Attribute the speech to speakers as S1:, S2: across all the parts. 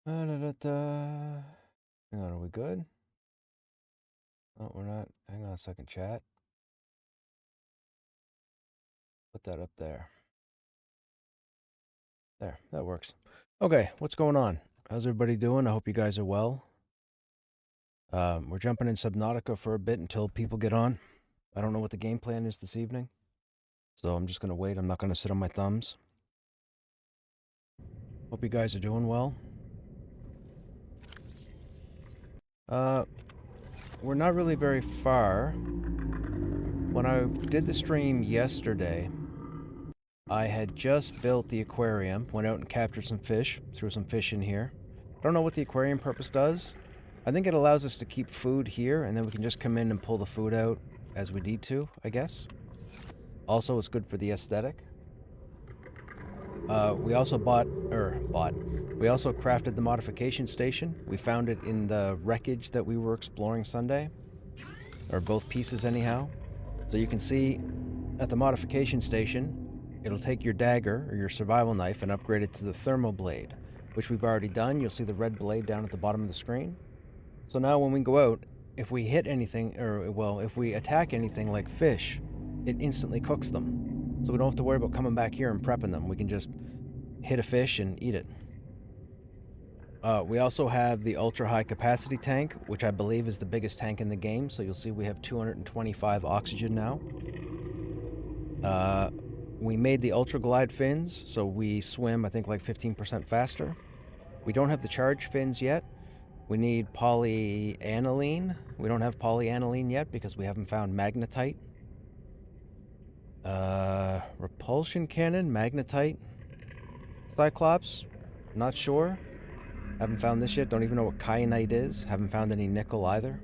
S1: Da-da-da-da. Hang on, are we good? Oh, we're not. Hang on a second, chat. Put that up there. There, that works. Okay, what's going on? How's everybody doing? I hope you guys are well. We're jumping in Subnautica for a bit until people get on. I don't know what the game plan is this evening, so I'm just going to wait. I'm not going to sit on my thumbs. Hope you guys are doing well. We're not really very far. When I did the stream yesterday, I had just built the aquarium, went out and captured some fish, threw some fish in here. I don't know what the aquarium purpose does. I think it allows us to keep food here, and then we can just come in and pull the food out as we need to, I guess. Also, it's good for the aesthetic. We also we also crafted the modification station. We found it in the wreckage that we were exploring Sunday. Or both pieces anyhow. So you can see at the modification station, it'll take your dagger or your survival knife and upgrade it to the thermal blade, which we've already done. You'll see the red blade down at the bottom of the screen. So now when we go out, if we hit anything, or well, if we attack anything like fish, it instantly cooks them. So we don't have to worry about coming back here and prepping them. We can just hit a fish and eat it. We also have the ultra high capacity tank, which I believe is the biggest tank in the game. So you'll see we have 225 oxygen now. We made the ultra glide fins, so we swim, I think, like 15% faster. We don't have the charge fins yet. We need polyaniline. We don't have polyaniline yet because we haven't found magnetite. Repulsion cannon, magnetite, Cyclops, not sure. Haven't found this yet. Don't even know what kyanite is. Haven't found any nickel either.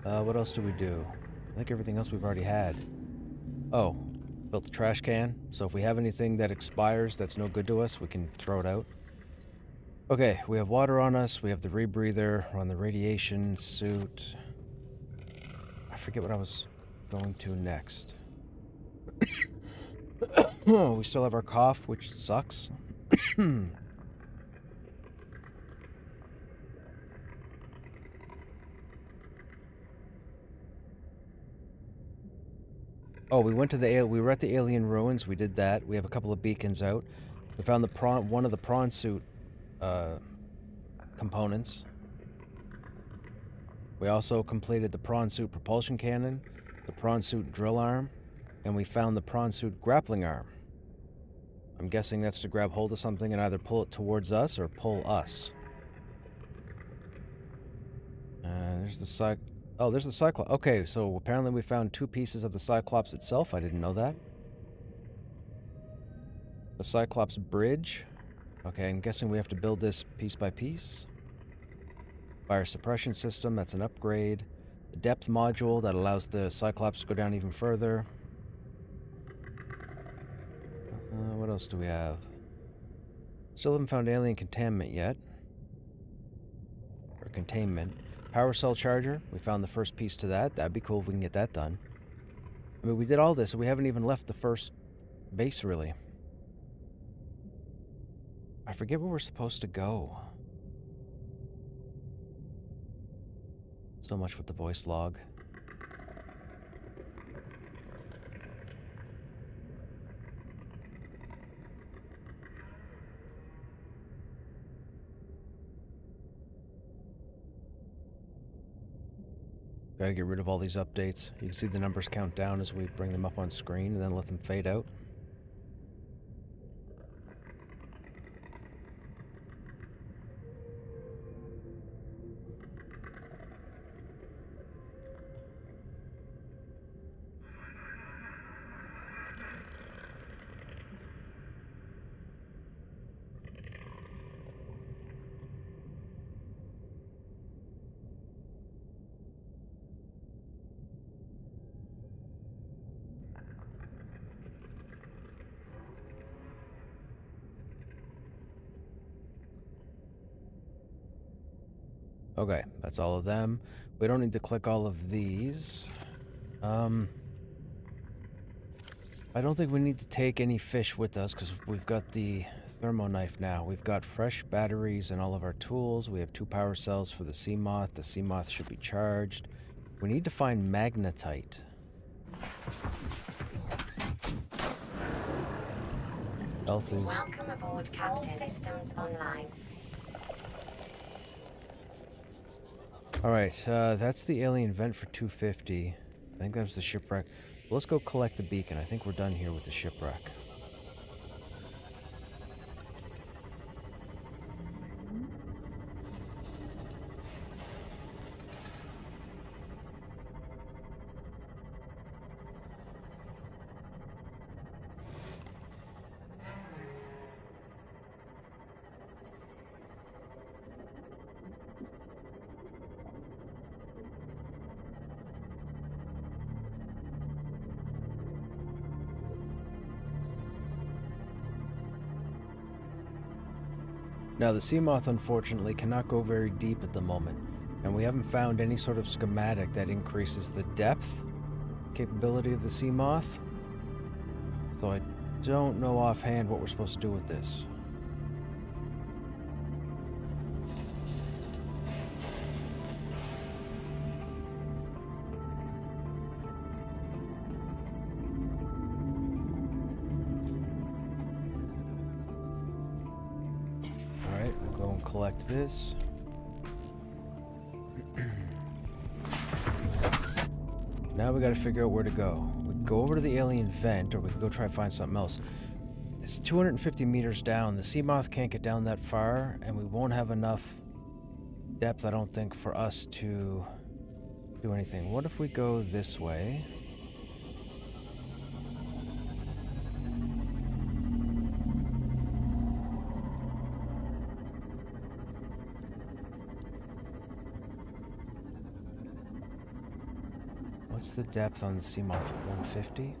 S1: What else do we do? I think everything else we've already had. Oh, built the trash can. So if we have anything that expires that's no good to us, we can throw it out. Okay, we have water on us. We have the rebreather. We're on the radiation suit. I forget what I was going to next. Oh, we still have our cough, which sucks. Oh, we were at the alien ruins. We did that. We have a couple of beacons out. We found one of the prawn suit components. We also completed the prawn suit propulsion cannon, the prawn suit drill arm, and we found the prawn suit grappling arm. I'm guessing that's to grab hold of something and either pull it towards us or pull us. There's the there's the Cyclops. Okay, so apparently we found 2 pieces of the Cyclops itself. I didn't know that. The Cyclops bridge. Okay, I'm guessing we have to build this piece by piece. Fire suppression system, that's an upgrade. The depth module, that allows the Cyclops to go down even further. What else do we have? Still haven't found alien containment yet. Or containment. Power cell charger, we found the first piece to that. That'd be cool if we can get that done. I mean, we did all this, and we haven't even left the first base, really. I forget where we're supposed to go. So much with the voice log. Gotta get rid of all these updates. You can see the numbers count down as we bring them up on screen and then let them fade out. Okay, that's all of them. We don't need to click all of these. I don't think we need to take any fish with us because we've got the thermo knife now. We've got fresh batteries and all of our tools. We have 2 power cells for the sea moth. The sea moth should be charged. We need to find magnetite. Health is...
S2: Welcome aboard, Captain. All systems online.
S1: Alright, that's the alien vent for 250. I think that was the shipwreck. Let's go collect the beacon. I think we're done here with the shipwreck. Now, the sea moth, unfortunately, cannot go very deep at the moment, and we haven't found any sort of schematic that increases the depth capability of the sea moth, so I don't know offhand what we're supposed to do with this. Collect this. Now we gotta figure out where to go. We can go over to the alien vent, or we can go try and find something else. It's 250 meters down. The sea moth can't get down that far, and we won't have enough depth, I don't think, for us to do anything. What if we go this way? What's the depth on the sea moth? 150?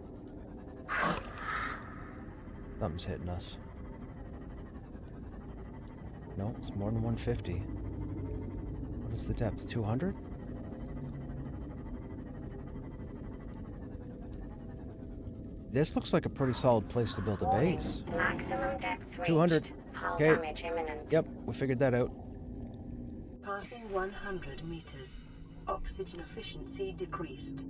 S1: Something's hitting us. No, it's more than 150. What is the depth? 200? This looks like a pretty solid place to build a base.
S2: Maximum depth reached.
S1: 200.
S2: Hull
S1: Okay.
S2: damage imminent.
S1: Yep, we figured that out.
S3: Passing 100 meters. Oxygen efficiency decreased.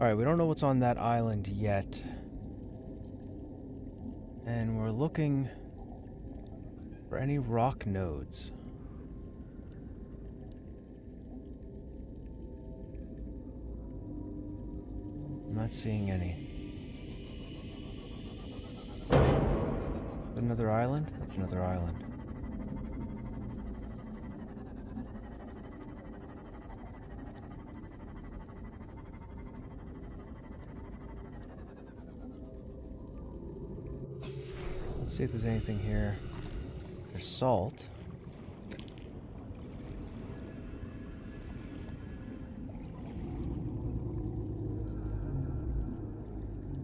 S1: Alright, we don't know what's on that island yet. And we're looking for any rock nodes. I'm not seeing any. Another island? That's another island. Let's see if there's anything here. There's salt.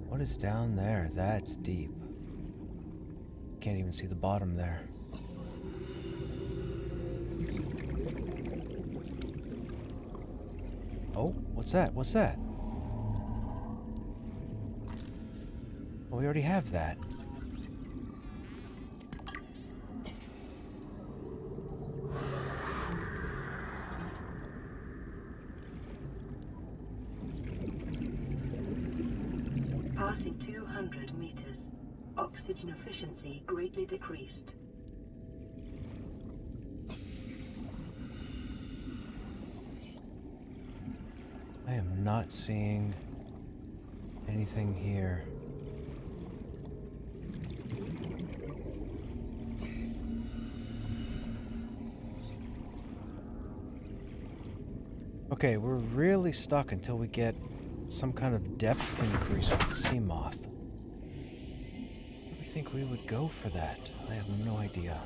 S1: What is down there? That's deep. Can't even see the bottom there. Oh, what's that? What's that? Well, we already have that.
S3: Passing 200 meters. Oxygen efficiency greatly decreased.
S1: I am not seeing anything here. Okay, we're really stuck until we get some kind of depth increase with the sea moth. I think we would go for that. I have no idea.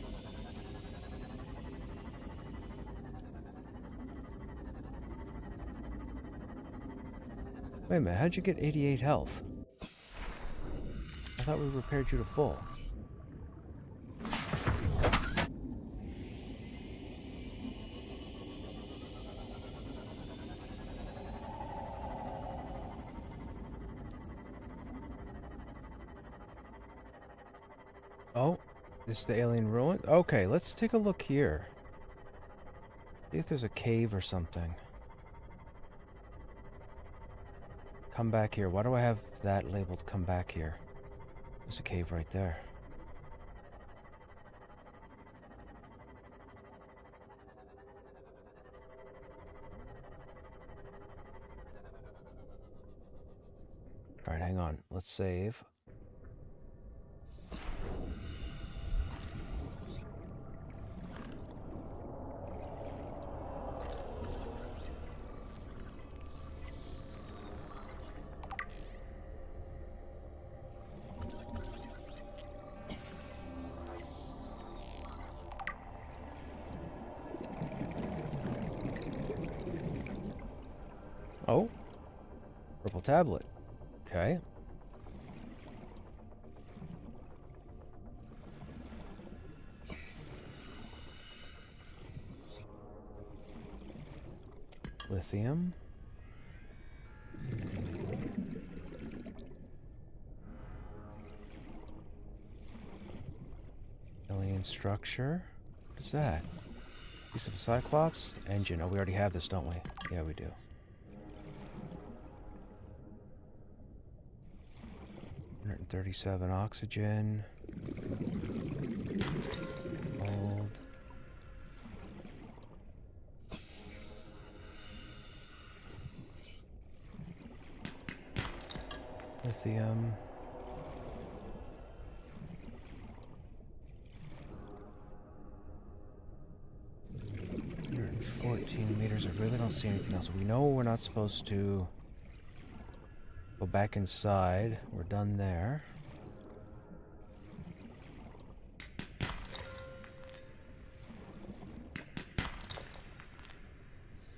S1: Wait a minute, how'd you get 88 health? thought we repaired you to full. Oh, this is the alien ruin? Okay, let's take a look here. See if there's a cave or something. Come back here. Why do I have that labeled come back here? There's a cave right there. Alright, hang on. Let's save. Oh, purple tablet. Okay. Lithium. Alien structure. What is that? Piece of a Cyclops? Engine. Oh, we already have this, don't we? Yeah, we do. 137 oxygen. Gold. Lithium. 114 meters. I really don't see anything else. We know we're not supposed to go back inside. We're done there.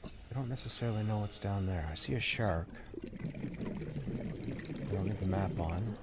S1: I don't necessarily know what's down there. I see a shark. I don't need the map on.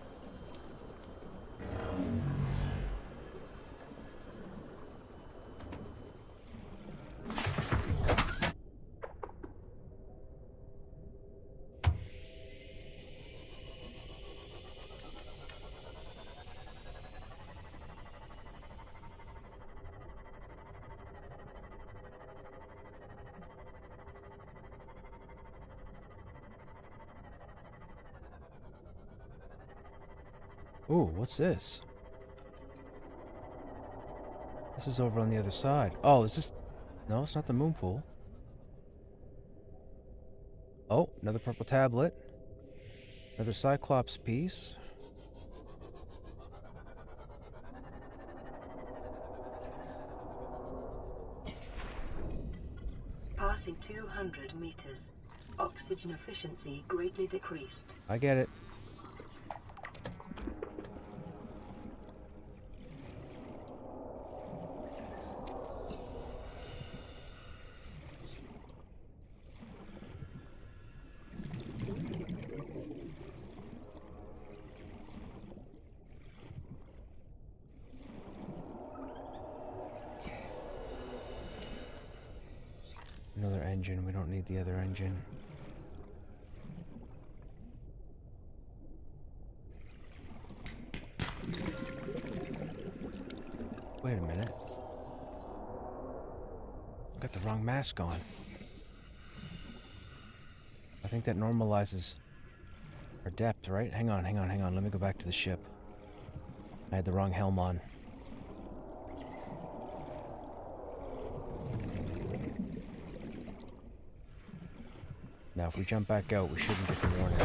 S1: Ooh, what's this? This is over on the other side. Oh, is this... No, it's not the moon pool. Oh, another purple tablet. Another Cyclops piece.
S3: Passing 200 meters. Oxygen efficiency greatly decreased.
S1: I get it. Another engine. We don't need the other engine. Wait a minute. I got the wrong mask on. I think that normalizes our depth, right? Hang on. Let me go back to the ship. I had the wrong helm on. Now, if we jump back out, we shouldn't get the warning.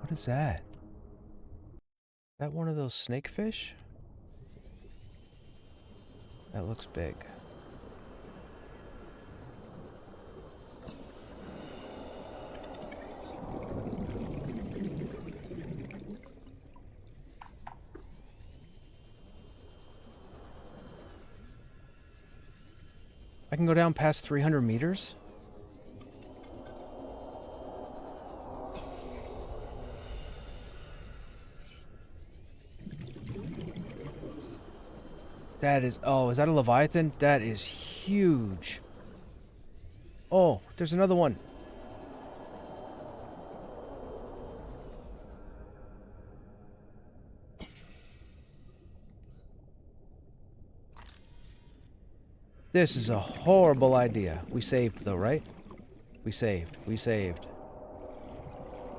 S1: What is that? Is that one of those snakefish? That looks big. can go down past 300 meters? That is... Oh, is that a Leviathan? That is huge. Oh, there's another one. This is a horrible idea. We saved, though, right? We saved. We saved.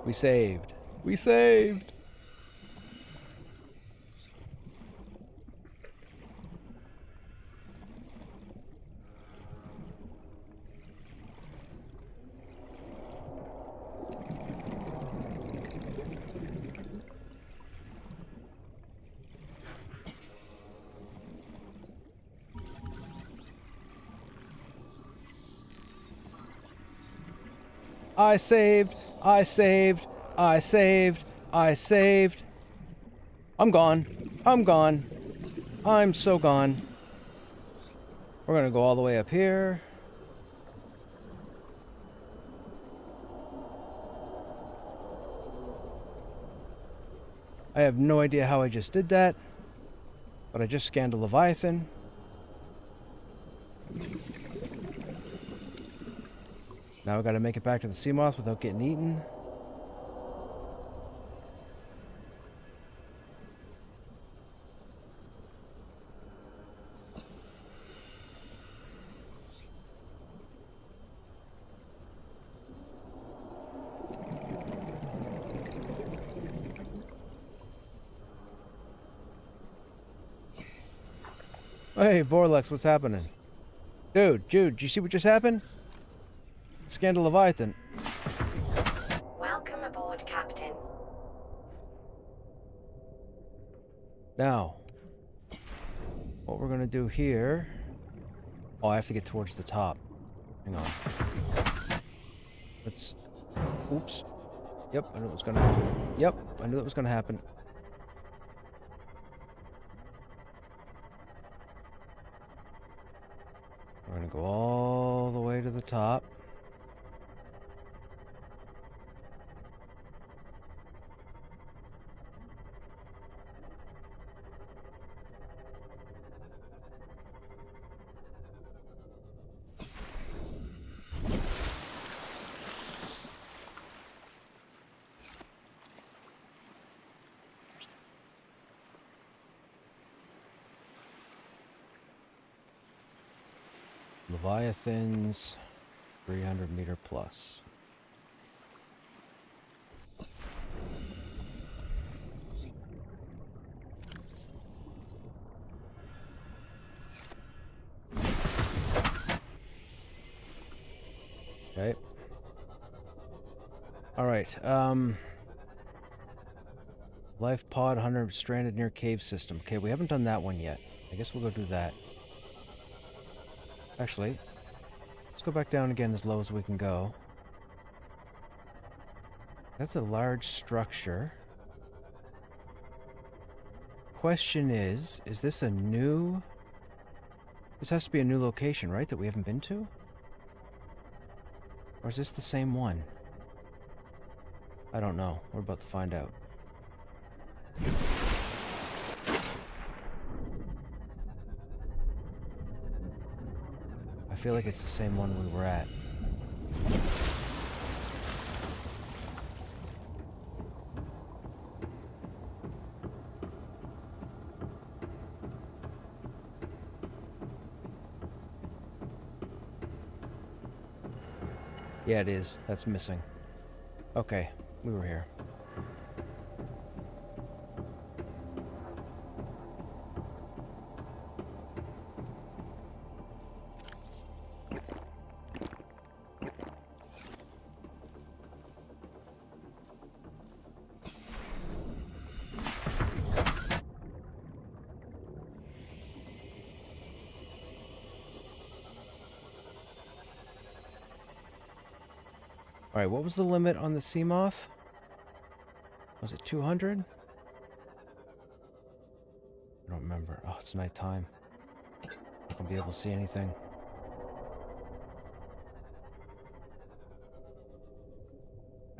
S1: We saved. We saved! I saved, I saved, I saved, I saved. I'm gone. I'm gone. I'm so gone. We're gonna go all the way up here. I have no idea how I just did that, but I just scanned a Leviathan. Now I gotta make it back to the sea moth without getting eaten. Hey, Vorlex, what's happening? Dude, do you see what just happened? Scanned a Leviathan.
S2: Welcome aboard, Captain.
S1: Now, what we're gonna do here... Oh, I have to get towards the top. Hang on. Let's... Oops. Yep, I knew it was gonna happen. Yep, I knew it was gonna happen. We're gonna go all the way to the top. Leviathans, 300 meter plus. Okay. All right. Life pod 100 stranded near cave system. Okay, we haven't done that one yet. I guess we'll go do that. Actually, let's go back down again as low as we can go. That's a large structure. Question is this a new... This has to be a new location, right, that we haven't been to? Or is this the same one? I don't know. We're about to find out. I feel like it's the same one we were at. Yeah, it is. That's missing. Okay, we were here. Alright, what was the limit on the sea moth? Was it 200? I don't remember. Oh, it's nighttime. Not gonna be able to see anything.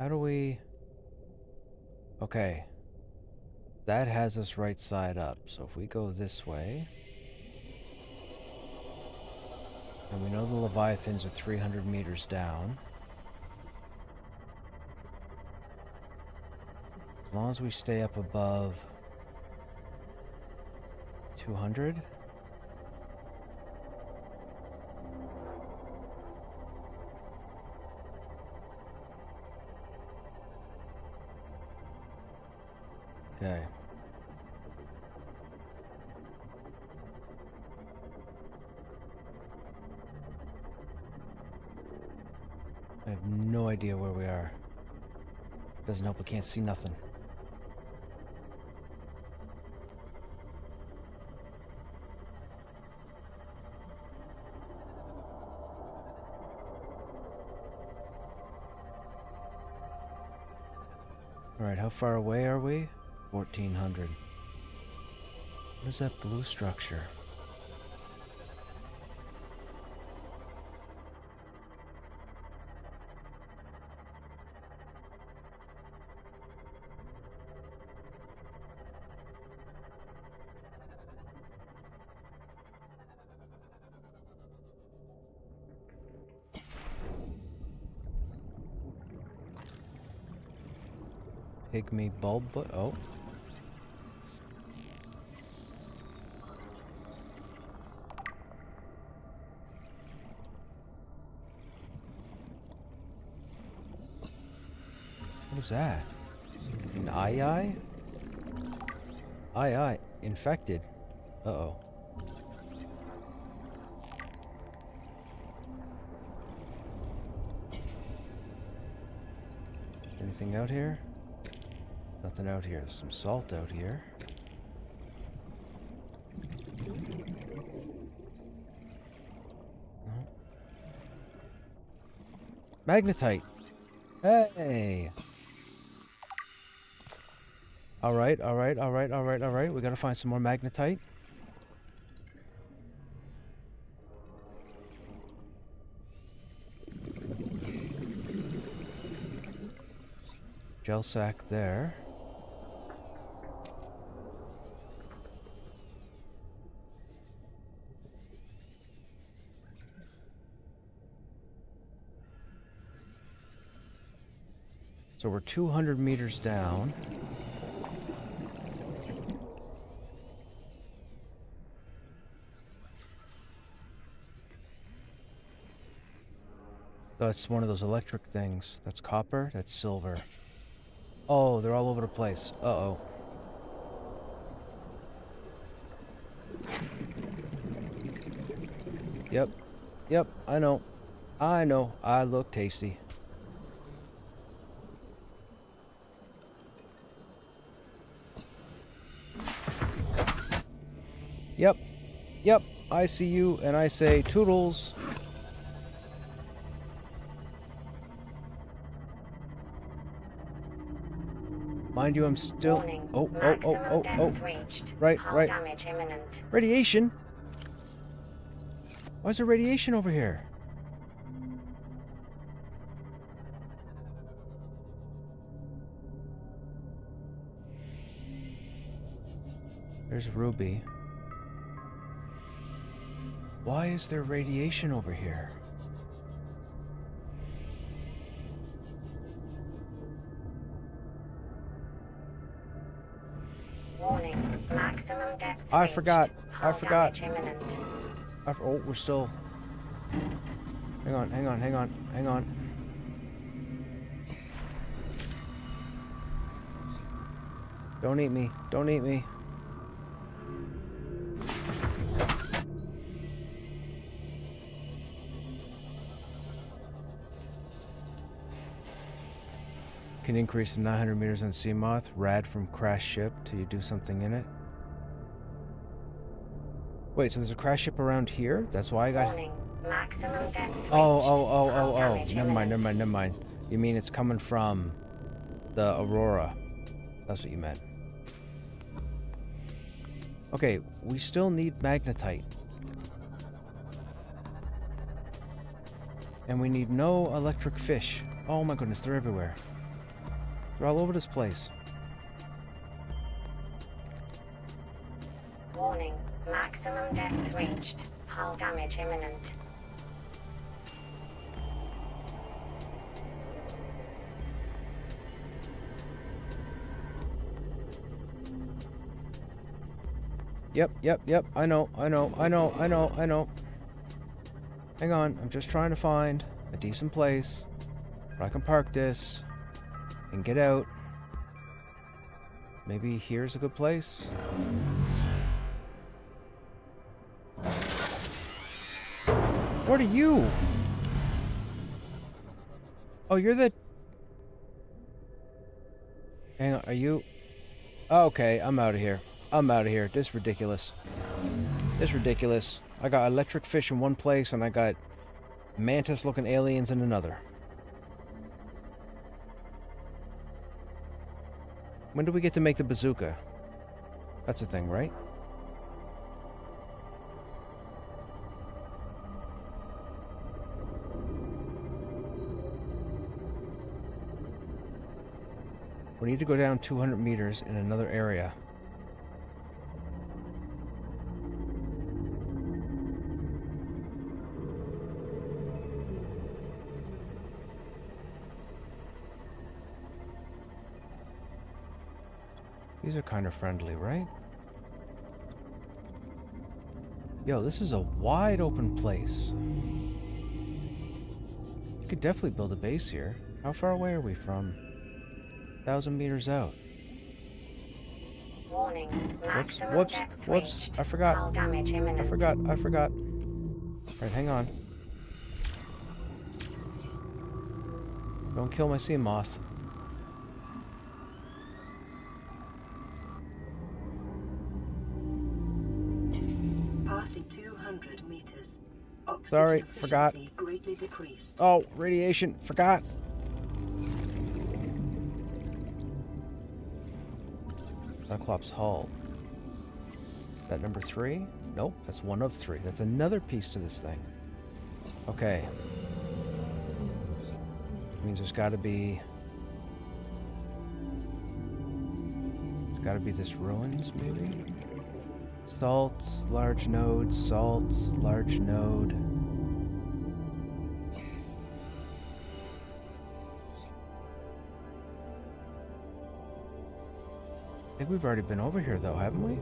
S1: How do we... Okay. That has us right side up. So if we go this way... And we know the Leviathans are 300 meters down. As long as we stay up above 200. Okay. I have no idea where we are. Doesn't help we can't see nothing. Alright, how far away are we? 1400. What is that blue structure? Pygmy bulb, oh. What is that? An eye? Eye. Infected. Uh-oh. Anything out here? Nothing out here. There's some salt out here. No. Magnetite. Hey. All right. We gotta find some more magnetite. Gel sack there. So we're 200 meters down. That's one of those electric things. That's copper, that's silver. Oh, they're all over the place. Uh-oh. Yep, I know. I look tasty. Yep, I see you, and I say toodles. Mind you, I'm still...
S2: Warning.
S1: Oh.
S2: Depth reached.
S1: Right.
S2: Hull damage imminent.
S1: Radiation? Why is there radiation over here? There's Ruby. Why is there radiation over here?
S2: Warning. Maximum depth
S1: I
S2: reached.
S1: forgot.
S2: Hull damage imminent.
S1: Oh, we're still... Hang on. Don't eat me. Can increase to 900 meters on Seamoth. Rad from crash ship till you do something in it. Wait, so there's a crash ship around here? That's why I got...
S2: Warning. Maximum depth reached.
S1: Oh. Never mind. You mean it's coming from the Aurora. That's what you meant. Okay, we still need magnetite. And we need no electric fish. Oh my goodness, they're everywhere. They're all over this place.
S2: Warning. Maximum depth reached. Hull damage imminent.
S1: Yep. I know. Hang on, I'm just trying to find a decent place where I can park this and get out. Maybe here's a good place. What are you? Oh, you're the... Hang on, are you... Oh, okay, I'm out of here. This is ridiculous. I got electric fish in one place and I got mantis-looking aliens in another. When do we get to make the bazooka? That's a thing, right? We need to go down 200 meters in another area. These are kind of friendly, right? Yo, this is a wide open place. You could definitely build a base here. How far away are we from? 1,000 meters out.
S2: Warning. Maximum
S1: Whoops.
S2: depth
S1: Whoops.
S2: reached.
S1: I forgot.
S2: Hull damage imminent.
S1: I forgot. Right, hang on. Don't kill my sea moth.
S3: Passing 200 meters. Oxygen
S1: Sorry, forgot.
S3: efficiency greatly decreased.
S1: Oh, radiation. Forgot. Cyclops hull. Is that number 3? Nope, that's one of 3. That's another piece to this thing. Okay. Means there's gotta be... It's gotta be this ruins, maybe? Salt, large node, salt, large node. I think we've already been over here though, haven't we?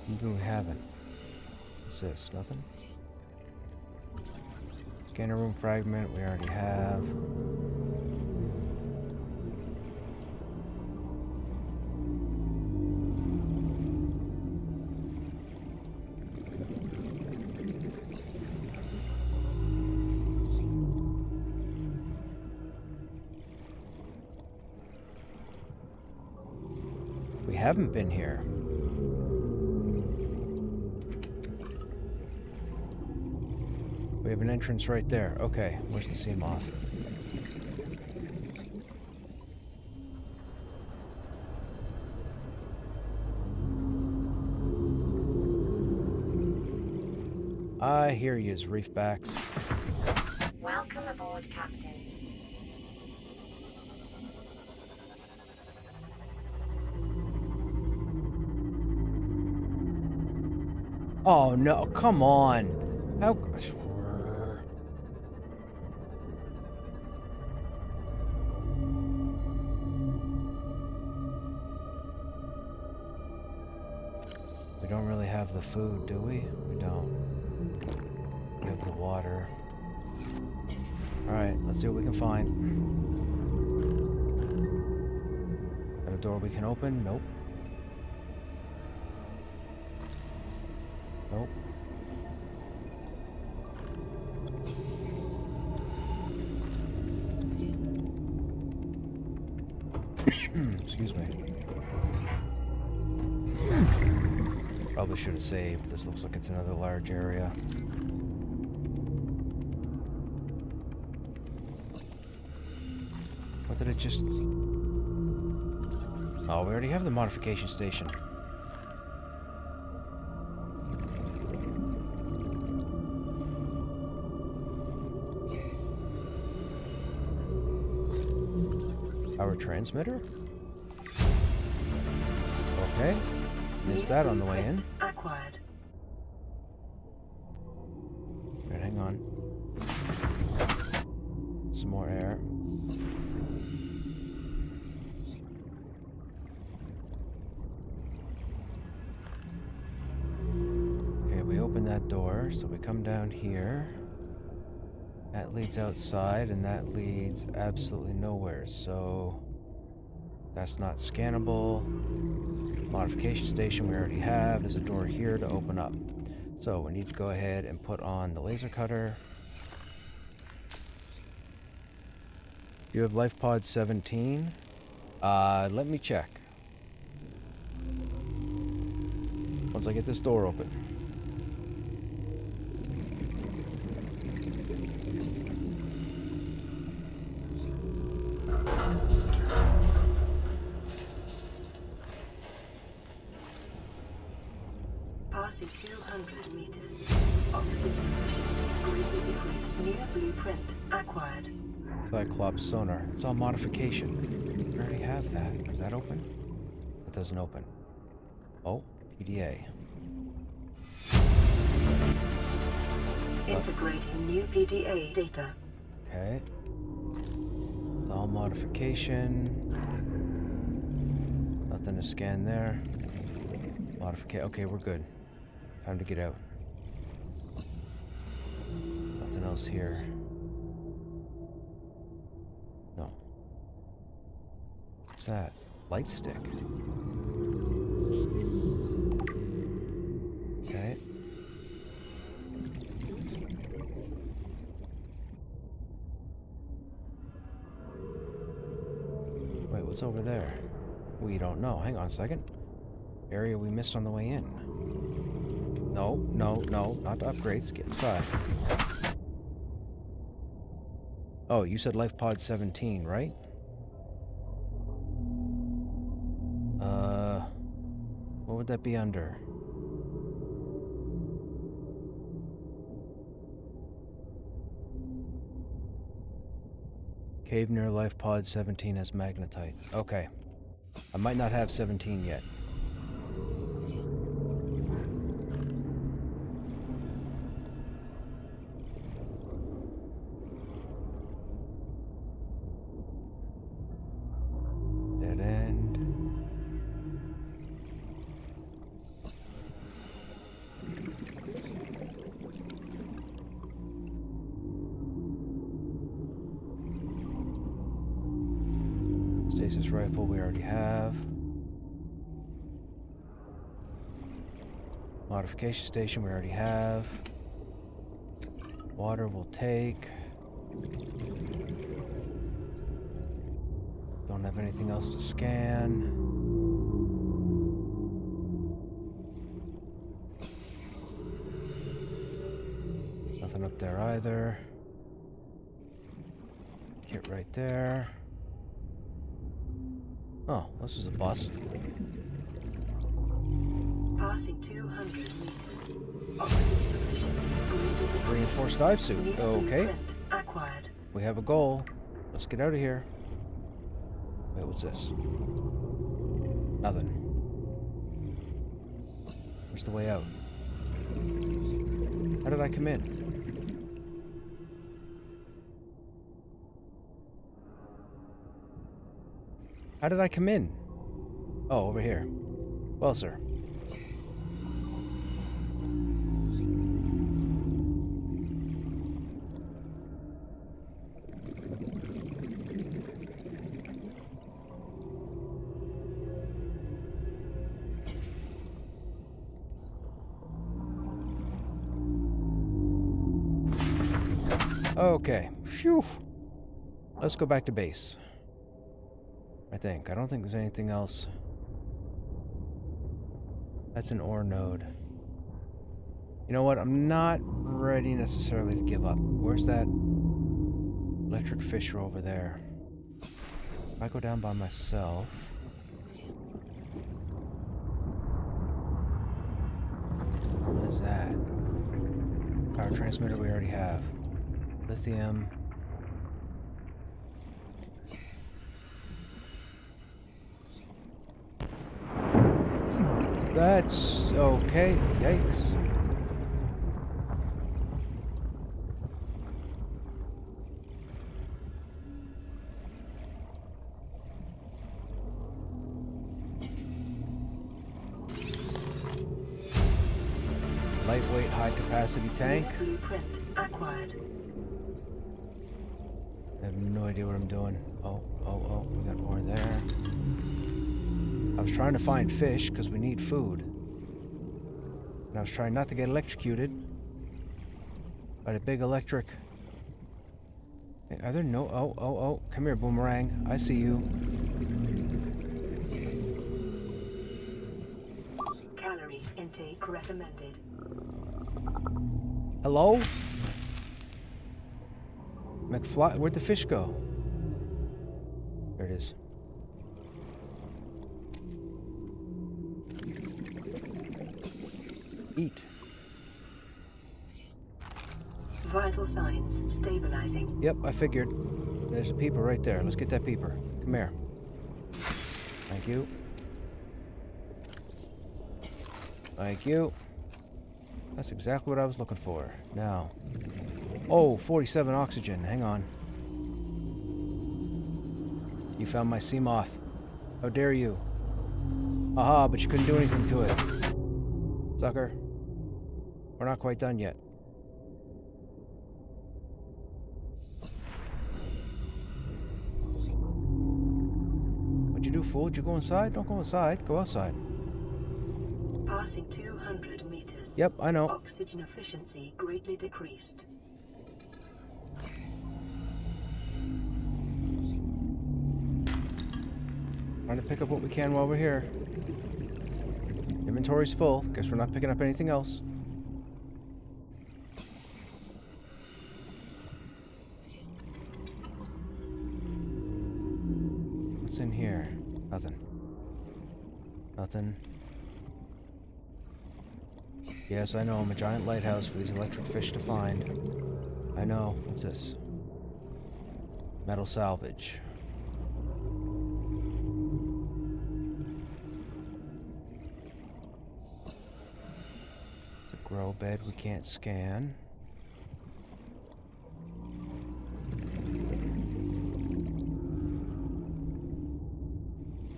S1: Maybe we haven't. What's this? Nothing? Scanner room fragment, we already have. We haven't been here. We have an entrance right there. Okay, where's the sea moth? I hear yous, reefbacks.
S2: Welcome aboard, Captain.
S1: Oh no, come on. How... We don't really have the food, do we? We don't. We have the water. Alright, let's see what we can find. Got a door we can open? Nope. Nope. Excuse me. Probably should have saved. This looks like it's another large area. What did it just... Oh, we already have the modification station. Power transmitter? Okay. Missed that on the way in.
S3: Acquired.
S1: Right, hang on. Some more air. Okay, we open that door, so we come down here. That leads outside, and that leads absolutely nowhere, so that's not scannable. Modification station we already have. There's a door here to open up. So we need to go ahead and put on the laser cutter. You have life pod 17. Let me check. Once I get this door open.
S3: Passing 200 meters. Oxygen efficiency greatly decreased. New blueprint acquired.
S1: Cyclops sonar. It's all modification. We already have that. Is that open? It doesn't open. Oh, PDA.
S3: Integrating new PDA data.
S1: Okay. It's all modification. Nothing to scan there. Modification. Okay, we're good. Time to get out. Nothing else here. No. What's that? Light stick. Okay. Wait, what's over there? We don't know. Hang on a second. Area we missed on the way in. No, no, no, not the upgrades. Get inside. Oh, you said life pod 17, right? What would that be under? Cave near life pod 17 has magnetite. Okay. I might not have 17 yet. Dead end. Stasis rifle we already have. Modification station we already have. Water we'll take. Don't have anything else to scan. Nothing up there either. Kit right there. Oh, this is a bust.
S3: Passing 200 meters. Oxygen efficiency greatly decreased.
S1: Reinforced dive suit.
S3: New
S1: Okay.
S3: blueprint acquired.
S1: We have a goal. Let's get out of here. Wait, what's this? Nothing. Where's the way out? How did I come in? How did I come in? Oh, over here. Well, sir. Okay. Phew. Let's go back to base. I think. I don't think there's anything else. That's an ore node. You know what? I'm not ready necessarily to give up. Where's that electric fissure over there? If I go down by myself... What is that? Power transmitter we already have. Lithium. That's okay. Yikes. Lightweight, high-capacity tank.
S3: New blueprint acquired.
S1: I have no idea what I'm doing. Oh, we got more there. I was trying to find fish because we need food. And I was trying not to get electrocuted by the big electric. Are there no... Oh. Come here, Boomerang. I see you.
S3: Calorie intake recommended.
S1: Hello? McFly, where'd the fish go? There it is. Eat.
S3: Vital signs stabilizing.
S1: Yep, I figured. There's a peeper right there. Let's get that peeper. Come here. Thank you. Thank you. That's exactly what I was looking for. Now. Oh, 47 oxygen. Hang on. You found my sea moth. How dare you? Aha, but you couldn't do anything to it. Sucker. We're not quite done yet. What'd you do, fool? Did you go inside? Don't go inside. Go outside.
S3: Passing 200 meters.
S1: Yep, I know.
S3: Oxygen efficiency greatly decreased.
S1: Trying to pick up what we can while we're here. Inventory's full. Guess we're not picking up anything else. What's in here? Nothing. Nothing. Yes, I know. I'm a giant lighthouse for these electric fish to find. I know. What's this? Metal salvage. It's a grow bed we can't scan.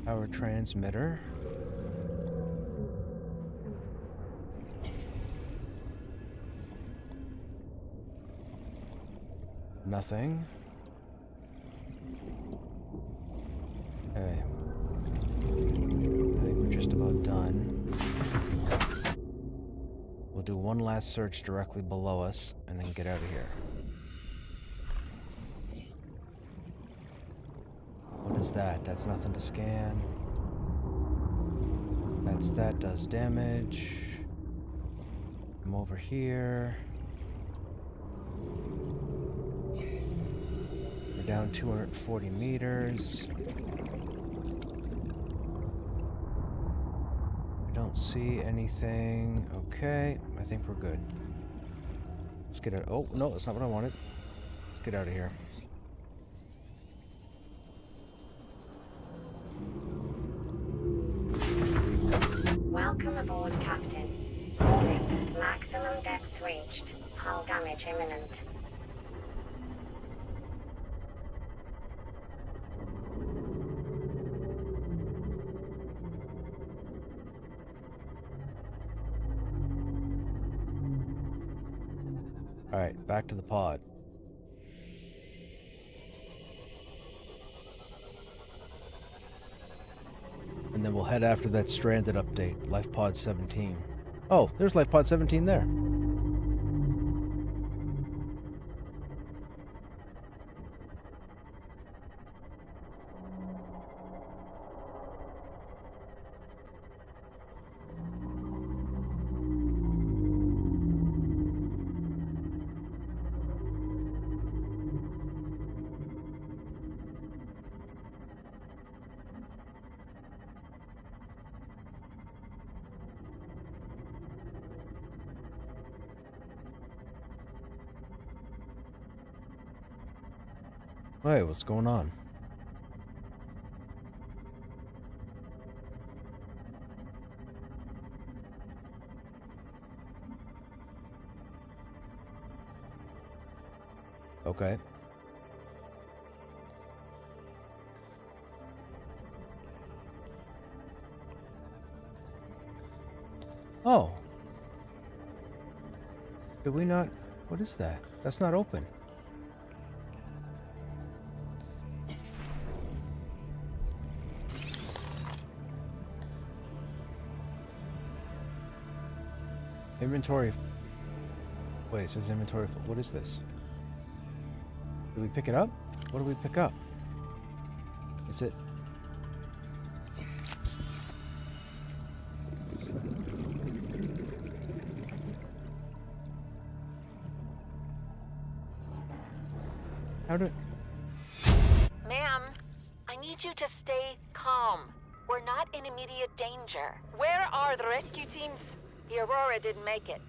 S1: Power transmitter. Nothing. Okay. I think we're just about done. We'll do one last search directly below us and then get out of here. What is that? That's nothing to scan. That does damage. I'm over here. We're down 240 meters. I don't see anything. Okay, I think we're good. Let's get out. Oh, no, that's not what I wanted. Let's get out of here.
S2: Welcome aboard, Captain. Warning, maximum depth reached. Hull damage imminent.
S1: Alright, back to the pod. And then we'll head after that stranded update, Life Pod 17. Oh, there's Life Pod 17 there. Hey, what's going on? Okay. Oh. Did we not... What is that? That's not open. Inventory... Wait, it says inventory... What is this? Did we pick it up? What did we pick up? Is it... How did...
S4: Ma'am, I need you to stay calm. We're not in immediate danger.
S5: Where are the rescue teams?
S4: The Aurora didn't make it.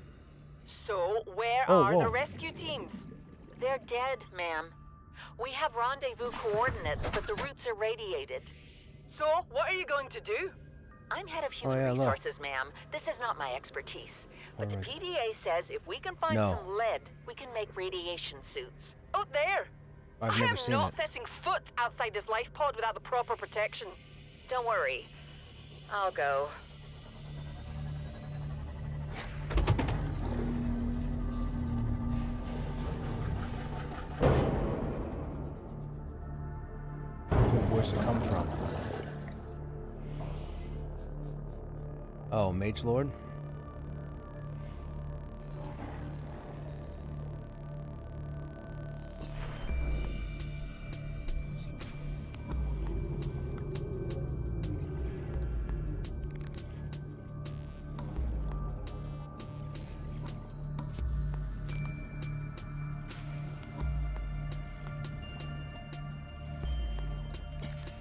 S5: So, where
S1: Oh,
S5: are
S1: whoa.
S5: the rescue teams?
S4: They're dead, ma'am. We have rendezvous coordinates, but the routes are radiated.
S5: So, what are you going to do?
S4: I'm head of human
S1: yeah, look.
S4: resources, ma'am. This is not my expertise. But
S1: Alright.
S4: the PDA says if we can find
S1: No.
S4: some lead, we can make radiation suits.
S5: Oh, there!
S1: I've
S5: I
S1: never
S5: am
S1: seen
S5: not
S1: it.
S5: setting foot outside this life pod without the proper protection.
S4: Don't worry. I'll go.
S1: Where's it come from? Oh, Mage Lord?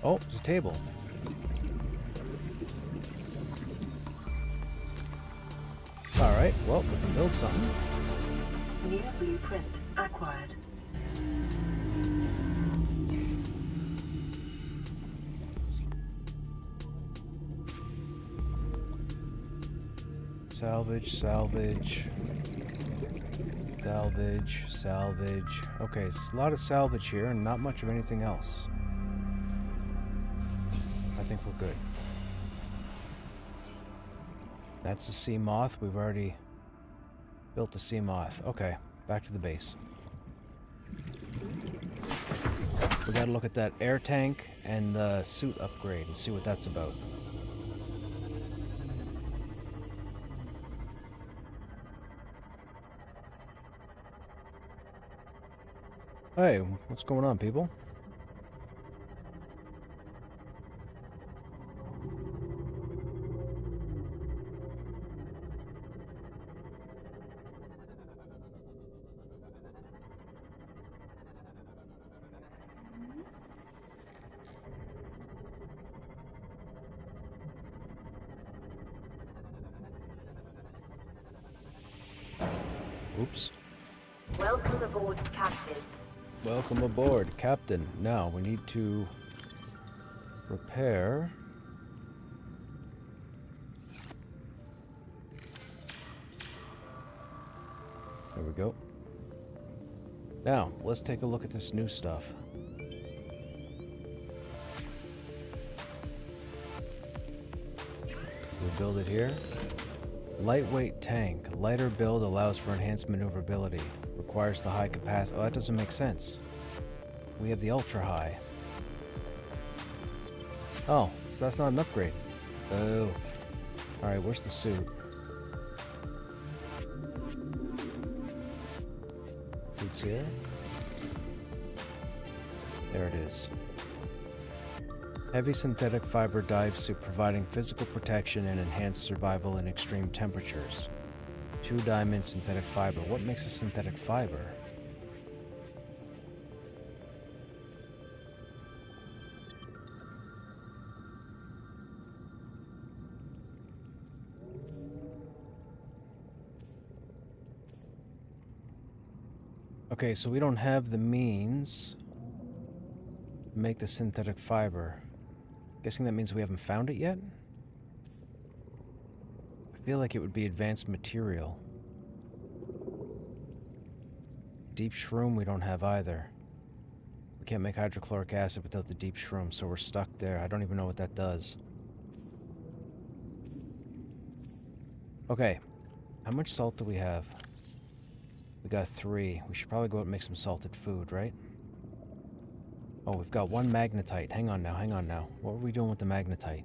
S1: Oh, it's a table. Alright, well, we can build something.
S3: New blueprint acquired.
S1: Salvage, salvage. Salvage, salvage. Okay, it's a lot of salvage here and not much of anything else. I think we're good. That's the sea moth. We've already built the sea moth. Okay, back to the base. We gotta look at that air tank and the suit upgrade and see what that's about. Hey, what's going on, people? Oops.
S2: Welcome aboard, Captain.
S1: Welcome aboard, Captain. Now, we need to repair... There we go. Now, let's take a look at this new stuff. We build it here. Lightweight tank. Lighter build allows for enhanced maneuverability. Requires the high capacity. Oh, that doesn't make sense. We have the ultra high. Oh, so that's not an upgrade. Oh. Alright, where's the suit? Suit's here. There it is. Heavy synthetic fiber dive suit providing physical protection and enhanced survival in extreme temperatures. 2-diamond synthetic fiber. What makes a synthetic fiber? Okay, so we don't have the means to make the synthetic fiber. Guessing that means we haven't found it yet? I feel like it would be advanced material. deep shroom we don't have either. We can't make hydrochloric acid without the deep shroom, so we're stuck there. I don't even know what that does. Okay. How much salt do we have? We got 3. We should probably go out and make some salted food, right? Oh, we've got 1 magnetite. Hang on now, hang on now. What were we doing with the magnetite?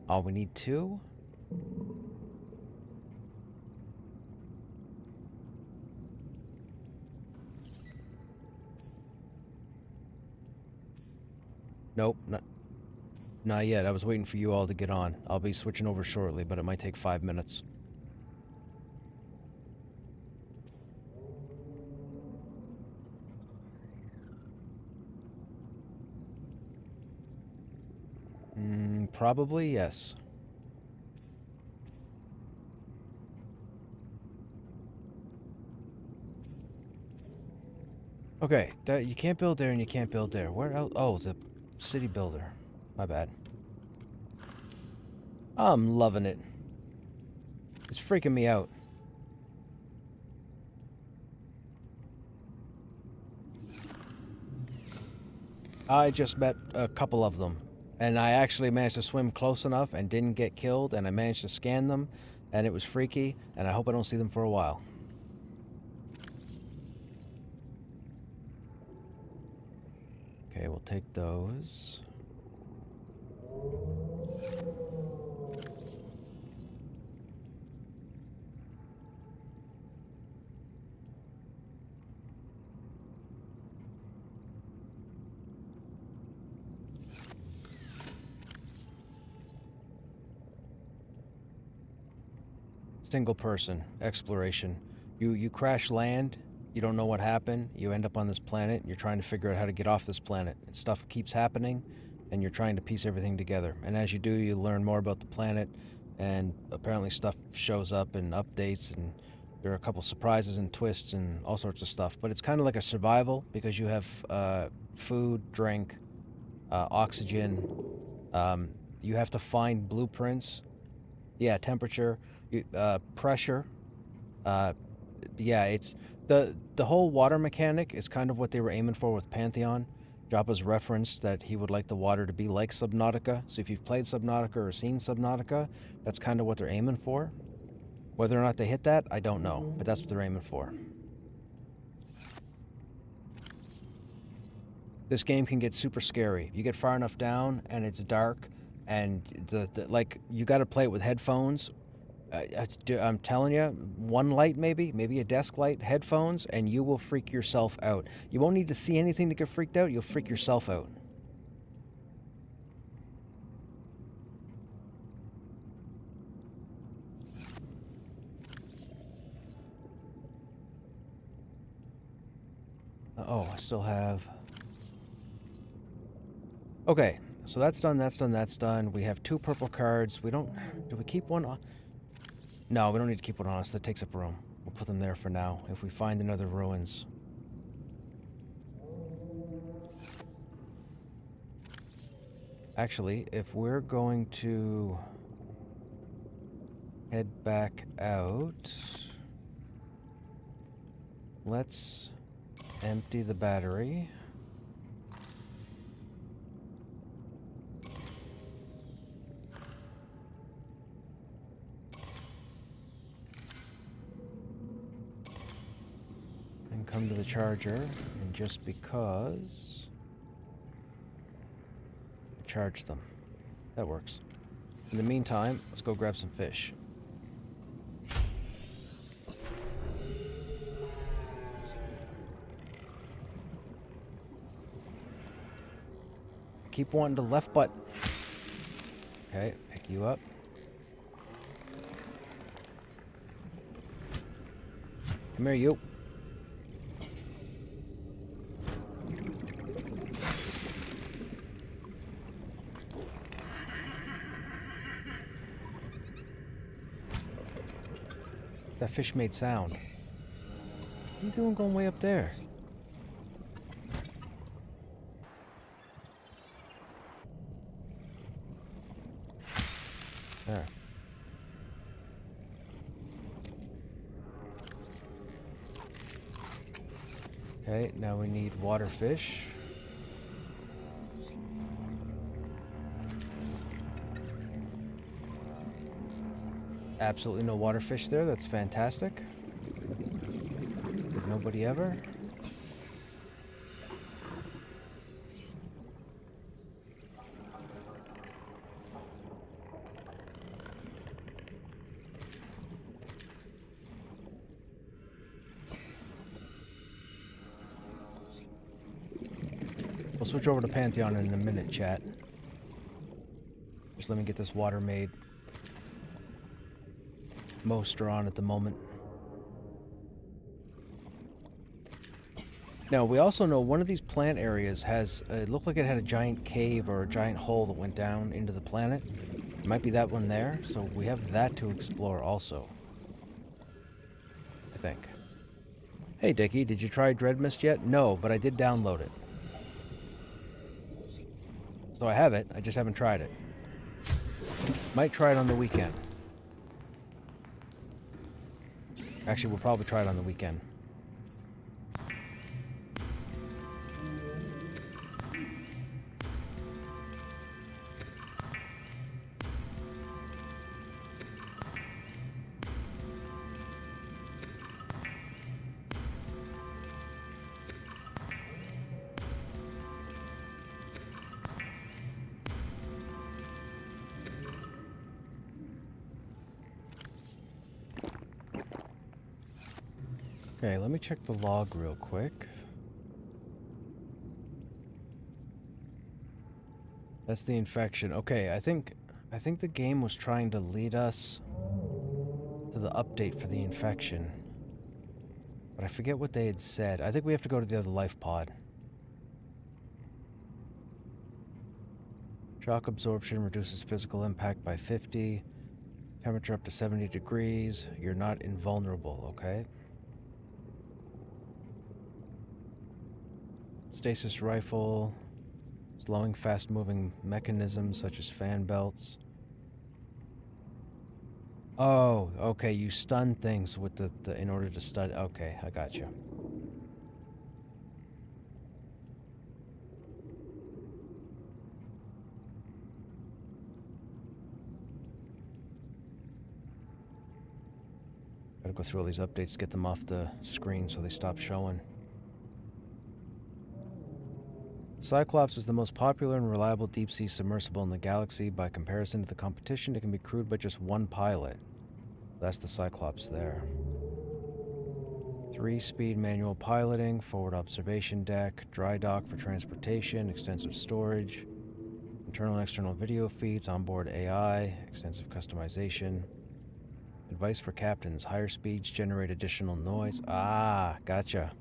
S1: Oh, we need 2? Nope, not yet. I was waiting for you all to get on. I'll be switching over shortly, but it might take 5 minutes. Probably, yes. Okay, you can't build there and you can't build there. Where else? Oh, the city builder. My bad. I'm loving it. It's freaking me out. I just met a couple of them. And I actually managed to swim close enough and didn't get killed, and I managed to scan them, and it was freaky, and I hope I don't see them for a while. Okay, we'll take those. Single person exploration. You crash land, you don't know what happened, you end up on this planet, you're trying to figure out how to get off this planet. And stuff keeps happening, and you're trying to piece everything together. And as you do, you learn more about the planet, and apparently stuff shows up and updates, and there are a couple surprises and twists and all sorts of stuff. But it's kind of like a survival, because you have food, drink, oxygen. You have to find blueprints. Yeah, temperature. Pressure. Yeah, it's the whole water mechanic is kind of what they were aiming for with Pantheon. Jabba's referenced that he would like the water to be like Subnautica. So if you've played Subnautica or seen Subnautica, that's kind of what they're aiming for. Whether or not they hit that, I don't know, but that's what they're aiming for. This game can get super scary. You get far enough down and it's dark, and like you got to play it with headphones. I'm telling you, one light maybe a desk light, headphones, and you will freak yourself out. You won't need to see anything to get freaked out. You'll freak yourself out. Oh, I still have... Okay, so that's done, that's done, that's done. We have 2 purple cards. We don't... Do we keep one on? No, we don't need to keep one on us. That takes up room. We'll put them there for now, if we find another ruins. Actually, if we're going to head back out, let's empty the battery. And come to the charger, and just because, charge them. That works. In the meantime, let's go grab some fish. Keep wanting to left button. Okay, pick you up. Come here, you. That fish made sound. What are you doing going way up there? There. Okay, now we need water fish. Absolutely no water fish there. That's fantastic. Did nobody ever? We'll switch over to Pantheon in a minute, chat. Just let me get this water made. Most are on at the moment. Now, we also know one of these plant areas has, it looked like it had a giant cave or a giant hole that went down into the planet. It might be that one there, so we have that to explore also. I think. Hey, Dickie, did you try Dreadmist yet? No, but I did download it. So I have it, I just haven't tried it. Might try it on the weekend. Actually, we'll probably try it on the weekend. Okay, let me check the log real quick. That's the infection. Okay, I think the game was trying to lead us to the update for the infection. But I forget what they had said. I think we have to go to the other life pod. Shock absorption reduces physical impact by 50. Temperature up to 70 degrees. You're not invulnerable, okay? Stasis rifle, slowing fast-moving mechanisms such as fan belts. Oh, okay, you stun things with the in order to stun. Okay, I got you. Gotta go through all these updates, get them off the screen so they stop showing. Cyclops is the most popular and reliable deep-sea submersible in the galaxy. By comparison to the competition, it can be crewed by just one pilot. That's the Cyclops there. 3-speed manual piloting, forward observation deck, dry dock for transportation, extensive storage, internal and external video feeds, onboard AI, extensive customization. Advice for captains, higher speeds generate additional noise. Ah, gotcha.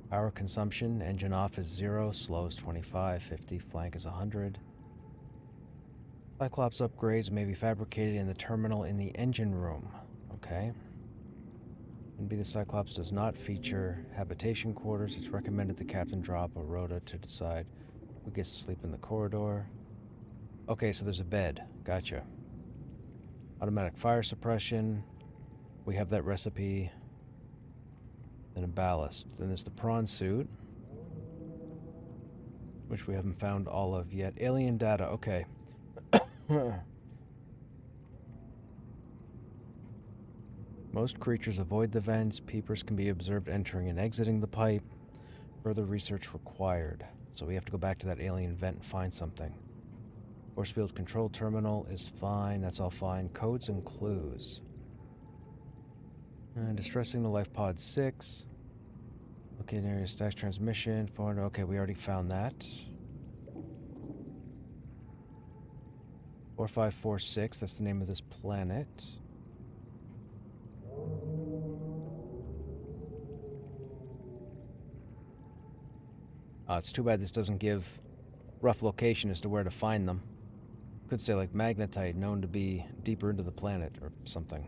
S1: Power consumption, engine off is 0, slow is 25, 50, flank is 100. Cyclops upgrades may be fabricated in the terminal in the engine room. Okay. And the Cyclops does not feature habitation quarters. It's recommended the captain drop a rota to decide who gets to sleep in the corridor. Okay, so there's a bed. Gotcha. Automatic fire suppression. We have that recipe. Then a ballast. Then there's the prawn suit, which we haven't found all of yet. Alien data, okay. Most creatures avoid the vents. Peepers can be observed entering and exiting the pipe. Further research required. So we have to go back to that alien vent and find something. Force field control terminal is fine. That's all fine. Codes and clues. Distress signal life pod 6. Located area stacks transmission. Forward. Okay, we already found that. 4546. That's the name of this planet. It's too bad this doesn't give rough location as to where to find them. Could say like magnetite, known to be deeper into the planet or something.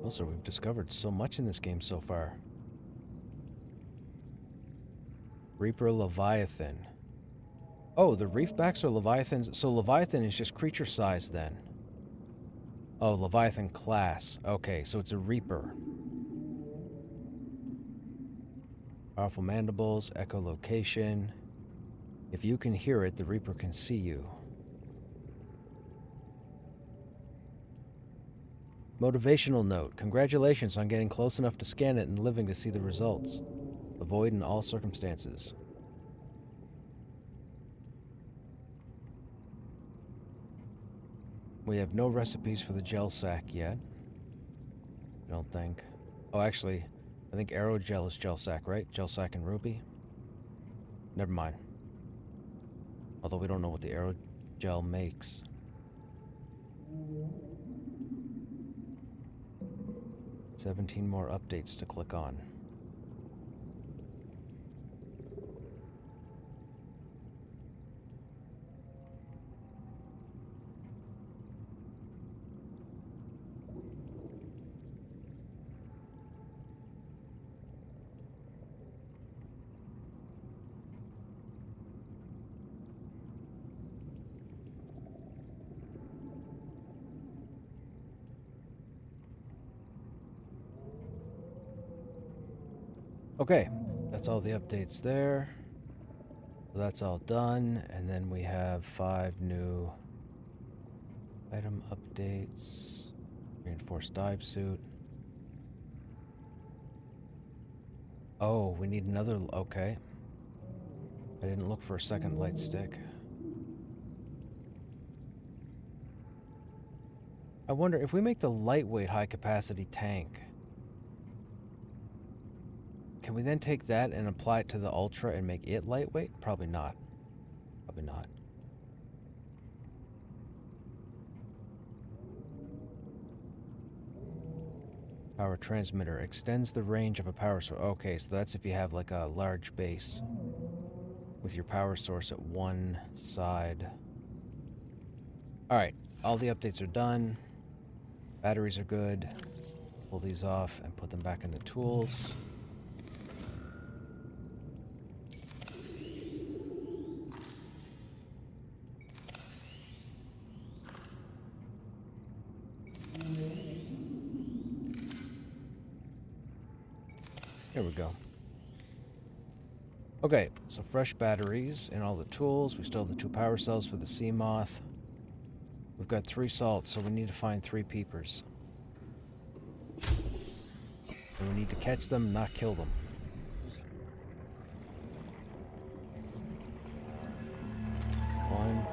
S1: Also, we've discovered so much in this game so far. Reaper Leviathan. Oh, the reefbacks are Leviathans. So Leviathan is just creature size then. Oh, Leviathan class. Okay, so it's a Reaper. Powerful mandibles, echolocation. If you can hear it, the Reaper can see you. Motivational note. Congratulations on getting close enough to scan it and living to see the results. Avoid in all circumstances. We have no recipes for the gel sack yet. I don't think. Oh, actually, I think aerogel is gel sack, right? Gel sack and ruby? Never mind. Although we don't know what the aerogel makes. "17 more updates to click on." Okay, that's all the updates there. So that's all done, and then we have 5 new item updates. Reinforced dive suit. Oh, we need another. Okay. I didn't look for a second light stick. I wonder if we make the lightweight high capacity tank, can we then take that and apply it to the Ultra and make it lightweight? Probably not. Probably not. Power transmitter extends the range of a power source. Okay, so that's if you have like a large base with your power source at one side. Alright, all the updates are done. Batteries are good. Pull these off and put them back in the tools. Here we go. Okay, so fresh batteries in all the tools. We still have the 2 power cells for the sea moth. We've got 3 salts, so we need to find 3 peepers. And we need to catch them, not kill them. One.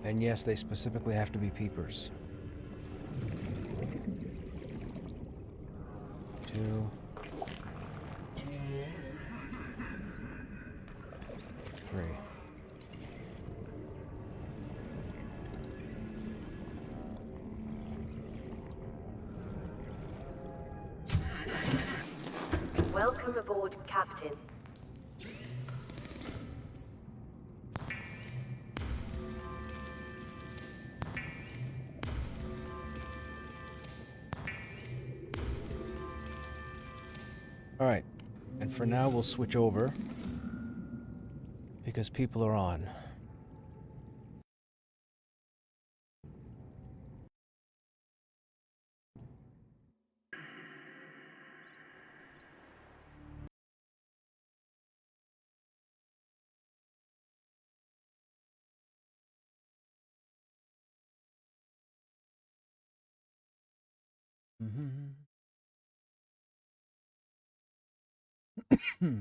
S1: And yes, they specifically have to be peepers. 2. 3.
S3: Welcome aboard, Captain.
S1: Alright, and for now we'll switch over because people are on.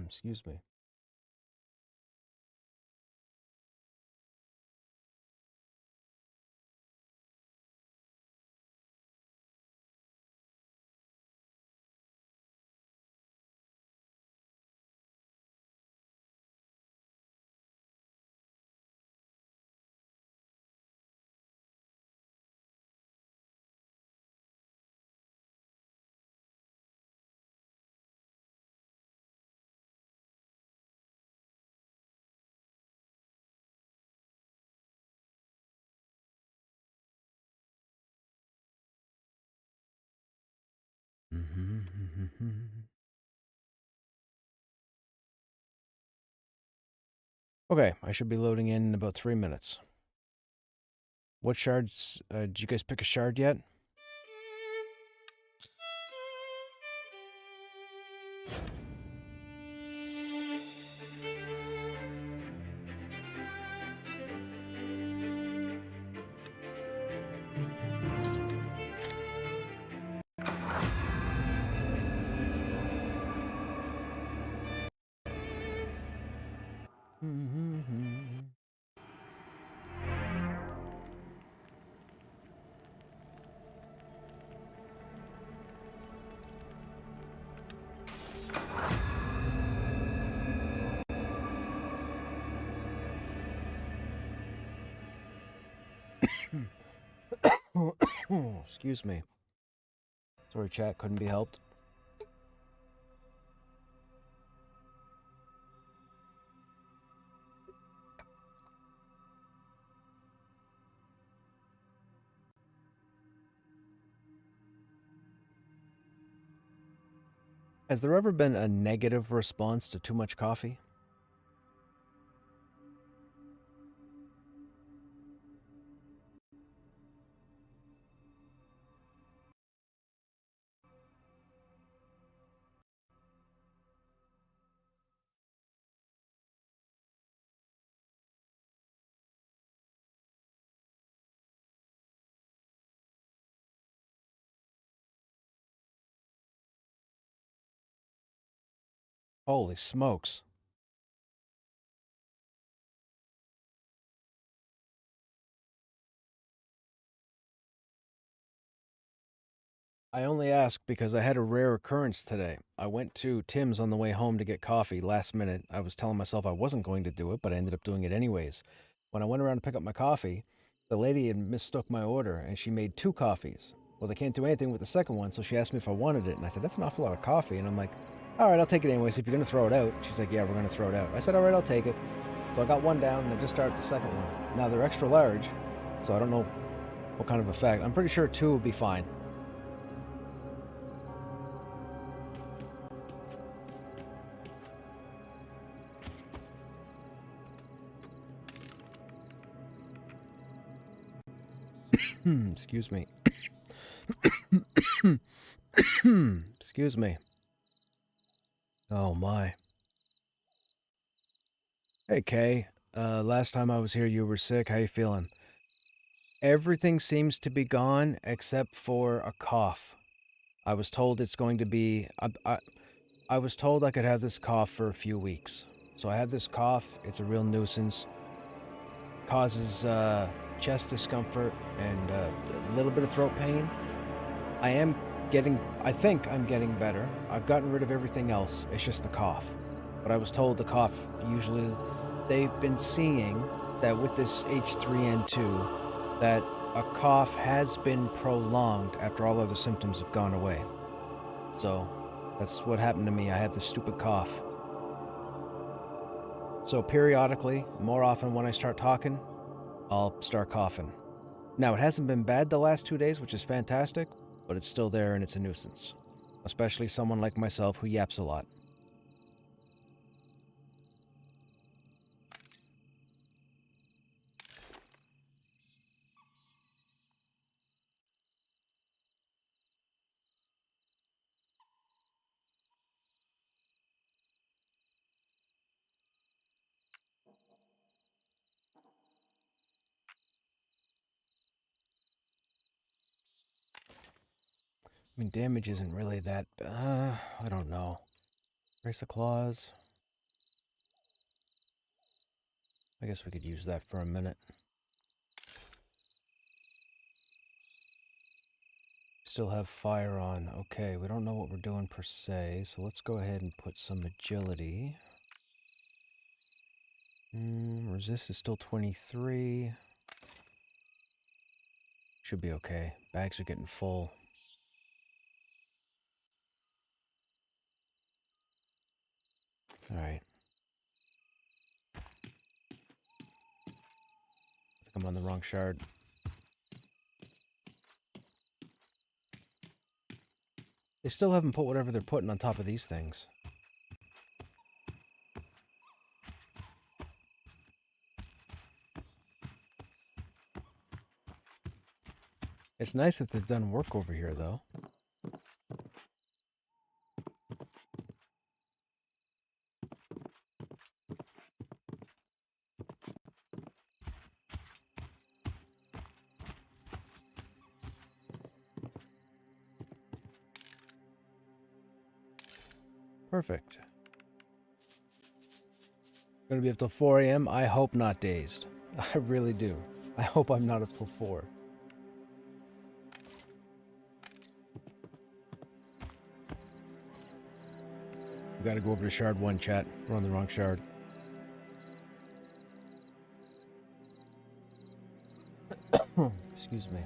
S1: Excuse me. Okay, I should be loading in about 3 minutes. What shards? Did you guys pick a shard yet? Excuse me. Sorry, chat, couldn't be helped. Has there ever been a negative response to too much coffee? Holy smokes. I only ask because I had a rare occurrence today. I went to Tim's on the way home to get coffee last minute. I was telling myself I wasn't going to do it, but I ended up doing it anyways. When I went around to pick up my coffee, the lady had mistook my order and she made 2 coffees. Well, they can't do anything with the second one, so she asked me if I wanted it, and I said, that's an awful lot of coffee. And I'm like, all right, I'll take it anyways. If you're going to throw it out. She's like, yeah, we're going to throw it out. I said, all right, I'll take it. So I got one down and I just started the second one. Now they're extra large, so I don't know what kind of effect. I'm pretty sure 2 will be fine. Excuse me. Excuse me. Oh my. Hey Kay, last time I was here you were sick. How you feeling? Everything seems to be gone except for a cough. I was told it's going to be... I was told I could have this cough for a few weeks. So I have this cough. It's a real nuisance. Causes chest discomfort and a little bit of throat pain. I think I'm getting better. I've gotten rid of everything else. It's just the cough. But I was told the cough, usually they've been seeing that with this H3N2, that a cough has been prolonged after all other symptoms have gone away. So that's what happened to me. I have this stupid cough. So periodically, more often when I start talking, I'll start coughing. Now, it hasn't been bad the last 2 days, which is fantastic, but it's still there and it's a nuisance. Especially someone like myself who yaps a lot. I mean, damage isn't really that... I don't know. Brace of claws. I guess we could use that for a minute. Still have fire on. Okay, we don't know what we're doing per se, so let's go ahead and put some agility. Resist is still 23. Should be okay. Bags are getting full. Alright. I think I'm on the wrong shard. They still haven't put whatever they're putting on top of these things. It's nice that they've done work over here, though. Perfect. Gonna be up till 4 a.m. I hope not dazed. I really do. I hope I'm not up till 4. We gotta go over to shard 1, chat. We're on the wrong shard. Excuse me.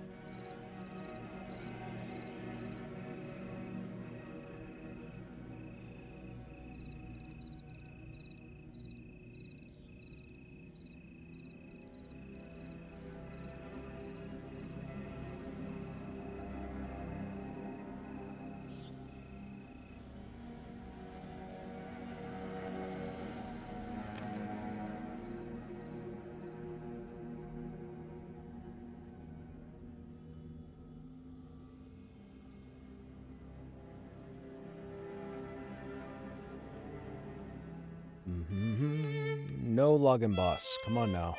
S1: No login boss. Come on now.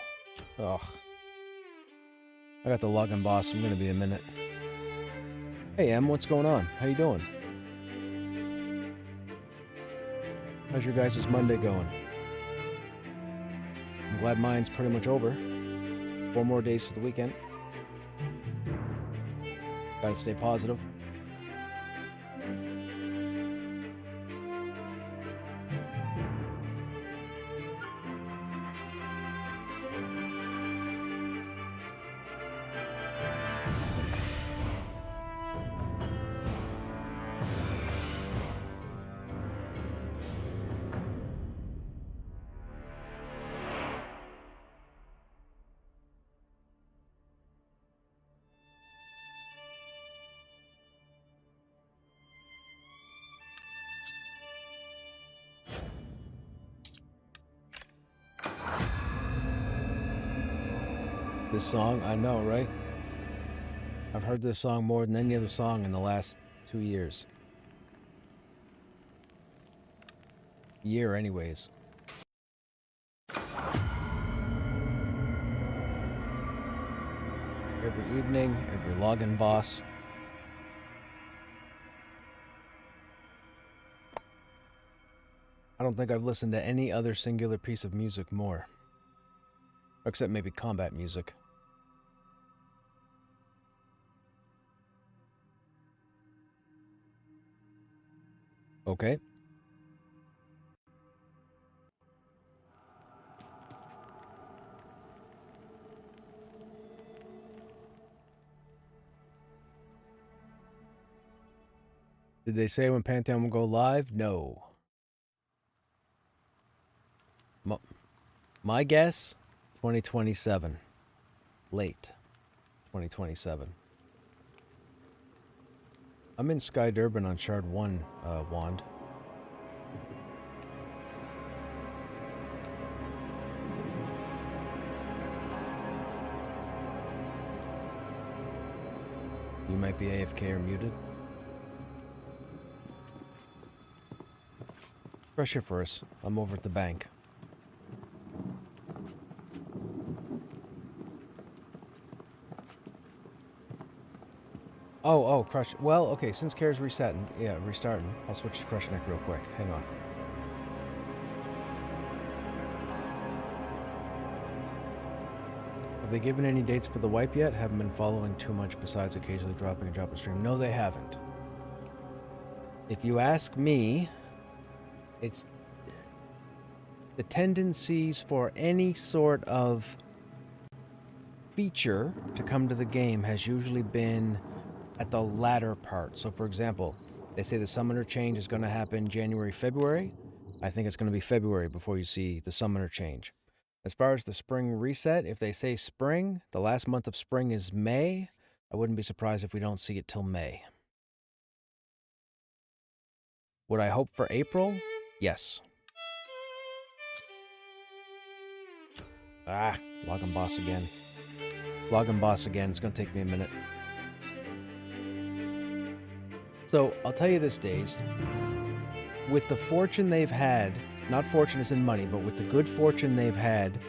S1: Ugh. I got the login boss. I'm gonna be a minute. Hey, Em, what's going on? How you doing? How's your guys' Monday going? I'm glad mine's pretty much over. 4 more days to the weekend. Gotta stay positive. This song, I know, right? I've heard this song more than any other song in the last 2 years. Year, anyways. Every evening, every login boss. I don't think I've listened to any other singular piece of music more. Except maybe combat music. Okay. Did they say when Pantheon will go live? No. My guess, 2027. Late 2027. I'm in Sky Durban on Shard 1, Wand. You might be AFK or muted. Pressure for us. I'm over at the bank. Oh, Crush. Well, okay, since Care's restarting, I'll switch to Krushnek real quick. Hang on. Have they given any dates for the wipe yet? Haven't been following too much besides occasionally dropping a drop of stream. No, they haven't. If you ask me, it's the tendencies for any sort of feature to come to the game has usually been at the latter part. So for example, they say the summoner change is going to happen January, February. I think it's going to be February before you see the summoner change. As far as the spring reset, if they say spring, the last month of spring is May. I wouldn't be surprised if we don't see it till May. Would I hope for April? Yes. Ah, login boss again. Login boss again. It's going to take me a minute. So, I'll tell you this, Dazed. With the fortune they've had, not fortune as in money, but with the good fortune they've had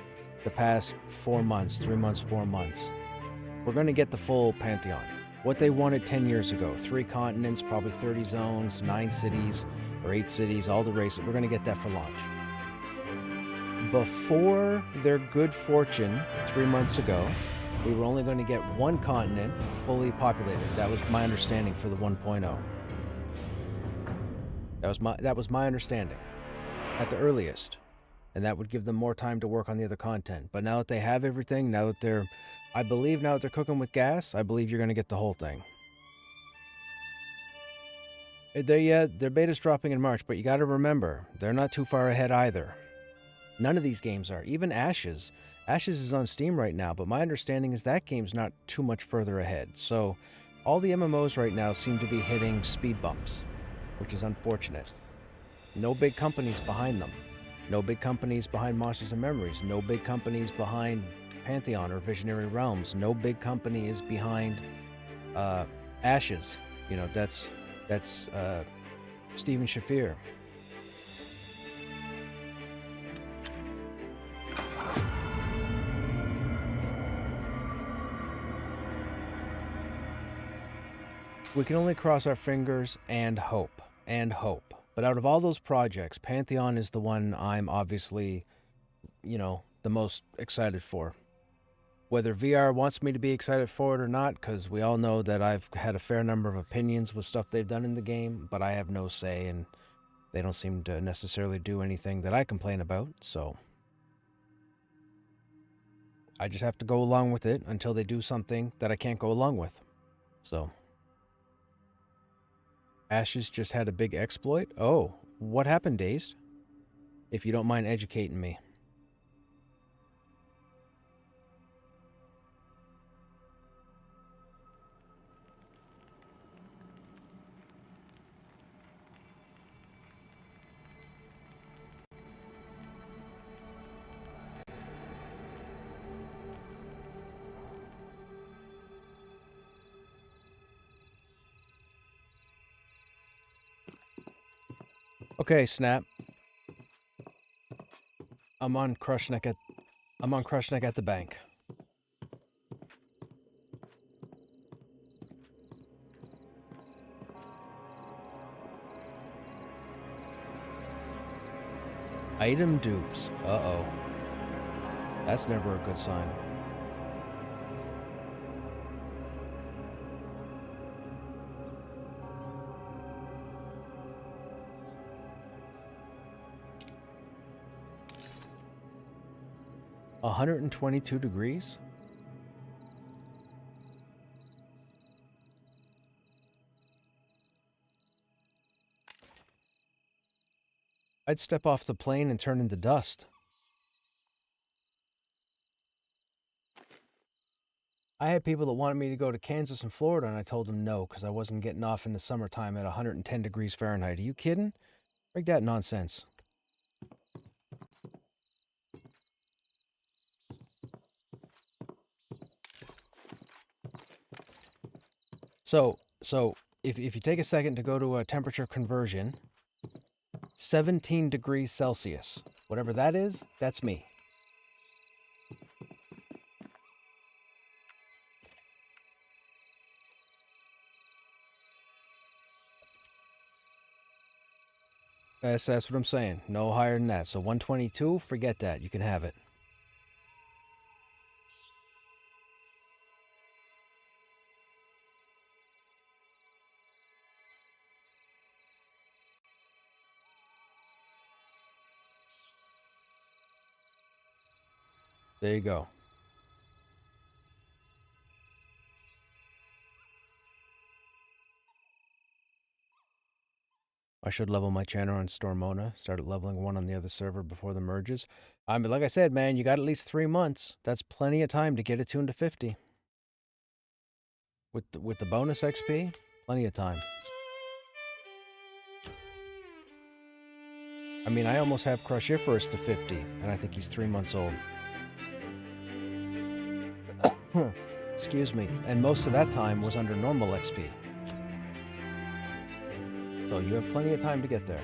S1: the past 4 months, 3 months, 4 months, we're going to get the full Pantheon. What they wanted 10 years ago. 3 continents, probably 30 zones, 9 cities, or 8 cities, all the races. We're going to get that for launch. Before their good fortune 3 months ago, we were only going to get 1 continent fully populated. That was my understanding for the 1.0. That was my understanding at the earliest. And that would give them more time to work on the other content. But now that they have everything, now that they're cooking with gas, I believe you're going to get the whole thing. Their beta's dropping in March, but you got to remember, they're not too far ahead either. None of these games are. Even Ashes. Ashes is on Steam right now, but my understanding is that game's not too much further ahead. So all the MMOs right now seem to be hitting speed bumps, which is unfortunate. No big companies behind them. No big companies behind Monsters and Memories. No big companies behind Pantheon or Visionary Realms. No big company is behind Ashes. You know, that's Steven Shafir. We can only cross our fingers and hope, But out of all those projects, Pantheon is the one I'm obviously, the most excited for. Whether VR wants me to be excited for it or not, because we all know that I've had a fair number of opinions with stuff they've done in the game, but I have no say, and they don't seem to necessarily do anything that I complain about, so I just have to go along with it until they do something that I can't go along with. So Ashes just had a big exploit? Oh, what happened, Dazed? If you don't mind educating me. Okay, Snap. I'm on Krushnek at the bank. Item dupes. Uh-oh. That's never a good sign. $122? I'd step off the plane and turn into dust. I had people that wanted me to go to Kansas and Florida, and I told them no, because I wasn't getting off in the summertime at 110 degrees Fahrenheit. Are you kidding? Break that nonsense. So if you take a second to go to a temperature conversion, 17 degrees Celsius. Whatever that is, that's me. That's what I'm saying. No higher than that. So 122, forget that. You can have it. There you go. I should level my channel on Stormona. Started leveling one on the other server before the merges. Like I said, man, you got at least 3 months. That's plenty of time to get it tuned to 50. With the bonus XP, plenty of time. I mean, I almost have Cruciferous to 50, and I think he's 3 months old. Excuse me. And most of that time was under normal XP. So you have plenty of time to get there.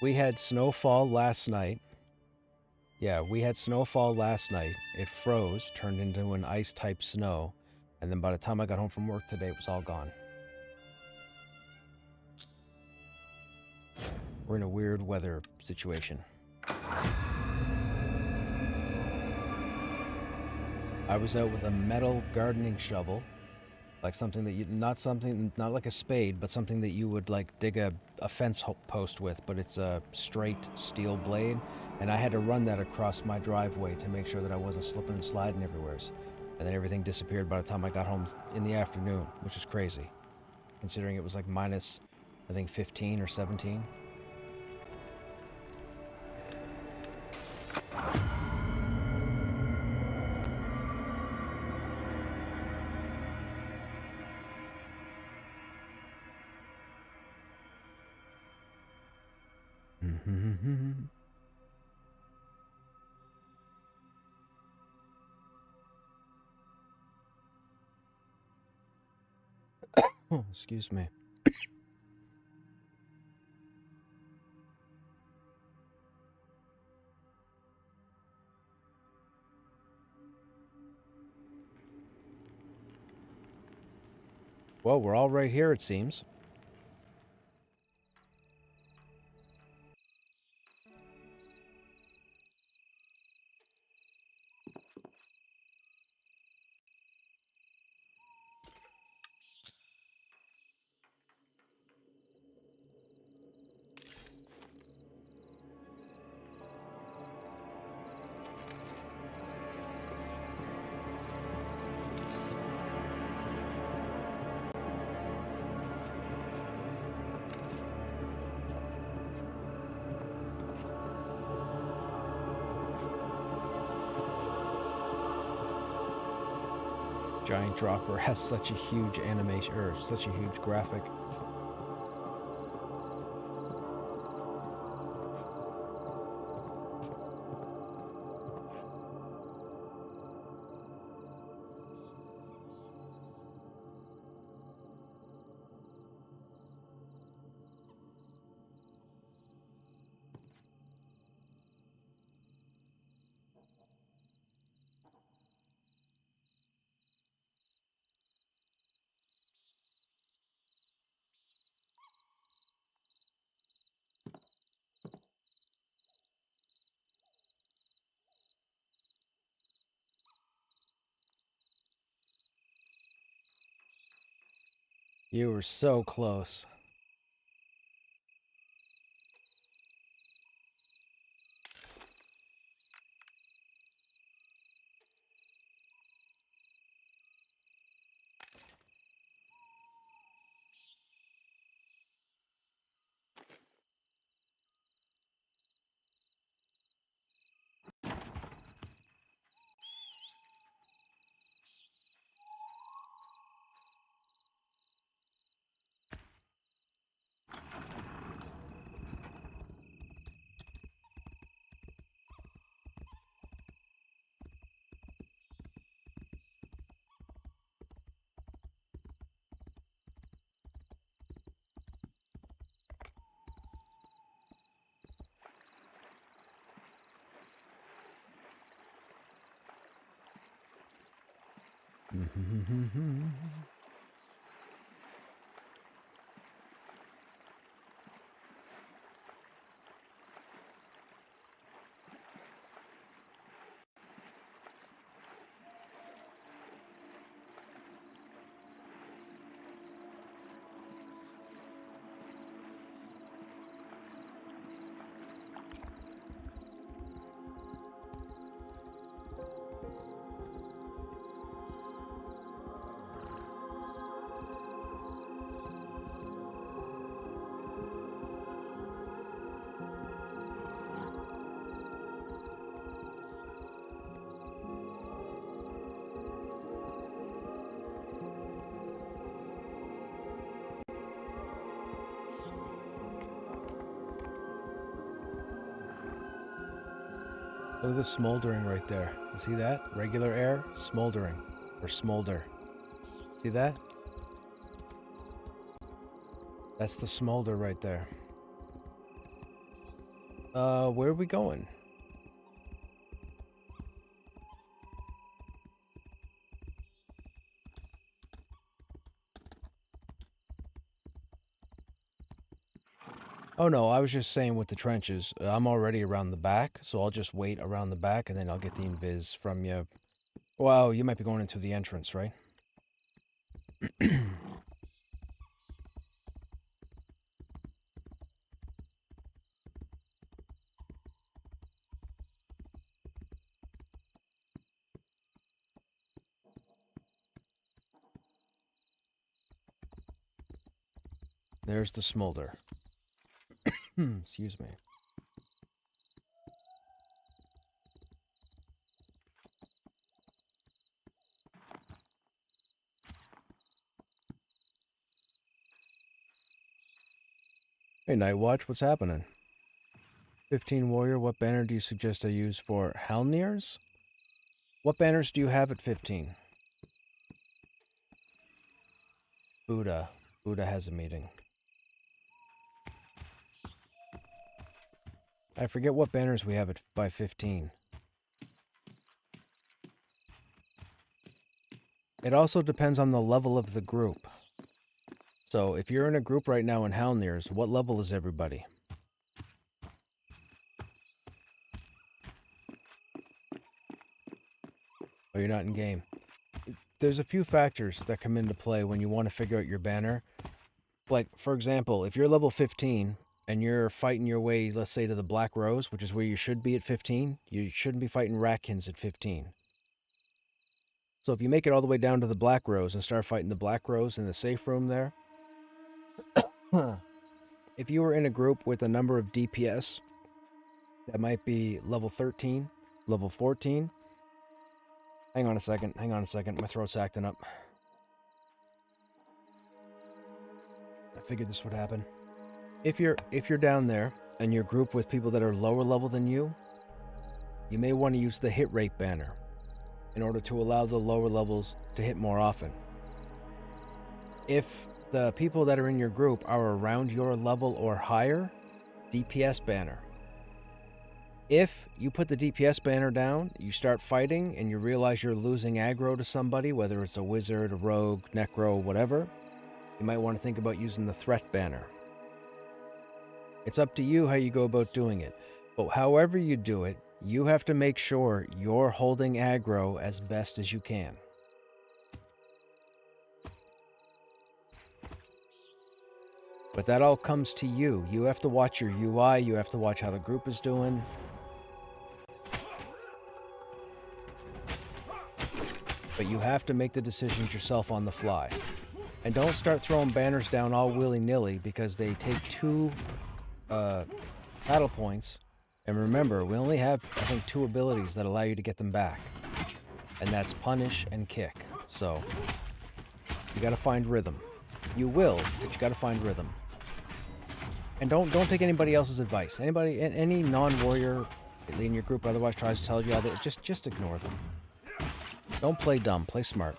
S1: We had snowfall last night. Yeah, we had snowfall last night. It froze, turned into an ice-type snow, and then by the time I got home from work today, it was all gone. We're in a weird weather situation. I was out with a metal gardening shovel, like something that you, not like a spade, but something that you would like dig a fence post with, but it's a straight steel blade, and I had to run that across my driveway to make sure that I wasn't slipping and sliding everywhere. And then everything disappeared by the time I got home in the afternoon, which is crazy, considering it was like minus, I think 15 or 17. Oh, excuse me. Well, we're all right here, it seems. Giant Dropper has such a huge animation, or such a huge graphic. You were so close. Look at the smoldering right there. You see that? Regular air, smoldering, or smolder. See that? That's the smolder right there. Where are we going? Oh no, I was just saying with the trenches. I'm already around the back, so I'll just wait around the back and then I'll get the invis from you. Well, you might be going into the entrance, right? There's the smolder. Excuse me. Hey, Nightwatch, what's happening? 15 Warrior, what banner do you suggest I use for Halnirs? What banners do you have at 15? Buddha. Buddha has a meeting. I forget what banners we have by 15. It also depends on the level of the group. So, if you're in a group right now in Halnirs, what level is everybody? Oh, you're not in game. There's a few factors that come into play when you want to figure out your banner. Like, for example, if you're level 15 and you're fighting your way, let's say, to the Black Rose, which is where you should be at 15, you shouldn't be fighting Ratkins at 15. So if you make it all the way down to the Black Rose and start fighting the Black Rose in the safe room there, if you were in a group with a number of DPS that might be level 13, level 14, hang on a second, my throat's acting up. I figured this would happen. If you're down there and you're grouped with people that are lower level than you may want to use the hit rate banner in order to allow the lower levels to hit more often. If the people that are in your group are around your level or higher, DPS banner. If you put the DPS banner down, you start fighting and you realize you're losing aggro to somebody, whether it's a wizard, a rogue, necro, whatever, you might want to think about using the threat banner. It's up to you how you go about doing it, but however you do it, you have to make sure you're holding aggro as best as you can. But that all comes to you. You have to watch your UI, you have to watch how the group is doing. But you have to make the decisions yourself on the fly. And don't start throwing banners down all willy-nilly because they take 2 battle points. And remember, we only have, I think, 2 abilities that allow you to get them back. And that's punish and kick. So, you gotta find rhythm. You will, but you gotta find rhythm. And don't take anybody else's advice. Any non-warrior in your group otherwise tries to tell you other, just ignore them. Don't play dumb, play smart.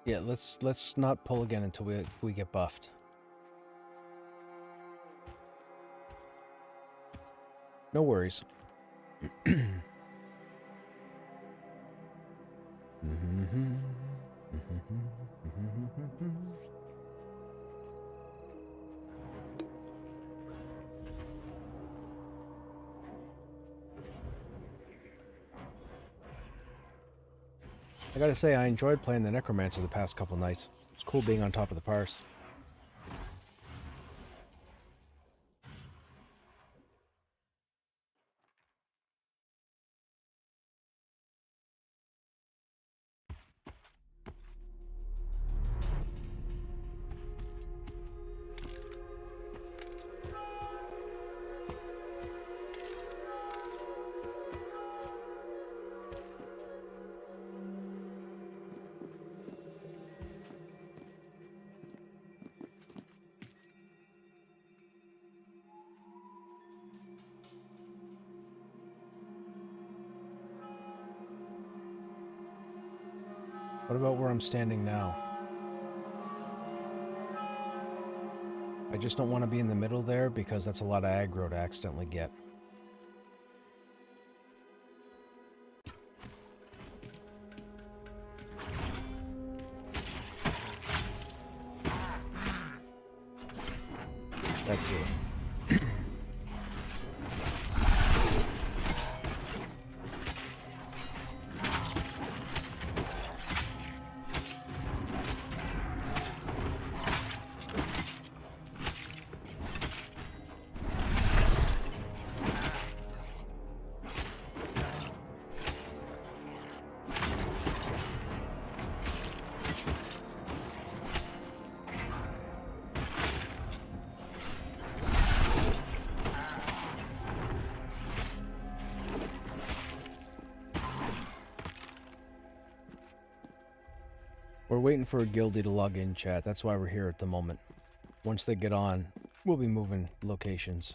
S1: Yeah, let's not pull again until we get buffed. No worries. I gotta say, I enjoyed playing the Necromancer the past couple nights. It's cool being on top of the parse. What about where I'm standing now? I just don't want to be in the middle there because that's a lot of aggro to accidentally get. That's it. We're waiting for a guildie to log in, chat. That's why we're here at the moment. Once they get on, we'll be moving locations.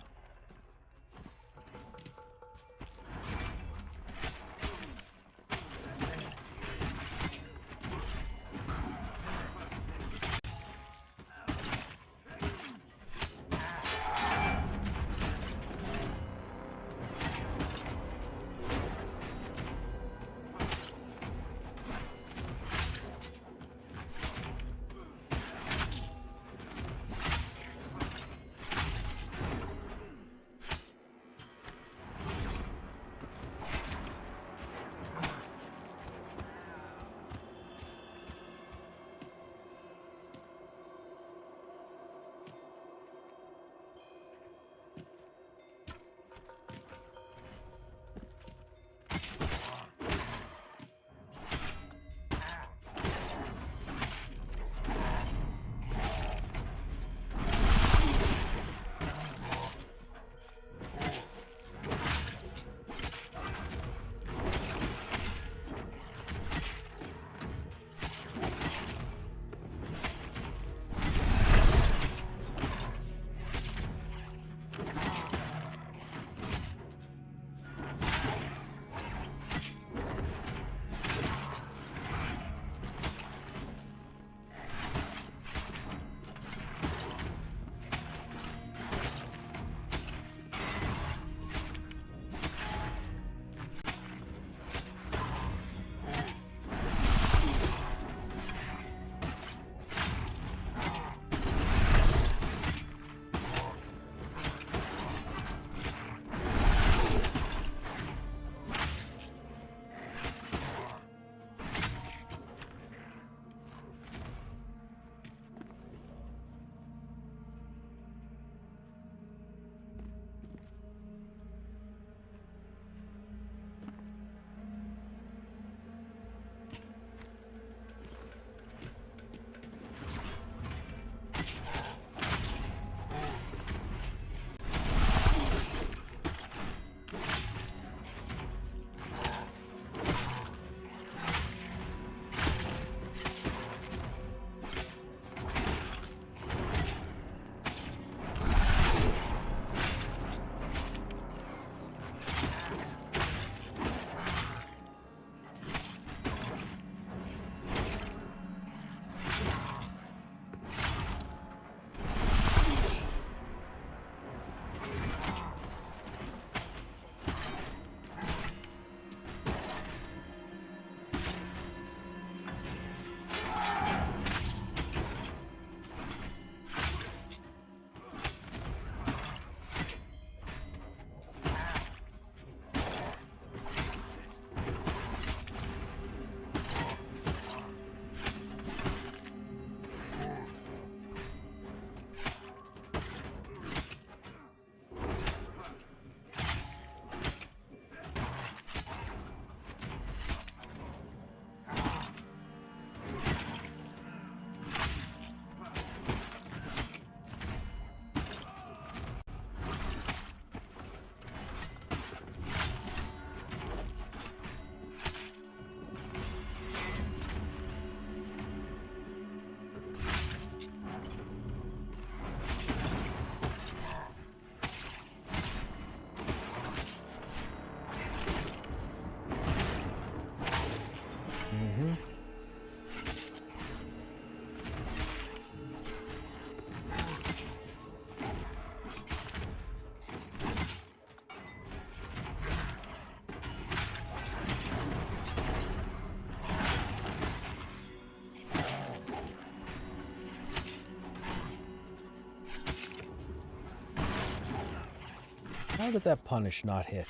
S1: How did that punish not hit?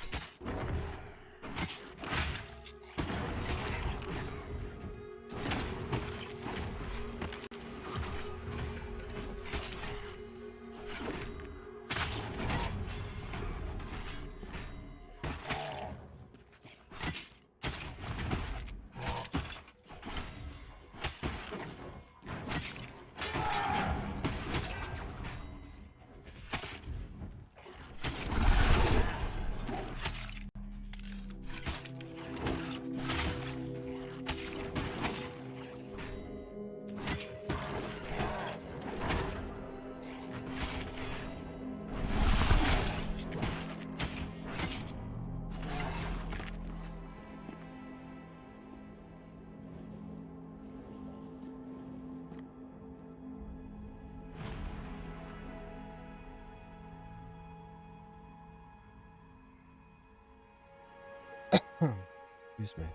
S1: Excuse me.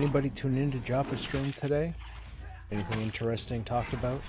S1: Anybody tune in to Joppa's stream today? Anything interesting talked about?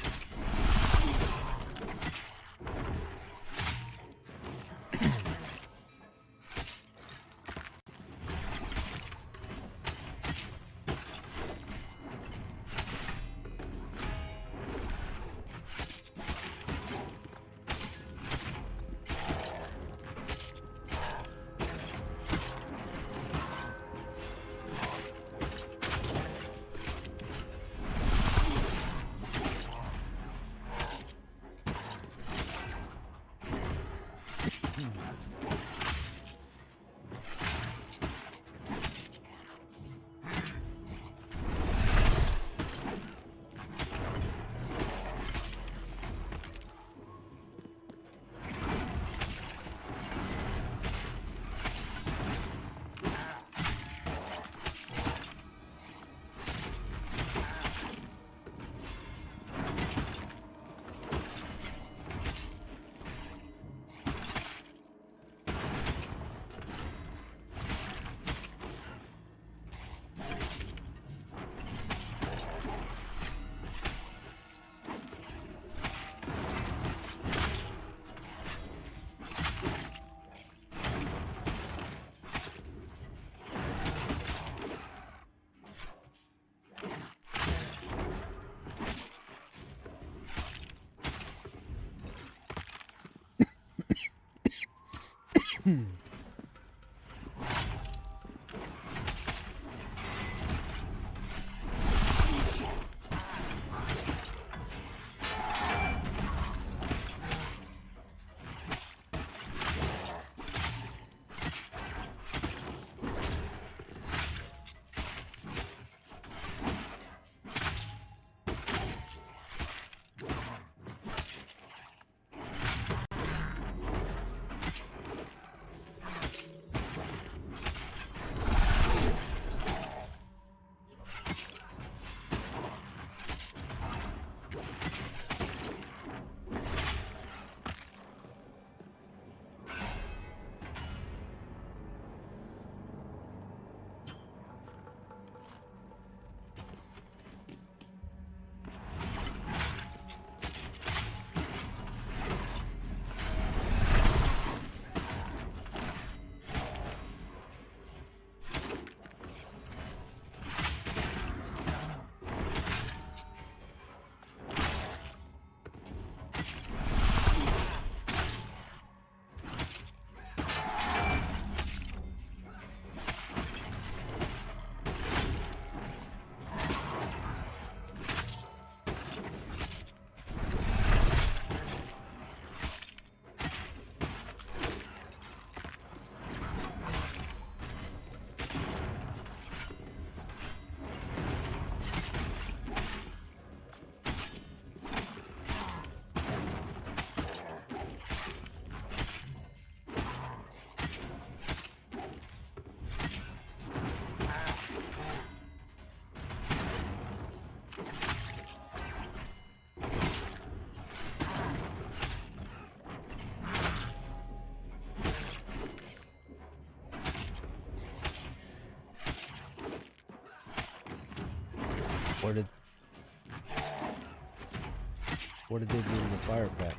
S1: What did they do to the fire pit?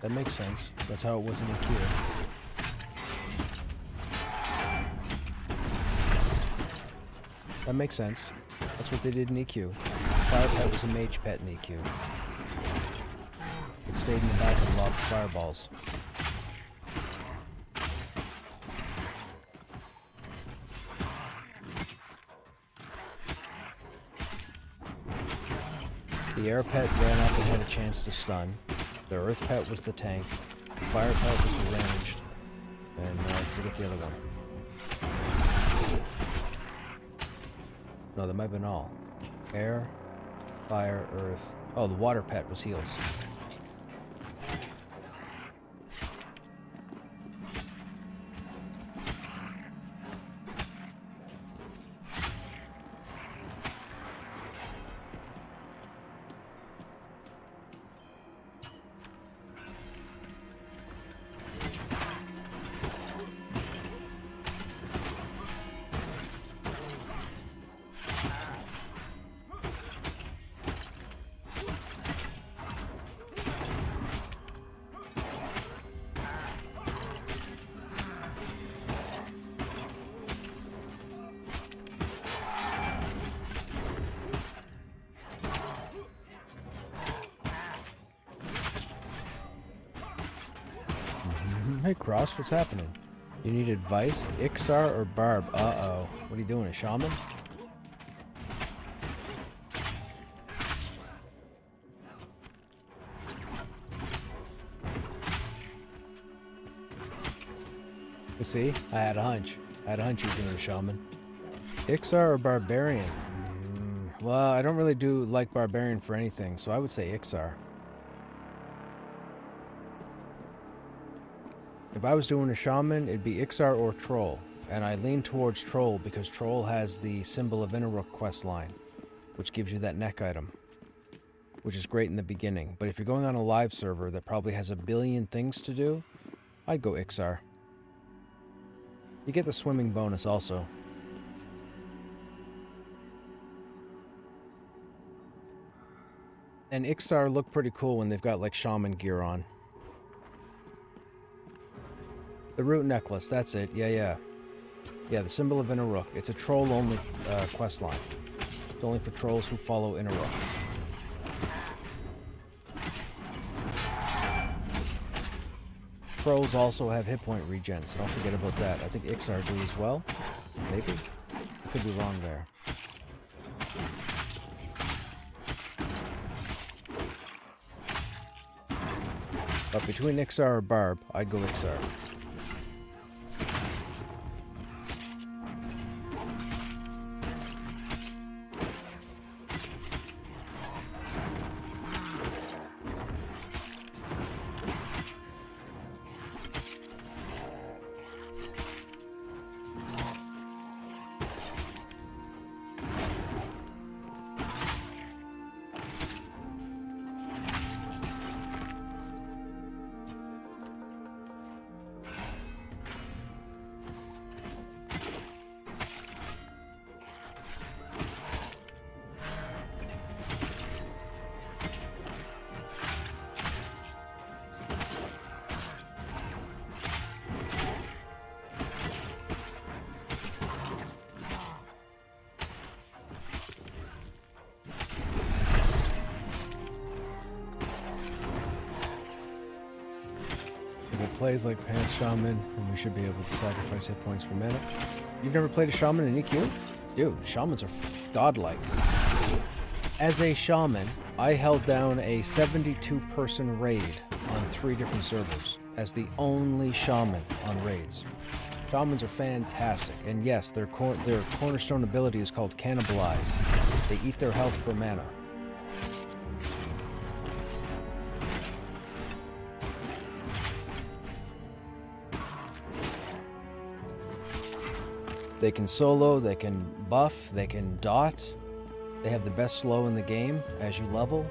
S1: That makes sense. That's how it was in the queue. That makes sense. That's what they did in EQ. Fire pet was a mage pet in EQ. It stayed in the back and lobbed fireballs. The air pet ran up and had a chance to stun. The earth pet was the tank. The fire pet was the ranged. And I forget the other one. No, that might have been all. Air, fire, earth. Oh, the water pet was heals. Hey, Cross, what's happening? You need advice? Ixar or Barb? Uh-oh. What are you doing, a shaman? You see? I had a hunch. I had a hunch you were doing a shaman. Ixar or Barbarian? Well, I don't really like Barbarian for anything, so I would say Ixar. If I was doing a shaman, it'd be Ixar or Troll. And I lean towards Troll because Troll has the Symbol of Innerrook quest line, which gives you that neck item, which is great in the beginning. But if you're going on a live server that probably has a billion things to do, I'd go Ixar. You get the swimming bonus also. And Ixar look pretty cool when they've got like shaman gear on. The root necklace, that's it. Yeah, the symbol of Innerrook. It's a troll-only quest line. It's only for trolls who follow Innerrook. Trolls also have hit point regen, so don't forget about that. I think Ixar do as well. Maybe? I could be wrong there. But between Ixar or Barb, I'd go Ixar. If it plays like Pants Shaman, then we should be able to sacrifice hit points for mana. You've never played a Shaman in EQ? Dude, Shamans are godlike. As a Shaman, I held down a 72-person raid on 3 different servers as the only Shaman on raids. Shamans are fantastic, and yes, their cornerstone ability is called Cannibalize. They eat their health for mana. They can solo, they can buff, they can dot. They have the best slow in the game as you level.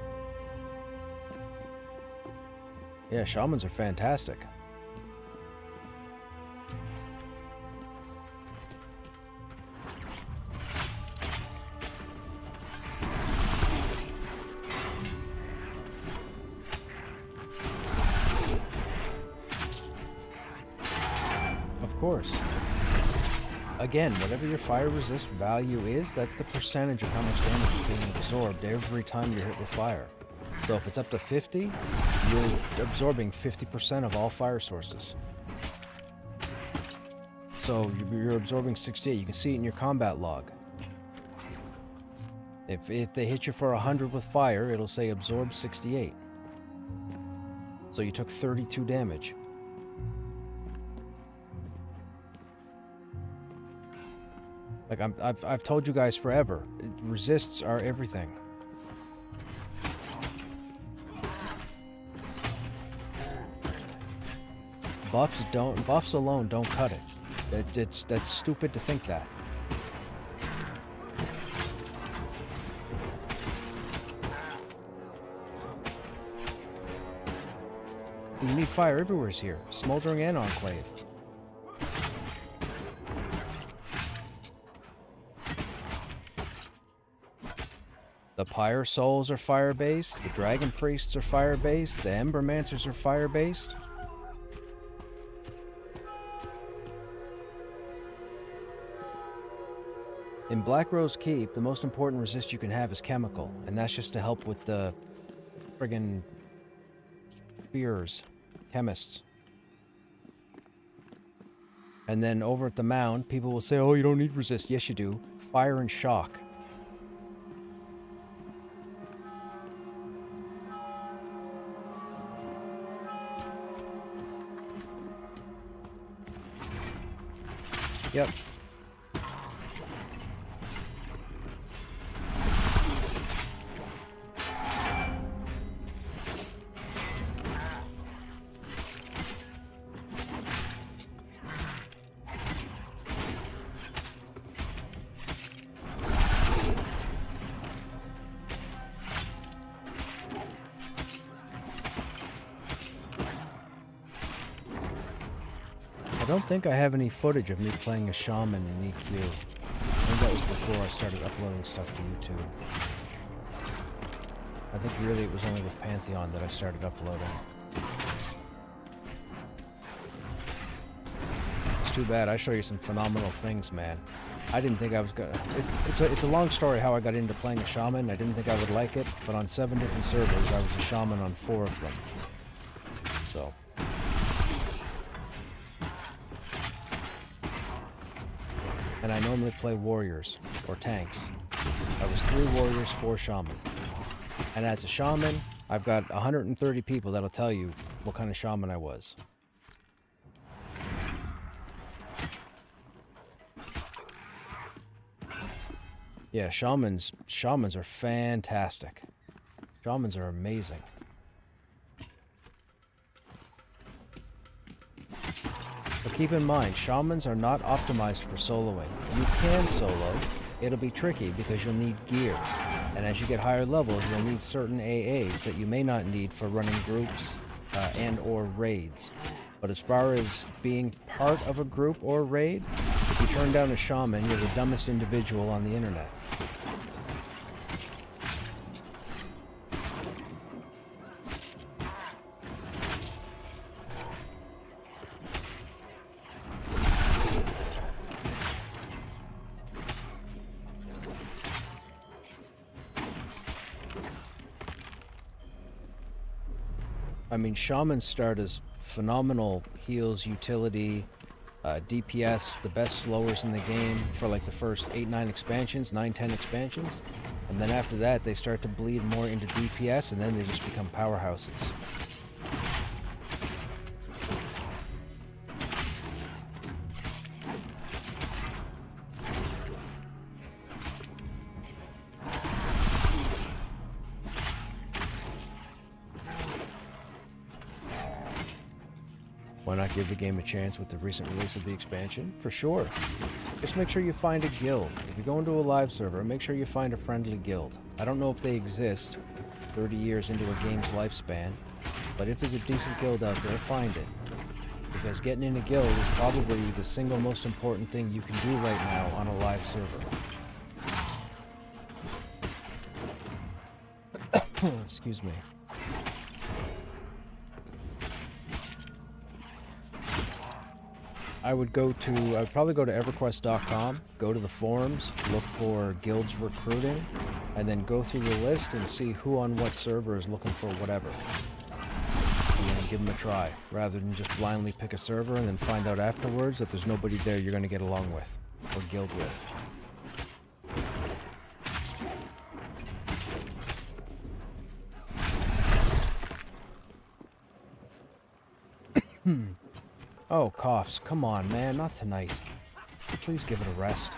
S1: Yeah, Shamans are fantastic. Of course. Again, whatever your fire resist value is, that's the percentage of how much damage is being absorbed every time you're hit with fire. So if it's up to 50, you're absorbing 50% of all fire sources. So you're absorbing 68. You can see it in your combat log. If they hit you for 100 with fire, it'll say absorb 68. So you took 32 damage. Like I've told you guys forever, resists are everything. Buffs alone don't cut it. That's stupid to think that. You need fire everywhere here, Smoldering and Enclave. The Pyre Souls are fire-based, the Dragon Priests are fire-based, the Embermancers are fire-based. In Black Rose Keep, the most important resist you can have is chemical, and that's just to help with the friggin' fears, chemists. And then over at the mound, people will say, oh, you don't need resist. Yes, you do. Fire and shock. Yep. I don't think I have any footage of me playing a shaman in EQ. I think that was before I started uploading stuff to YouTube. I think really it was only with Pantheon that I started uploading. It's too bad. I show you some phenomenal things, man. I didn't think I was gonna... It's a long story how I got into playing a shaman. I didn't think I would like it, but on 7 different servers, I was a shaman on 4 of them. So... and I normally play warriors, or tanks. I was 3 warriors, 4 shaman. And as a shaman, I've got 130 people that'll tell you what kind of shaman I was. Yeah, shamans are fantastic. Shamans are amazing. But keep in mind, shamans are not optimized for soloing. You can solo, it'll be tricky because you'll need gear. And as you get higher levels, you'll need certain AAs that you may not need for running groups and or raids. But as far as being part of a group or raid, if you turn down a shaman, you're the dumbest individual on the internet. I mean, shamans start as phenomenal heals, utility, DPS, the best slowers in the game for like the first 8-9 expansions, 9-10 expansions. And then after that, they start to bleed more into DPS, and then they just become powerhouses. Why not give the game a chance with the recent release of the expansion? For sure. Just make sure you find a guild. If you go into a live server, make sure you find a friendly guild. I don't know if they exist 30 years into a game's lifespan, but if there's a decent guild out there, find it. Because getting in a guild is probably the single most important thing you can do right now on a live server. Excuse me. I would probably go to EverQuest.com, go to the forums, look for guilds recruiting, and then go through the list and see who on what server is looking for whatever. And then give them a try, rather than just blindly pick a server and then find out afterwards that there's nobody there you're going to get along with, or guild with. Oh, coughs. Come on, man. Not tonight. Please give it a rest.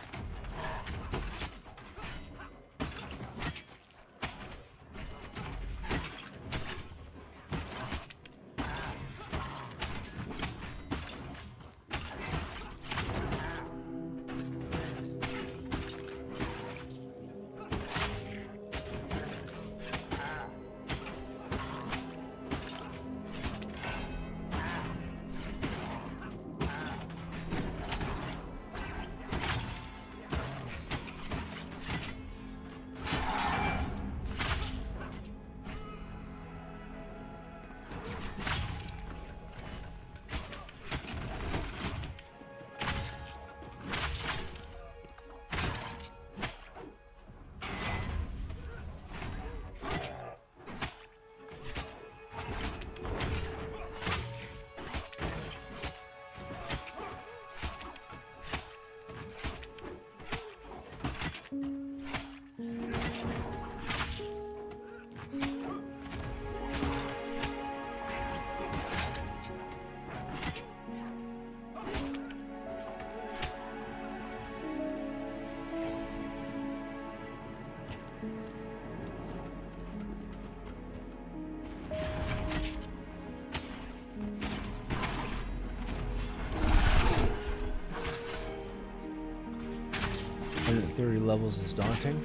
S1: levels is daunting.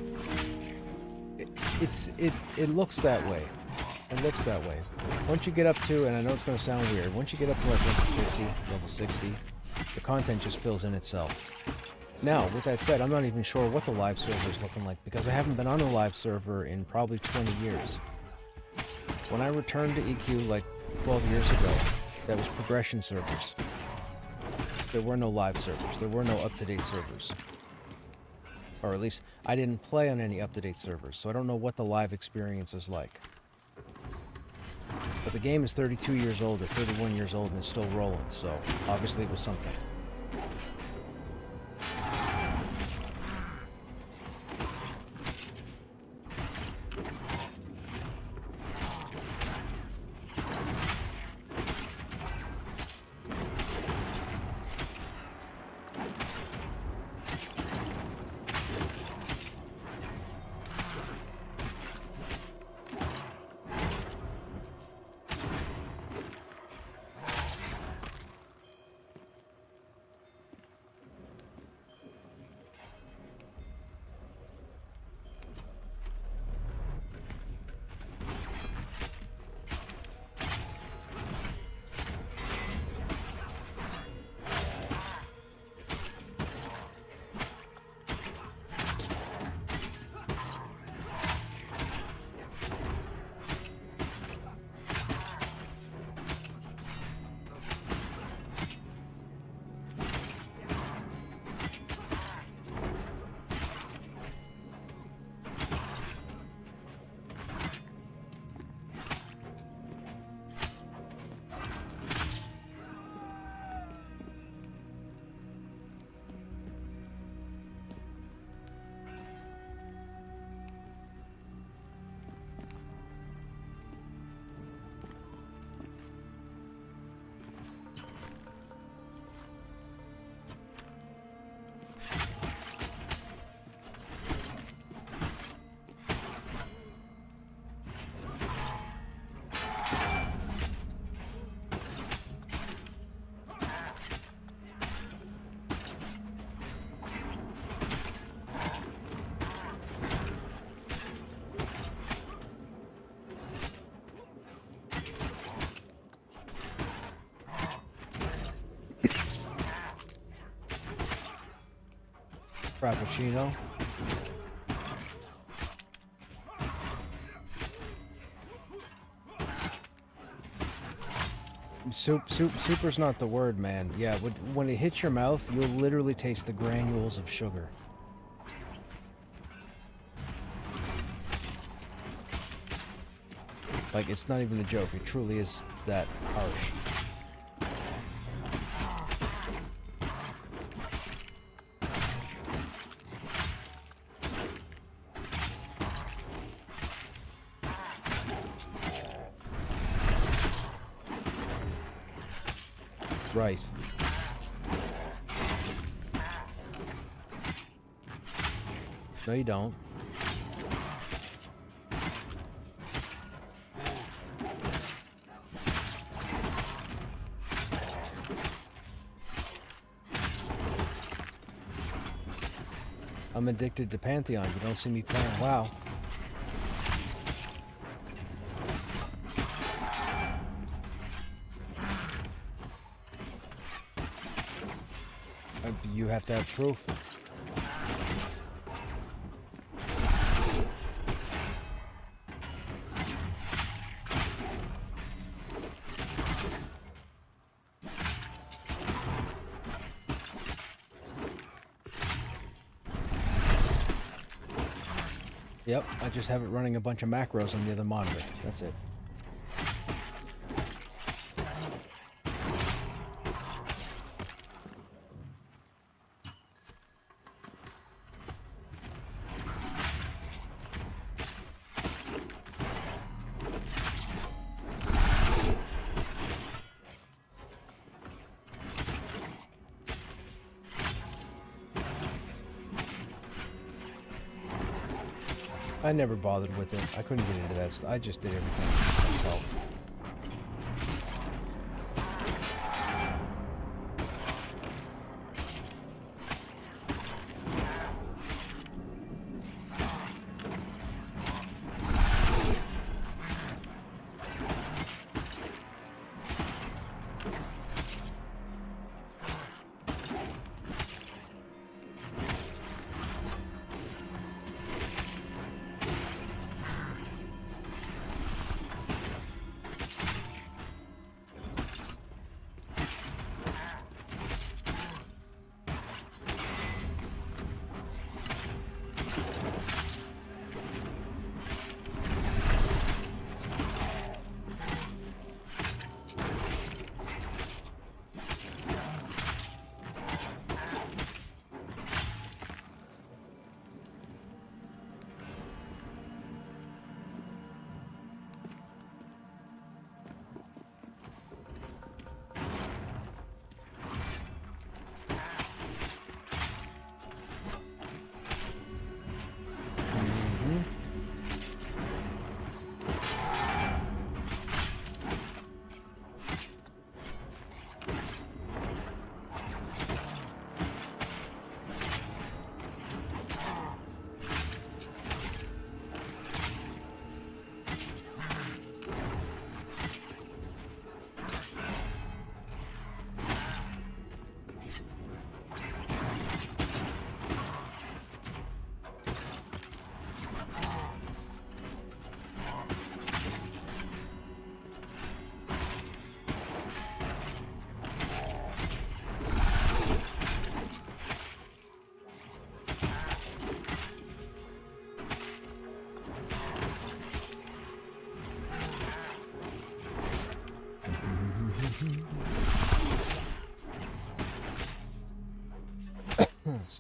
S1: It looks that way. It looks that way. Once you get up to, and I know it's going to sound weird, once you get up to like level 50, level 60, the content just fills in itself. Now, with that said, I'm not even sure what the live server is looking like because I haven't been on a live server in probably 20 years. When I returned to EQ like 12 years ago, that was progression servers. There were no live servers. There were no up-to-date servers. Or at least, I didn't play on any up-to-date servers, so I don't know what the live experience is like. But the game is 32 years old or 31 years old and is still rolling, so obviously it was something. Frappuccino. Super's not the word, man. Yeah, when it hits your mouth, you'll literally taste the granules of sugar. Like, it's not even a joke. It truly is that harsh. Rice. No, you don't. I'm addicted to Pantheon. You don't see me playing WoW. You have to have proof. Yep, I just have it running a bunch of macros on the other monitor. That's it. I never bothered with it. I couldn't get into that. I just did everything myself.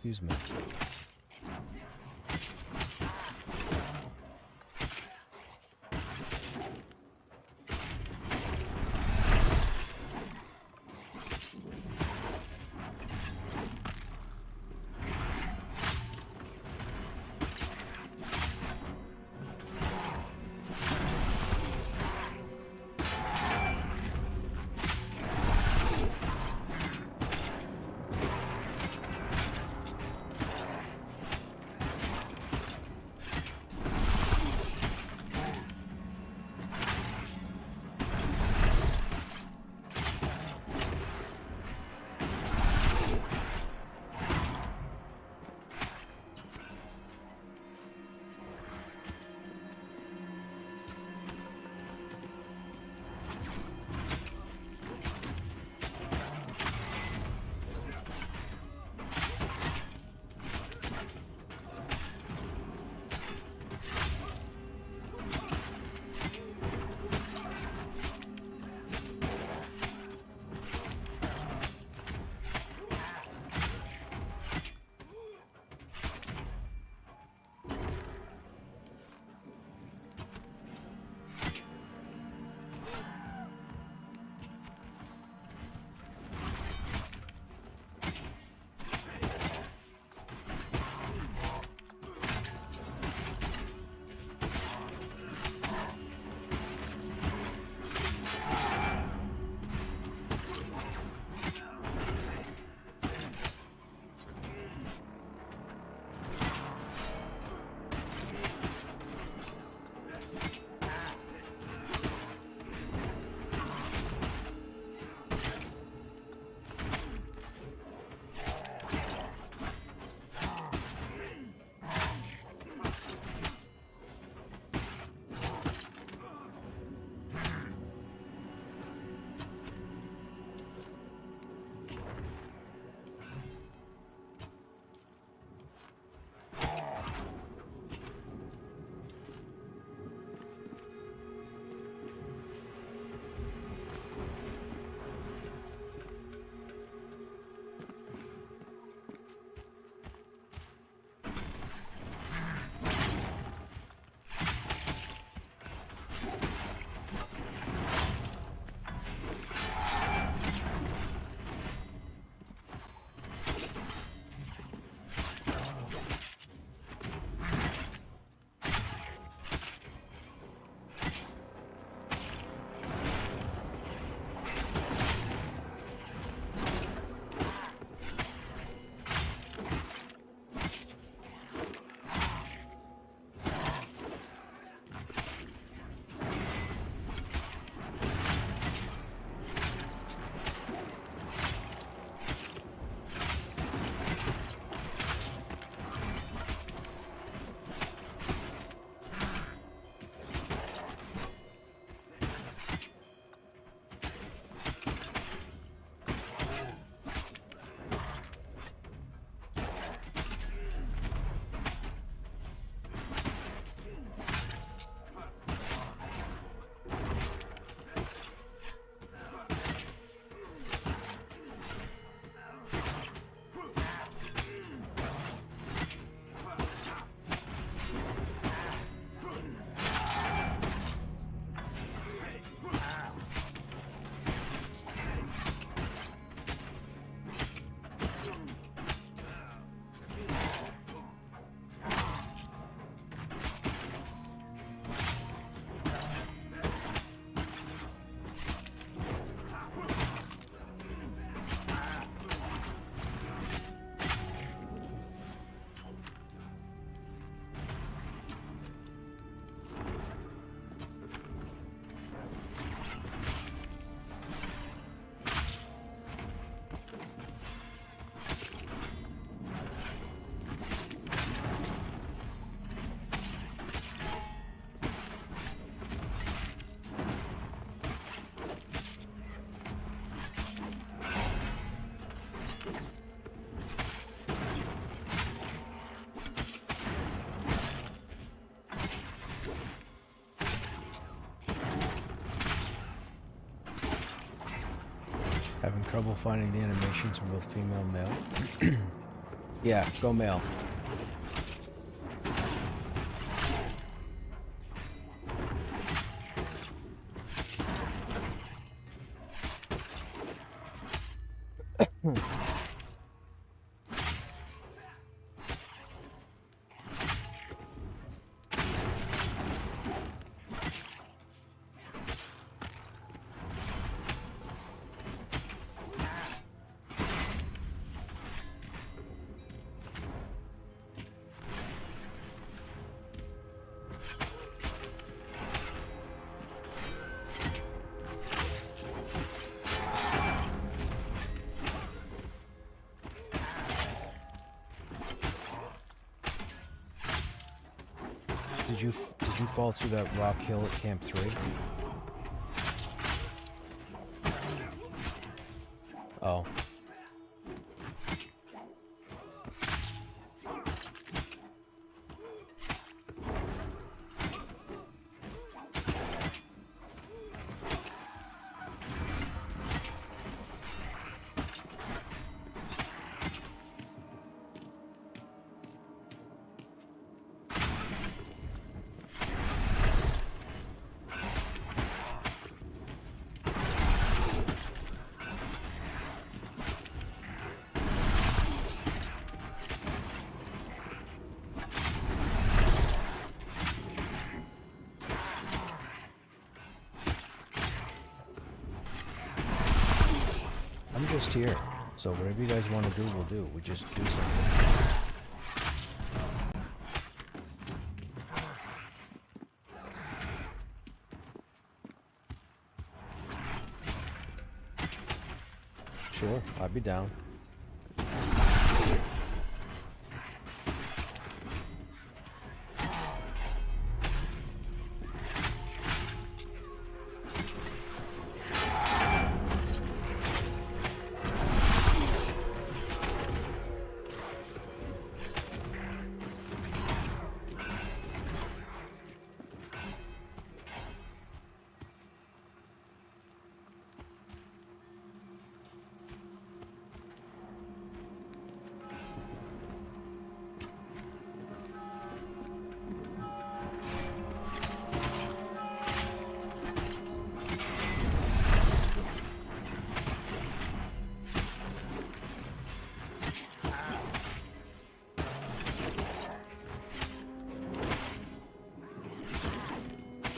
S1: Excuse me. Having trouble finding the animations for both female and male. Yeah, go mail. Did you fall through that rock hill at Camp 3? Oh. I'm just here, so whatever you guys want to do, we'll do. We just do something. Sure, I'd be down.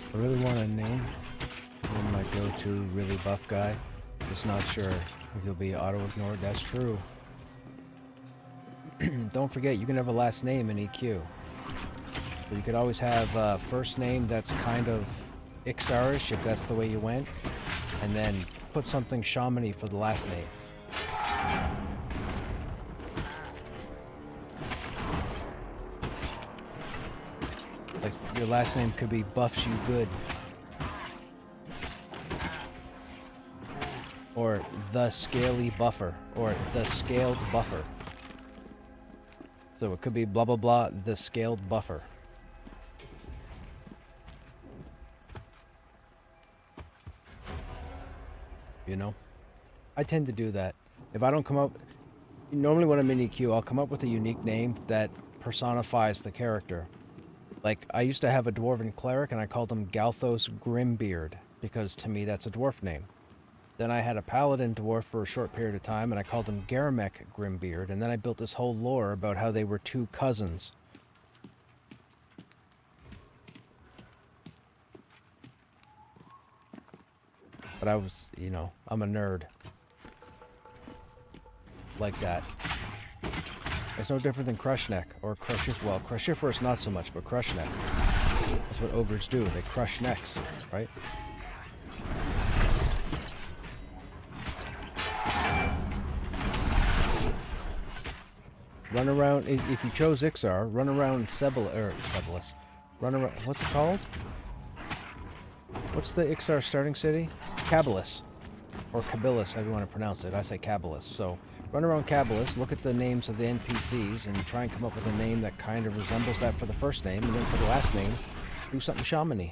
S1: I really want a name for my go-to really buff guy. Just not sure if he'll be auto-ignored. That's true. Don't forget, you can have a last name in EQ. So you could always have a first name that's kind of Ixarish, if that's the way you went, and then put something shamany for the last name. Like, your last name could be Buffs You Good. Or The Scaly Buffer. Or The Scaled Buffer. So it could be blah blah blah, The Scaled Buffer. You know? I tend to do that. If I don't come up... Normally when I'm in EQ, I'll come up with a unique name that personifies the character. Like, I used to have a dwarven cleric, and I called him Galthos Grimbeard, because to me that's a dwarf name. Then I had a paladin dwarf for a short period of time, and I called him Garamek Grimbeard, and then I built this whole lore about how they were two cousins. But I was, you know, I'm a nerd. Like that. It's no different than Krushnek, or Krushif. Well, Krushiferous not so much, but Krushnek. That's what ogres do, they crush necks, right? Run around, if you chose Ixar, run around Sebelis. Run around, what's it called? What's the Ixar starting city? Cabalus. Or Kabilis, however you want to pronounce it. I say Cabalus. So, run around Cabalus, look at the names of the NPCs, and try and come up with a name that kind of resembles that for the first name, and then for the last name, do something shamany.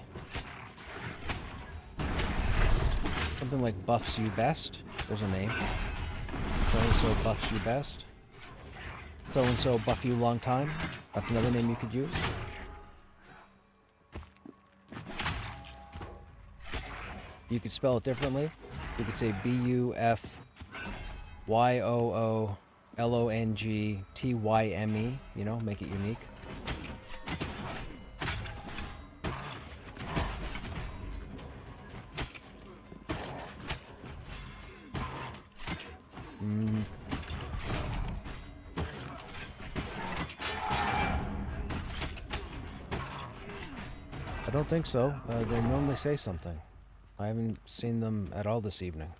S1: Something like Buffs You Best. There's a name. So Buffs You Best. So-and-so Buffy long time. That's another name you could use. You could spell it differently. You could say BUFYOOLONGTYME, you know, make it unique. I don't think so. They normally say something. I haven't seen them at all this evening.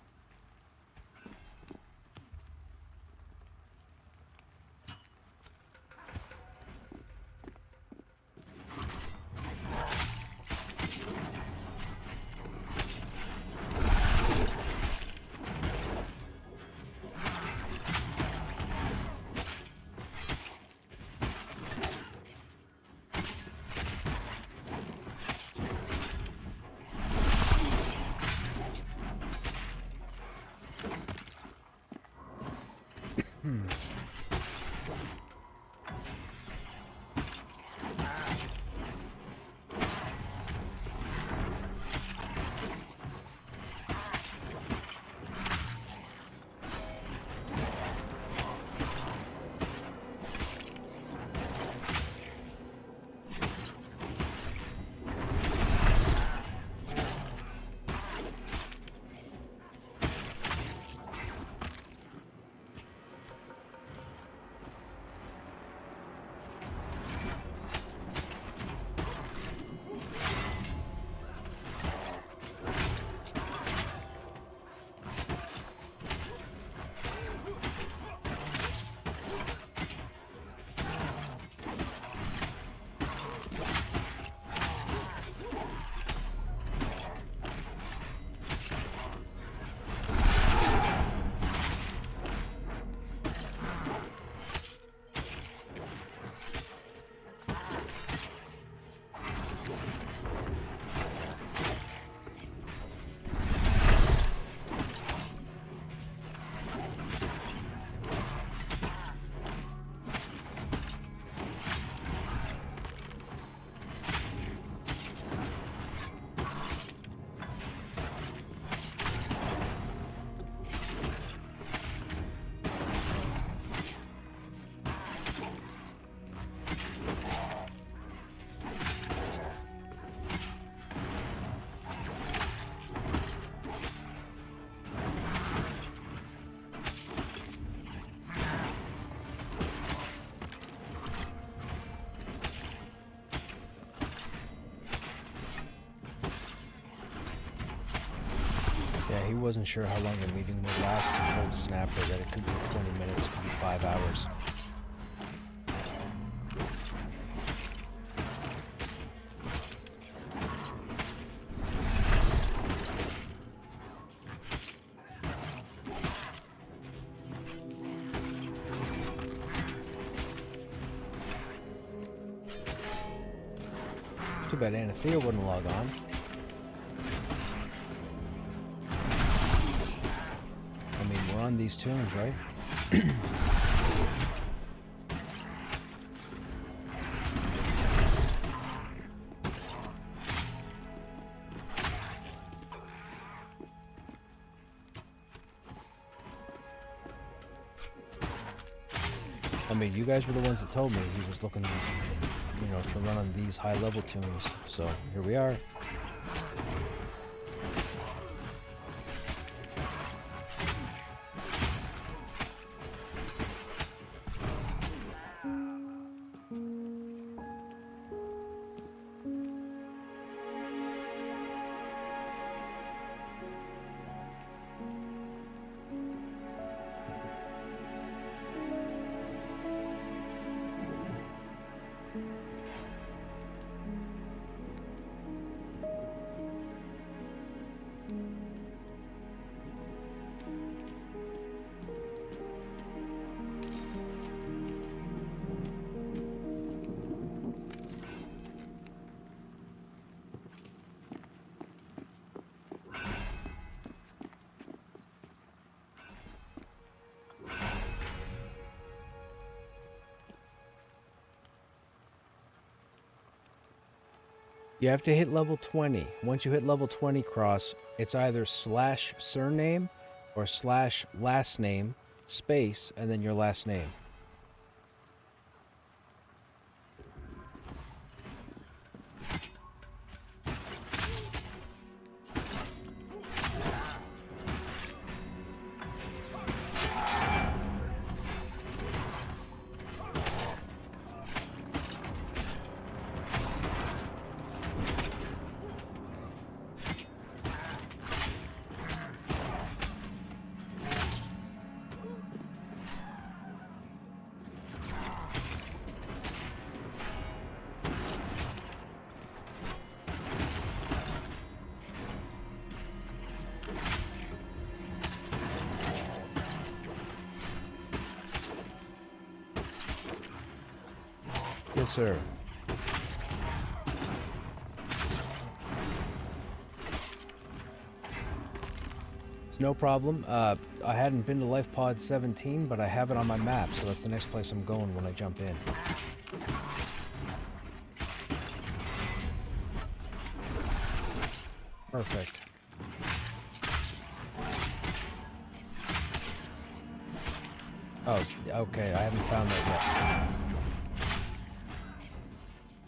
S1: Yeah, he wasn't sure how long the meeting would last. He told Snapper that it could be 20 minutes, could be 5 hours. Too bad Anathea wouldn't log on. I mean, we're on these tunes, right? I mean, you guys were the ones that told me he was looking, you know, to run on these high-level tunes. So here we are. You have to hit level 20. Once you hit level 20, Cross, it's either slash surname or slash last name, space, and then your last name. Yes, sir. It's no problem. I hadn't been to Life Pod 17, but I have it on my map, so that's the next place I'm going when I jump in. Perfect. Oh, okay, I haven't found that yet.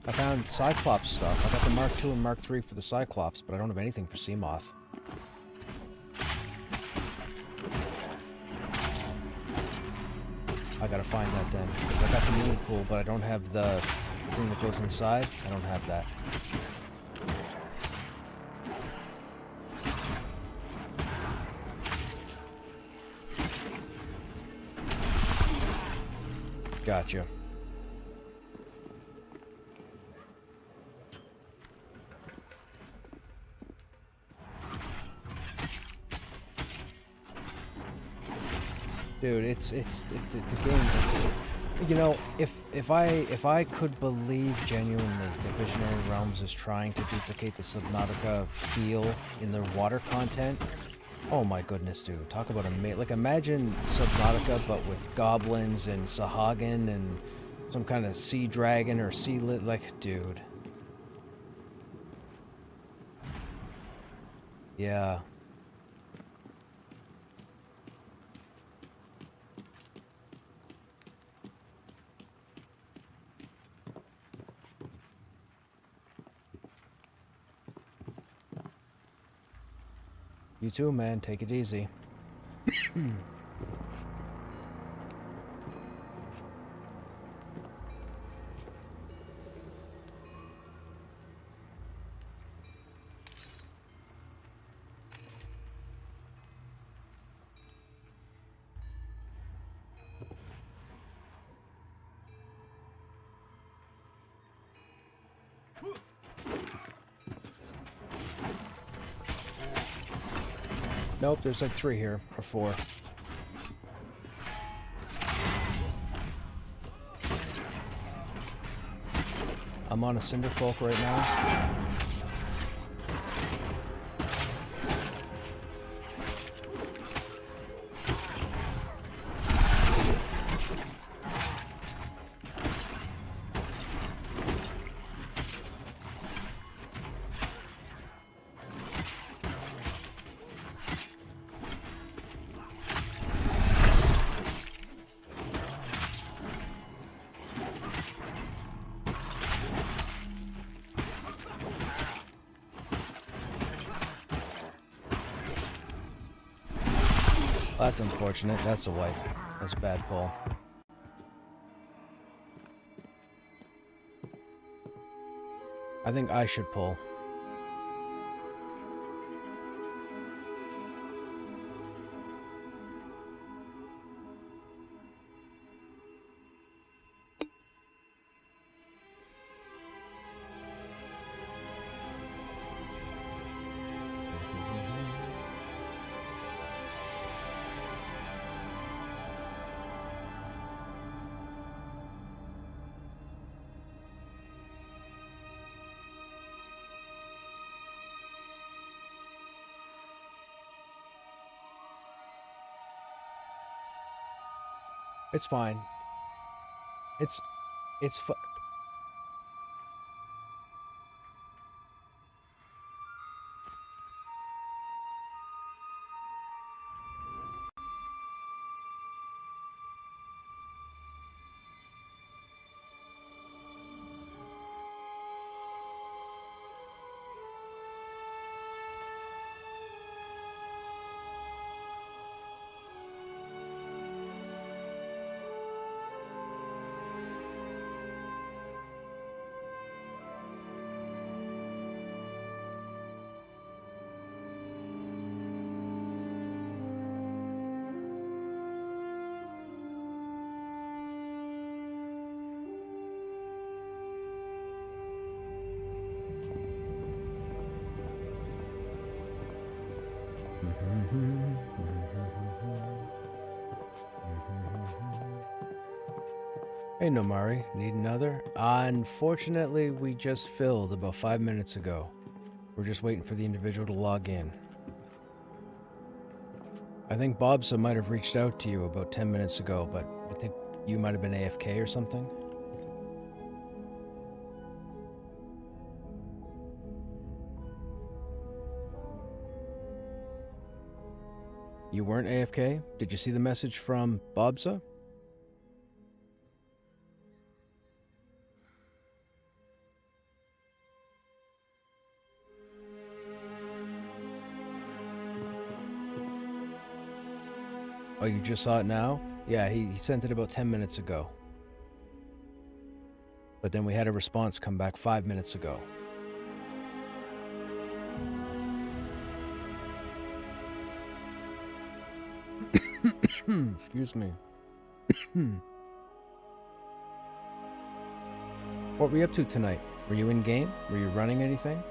S1: I found Cyclops stuff. I got the Mark II and Mark III for the Cyclops, but I don't have anything for Seamoth. I gotta find that then. 'Cause I got the moon pool, but I don't have the thing that goes inside. I don't have that. Gotcha. Dude, the game. You know, if I could believe genuinely that Visionary Realms is trying to duplicate the Subnautica feel in their water content, oh my goodness, dude! Talk about like imagine Subnautica but with goblins and Sahagin and some kind of sea dragon or sea lit. Like, dude. Yeah. You too, man. Take it easy. Nope, there's like 3 here, or 4. I'm on a Cinderfolk right now. That's unfortunate. That's a wipe. That's a bad pull. I think I should pull. It's fine. It's Hey, Nomari, need another? Unfortunately, we just filled about 5 minutes ago. We're just waiting for the individual to log in. I think Bobsa might have reached out to you about 10 minutes ago, but I think you might have been AFK or something. You weren't AFK? Did you see the message from Bobsa? Oh, you just saw it now? Yeah, he sent it about 10 minutes ago. But then we had a response come back 5 minutes ago. Excuse me. What were you up to tonight? Were you in game? Were you running anything?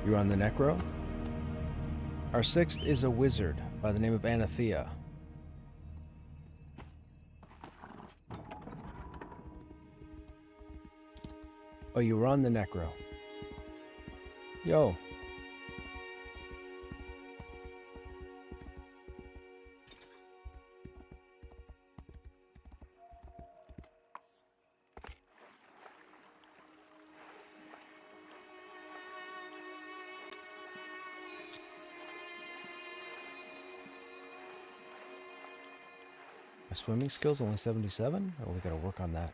S1: You were on the Necro? Our sixth is a wizard by the name of Anathea. Oh, you were on the Necro. Yo. My swimming skills only 77? Oh, we gotta work on that.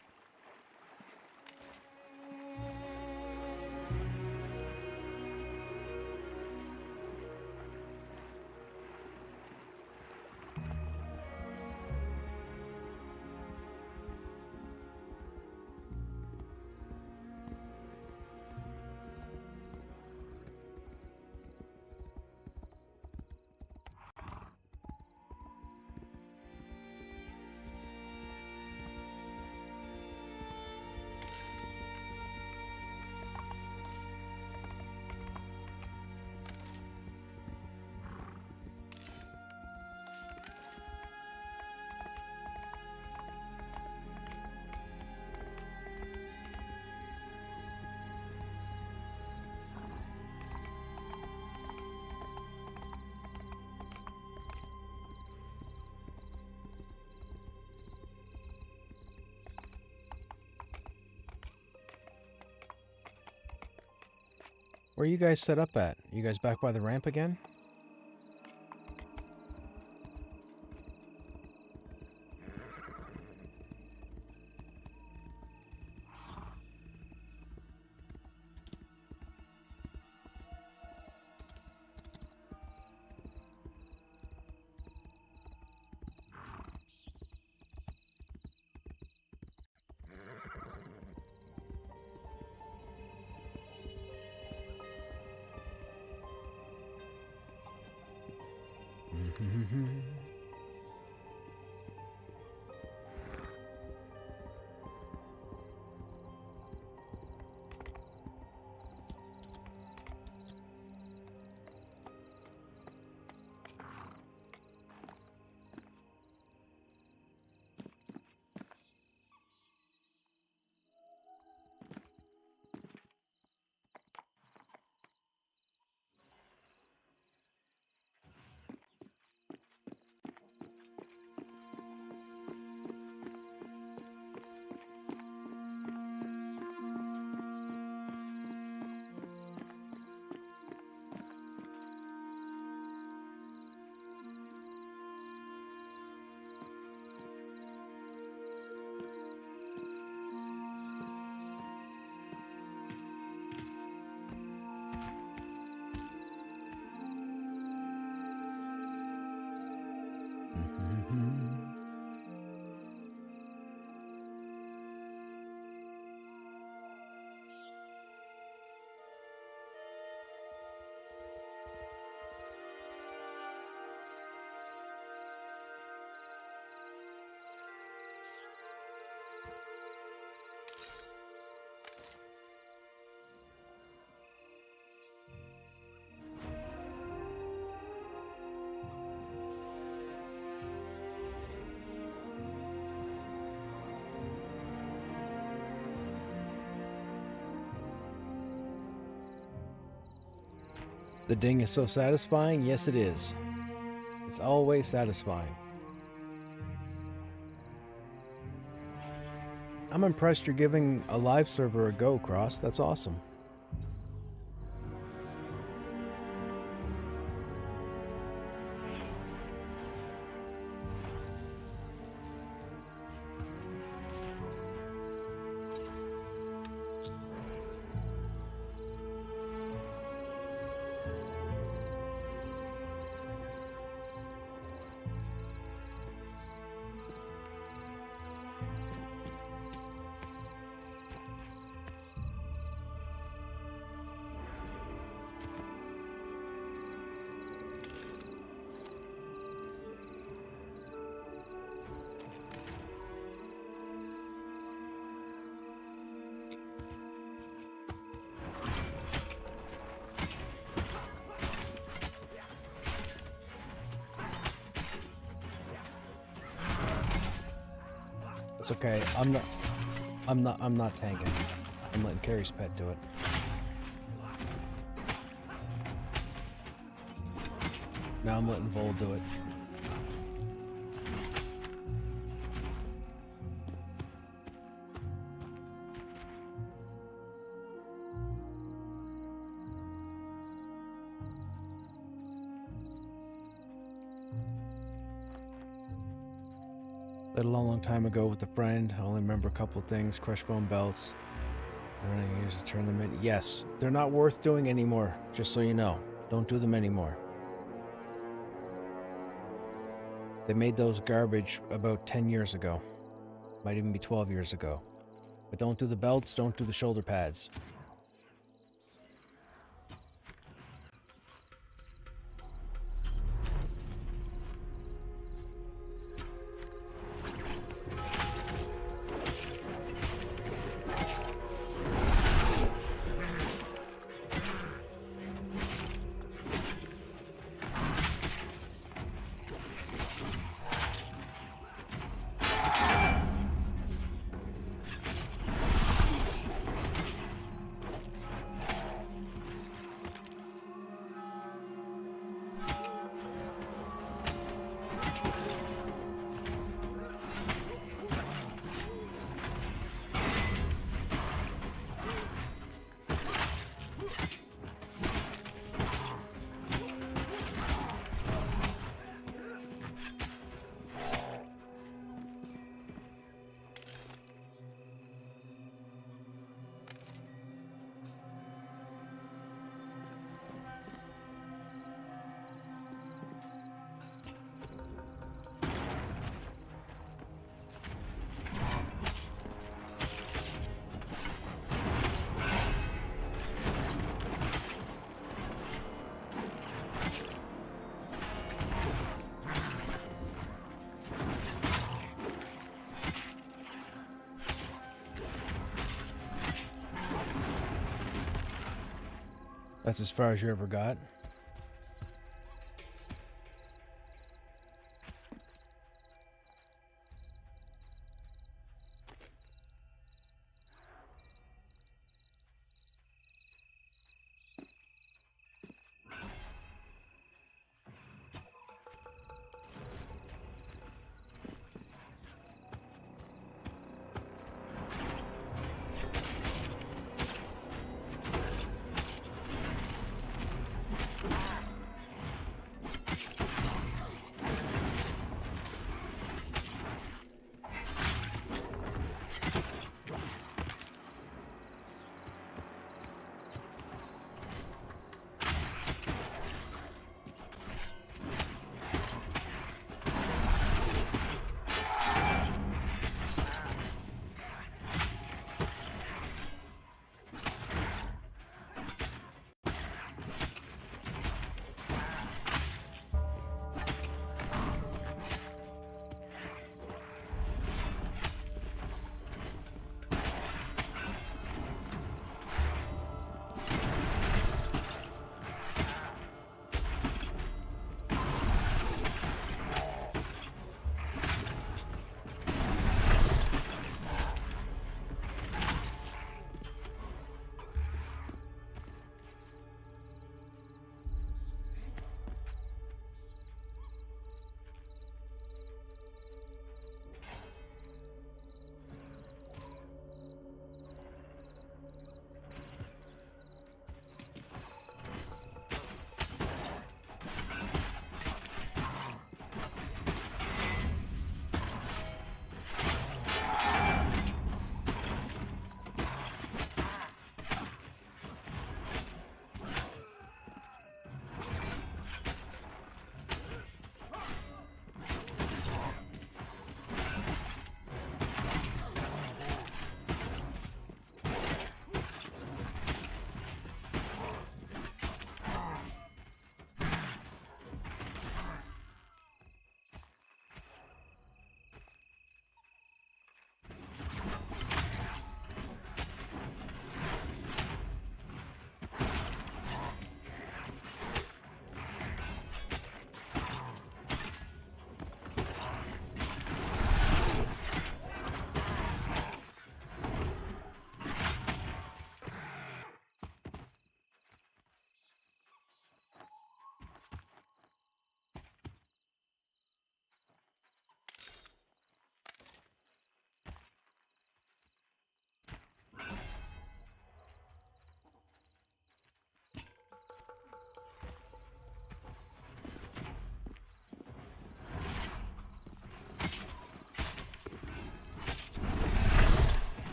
S1: Where are you guys set up at? You guys back by the ramp again? The ding is so satisfying. Yes, it is. It's always satisfying. I'm impressed you're giving a live server a go, Cross. That's awesome. It's okay. I'm not tanking. I'm letting Carrie's pet do it. Now I'm letting Vol do it. That a long time ago with a friend. I only remember a couple of things. Crush bone belts. Learning years to turn them in. Yes, they're not worth doing anymore. Just so you know, don't do them anymore. They made those garbage about 10 years ago. Might even be 12 years ago. But don't do the belts. Don't do the shoulder pads. That's as far as you ever got.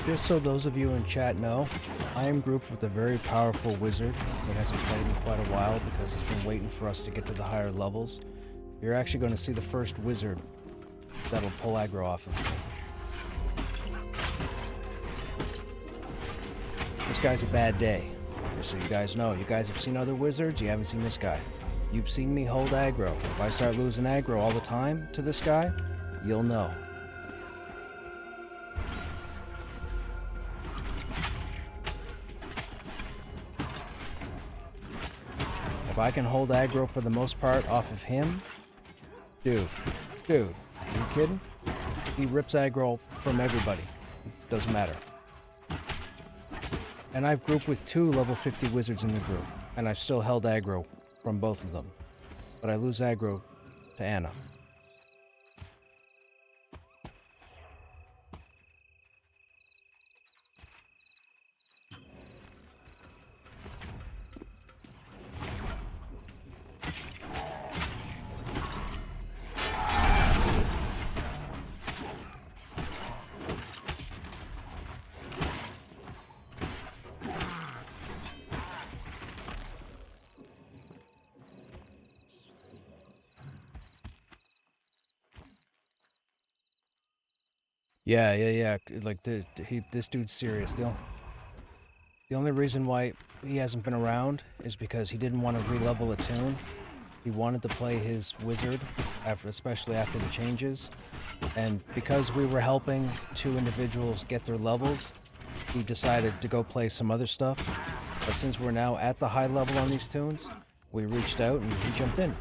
S1: Just so those of you in chat know, I am grouped with a very powerful wizard that hasn't played in quite a while because he's been waiting for us to get to the higher levels. You're actually going to see the first wizard that'll pull aggro off of me. This guy's a bad day, just so you guys know. You guys have seen other wizards, you haven't seen this guy. You've seen me hold aggro. If I start losing aggro all the time to this guy, you'll know. If I can hold aggro for the most part off of him, dude, are you kidding? He rips aggro from everybody. Doesn't matter. And I've grouped with 2 level 50 wizards in the group, and I've still held aggro from both of them. But I lose aggro to Anna. Yeah. Like, this dude's serious. The only reason why he hasn't been around is because he didn't want to re-level a tune. He wanted to play his wizard, especially after the changes. And because we were helping 2 individuals get their levels, he decided to go play some other stuff. But since we're now at the high level on these tunes, we reached out and he jumped in.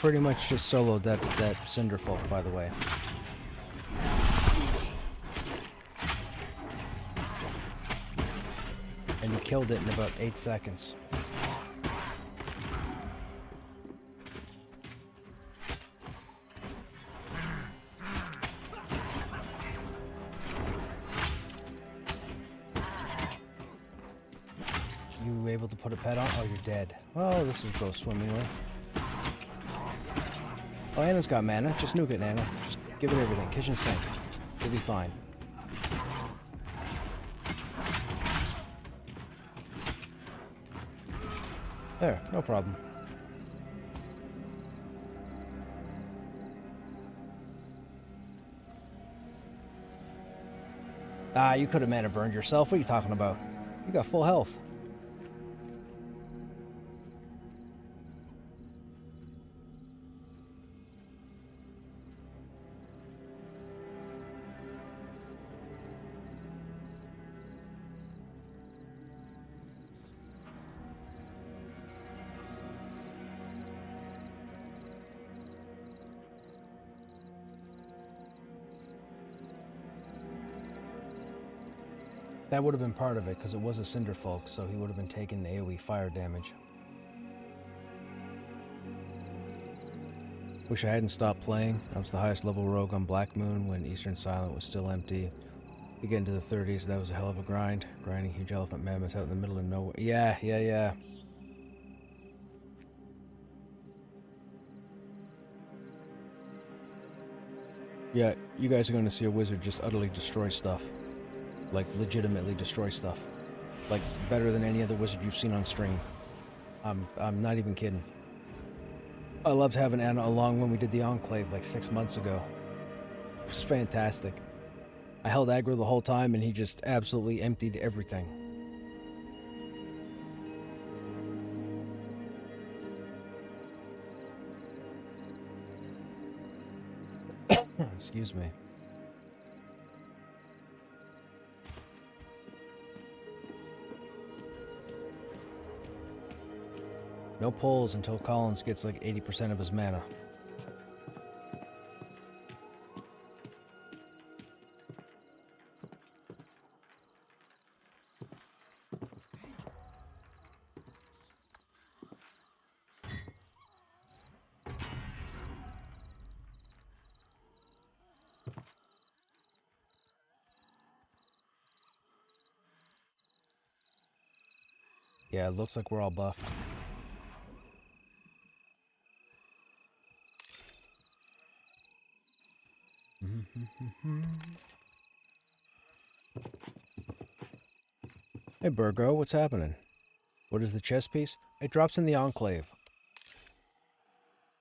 S1: Pretty much just soloed that Cinderfolk, by the way. And you killed it in about 8 seconds. You able to put a pet on? Oh, you're dead. Oh, this will go swimmingly. Oh, Anna's got mana. Just nuke it, Anna. Just give it everything. Kitchen sink. You'll be fine. There, no problem. Ah, you could have mana burned yourself. What are you talking about? You got full health. That would have been part of it, because it was a Cinderfolk, so he would have been taking AoE fire damage. Wish I hadn't stopped playing. I was the highest level rogue on Black Moon when Eastern Silent was still empty. You get into the 30s, that was a hell of a grind. Grinding huge elephant mammoths out in the middle of nowhere. Yeah. Yeah, you guys are going to see a wizard just utterly destroy stuff. Like, legitimately destroy stuff. Like, better than any other wizard you've seen on stream. I'm not even kidding. I loved having Anna along when we did the Enclave like 6 months ago. It was fantastic. I held aggro the whole time and he just absolutely emptied everything. Excuse me. No pulls until Collins gets like 80% of his mana. Yeah, it looks like we're all buffed. Hey, Burgo, what's happening? What is the chess piece? It drops in the Enclave.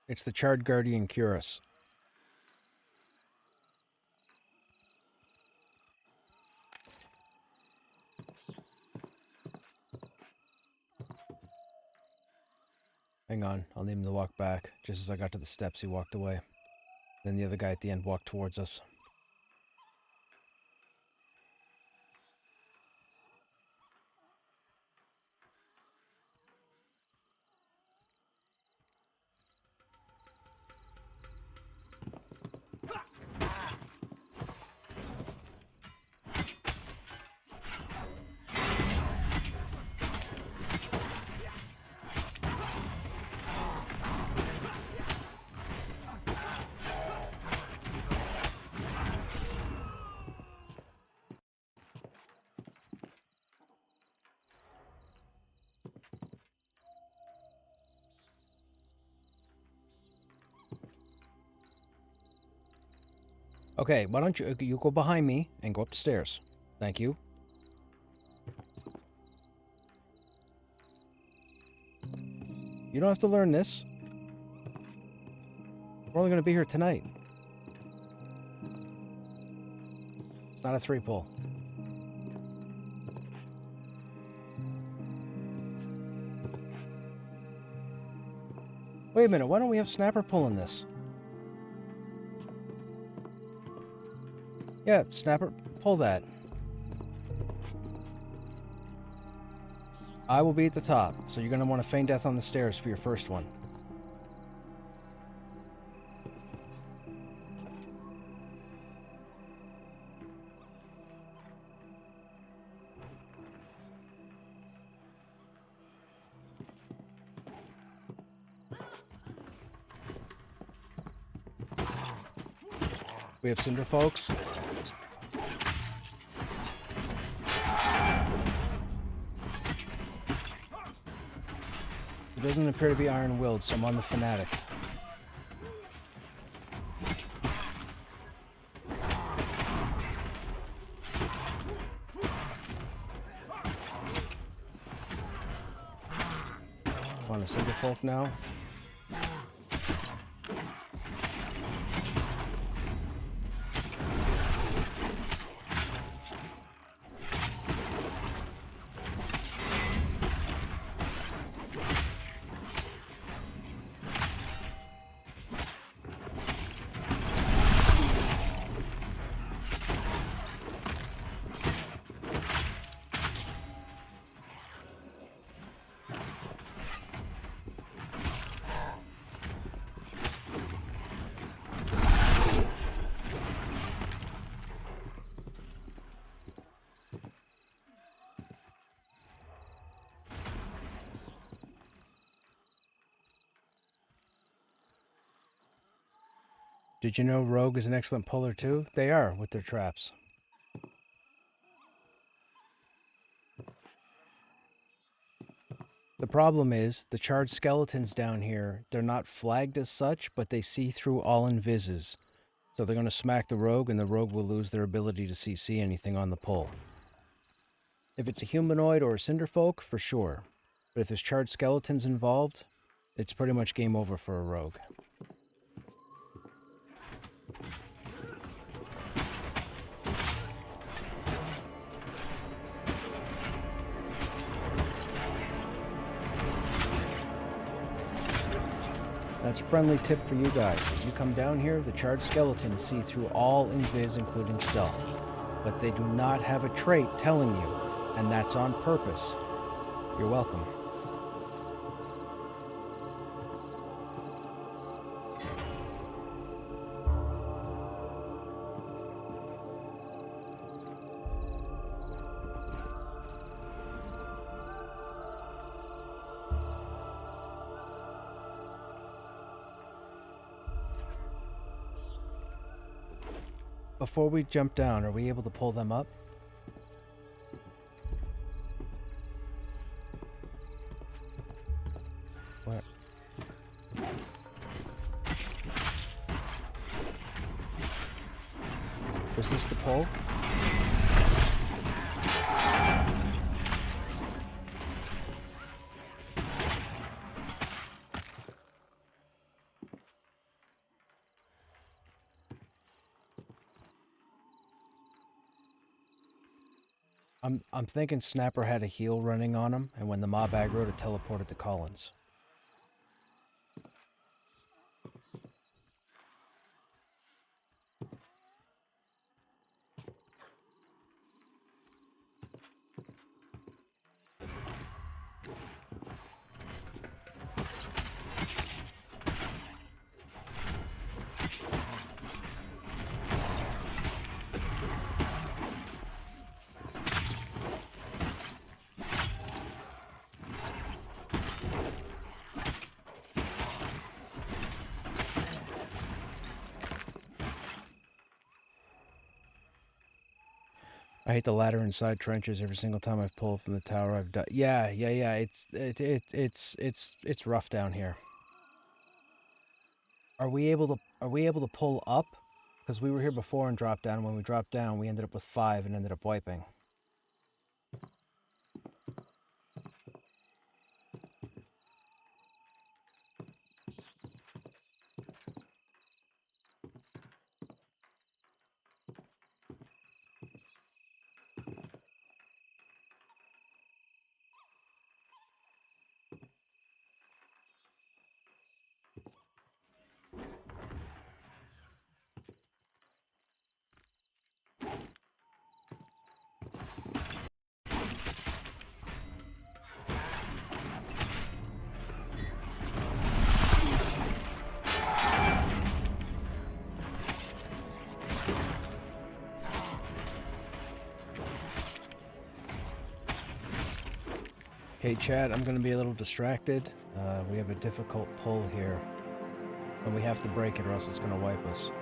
S1: It's the Charred Guardian Cuirass. Hang on, I'll need him to walk back. Just as I got to the steps, he walked away. Then the other guy at the end walked towards us. Okay, why don't you go behind me and go up the stairs. Thank you. You don't have to learn this. We're only going to be here tonight. It's not a 3-pull. Wait a minute, why don't we have Snapper pulling this? Yeah, Snapper, pull that. I will be at the top, so you're going to want to feign death on the stairs for your first one. We have Cinder folks. It doesn't appear to be iron-willed, so I'm on the Fanatic. On a Cinder folk now. Did you know Rogue is an excellent puller too? They are, with their traps. The problem is, the charred skeletons down here, they're not flagged as such, but they see through all invises. So they're going to smack the Rogue, and the Rogue will lose their ability to see anything on the pull. If it's a humanoid or a cinderfolk, for sure. But if there's charred skeletons involved, it's pretty much game over for a Rogue. That's a friendly tip for you guys. If you come down here, the charred skeletons see through all invis, including stealth. But they do not have a trait telling you, and that's on purpose. You're welcome. Before we jump down, are we able to pull them up? What? Was this the pull? I'm thinking Snapper had a heal running on him, and when the mob aggroed, it teleported to Collins. I hate the ladder inside trenches. Every single time I've pulled from the tower, I've done. Yeah. It's rough down here. Are we able to pull up? Because we were here before and dropped down. When we dropped down, we ended up with 5 and ended up wiping. Okay, chat, I'm going to be a little distracted. We have a difficult pull here. And we have to break it or else it's going to wipe us.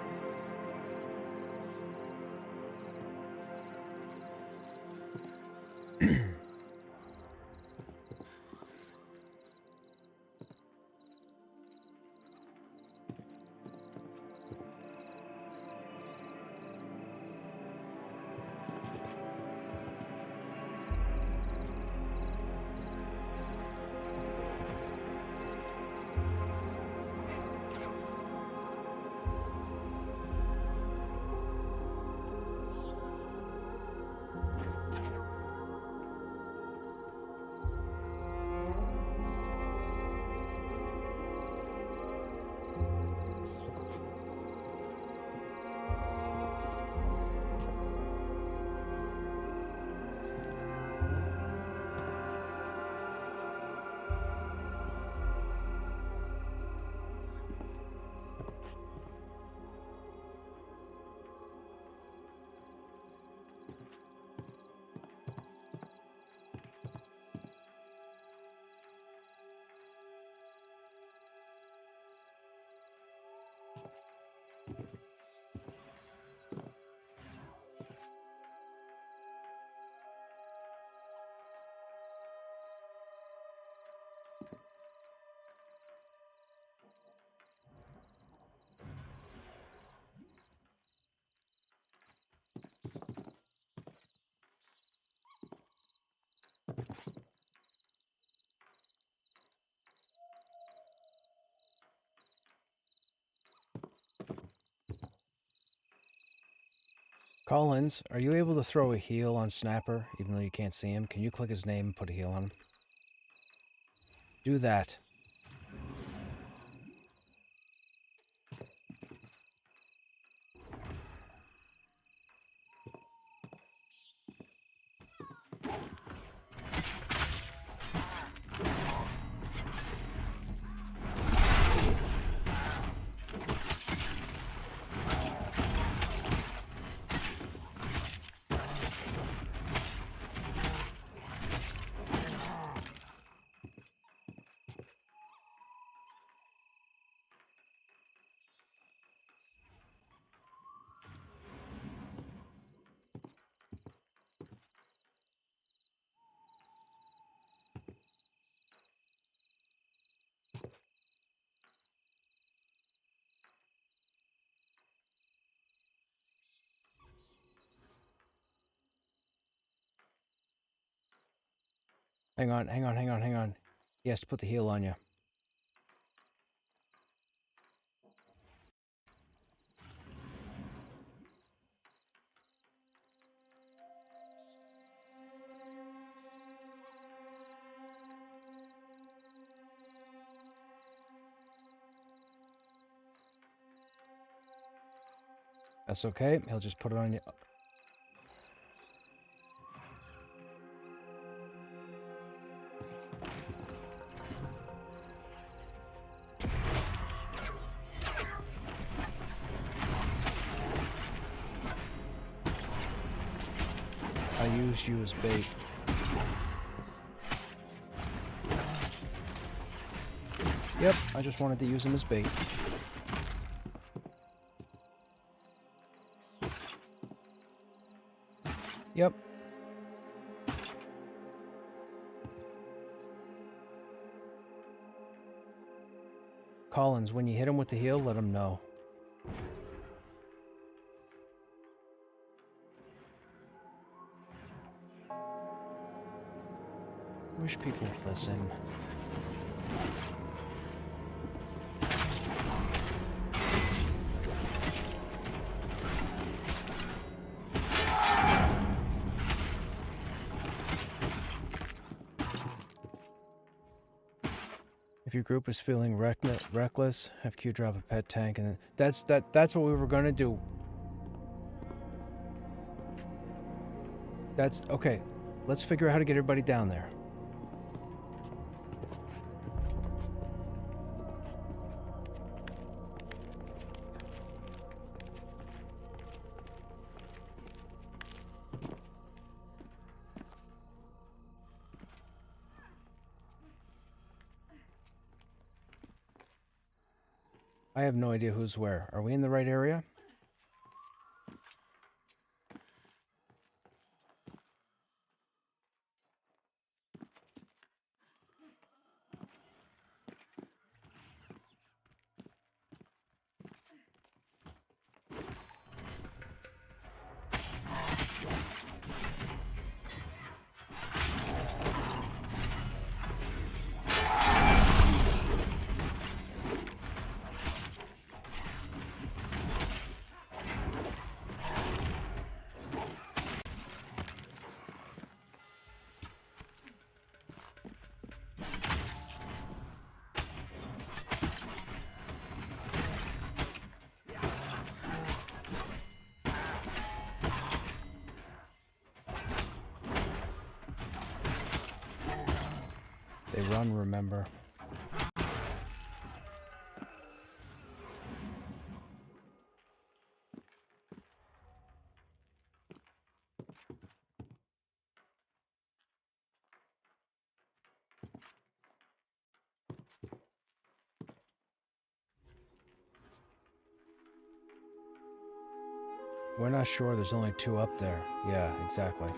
S1: Collins, are you able to throw a heal on Snapper, even though you can't see him? Can you click his name and put a heal on him? Do that. Hang on, hang on, hang on, hang on. He has to put the heal on you. That's okay. He'll just put it on you. I used you as bait. Yep, I just wanted to use him as bait. Yep. Collins, when you hit him with the heel, let him know. Wish people would listen. If your group is feeling reckless, have Q drop a pet tank, and that's what we were gonna do. That's okay. Let's figure out how to get everybody down there. I have no idea who's where. Are we in the right area? They run, remember. We're not sure, there's only 2 up there. Yeah, exactly.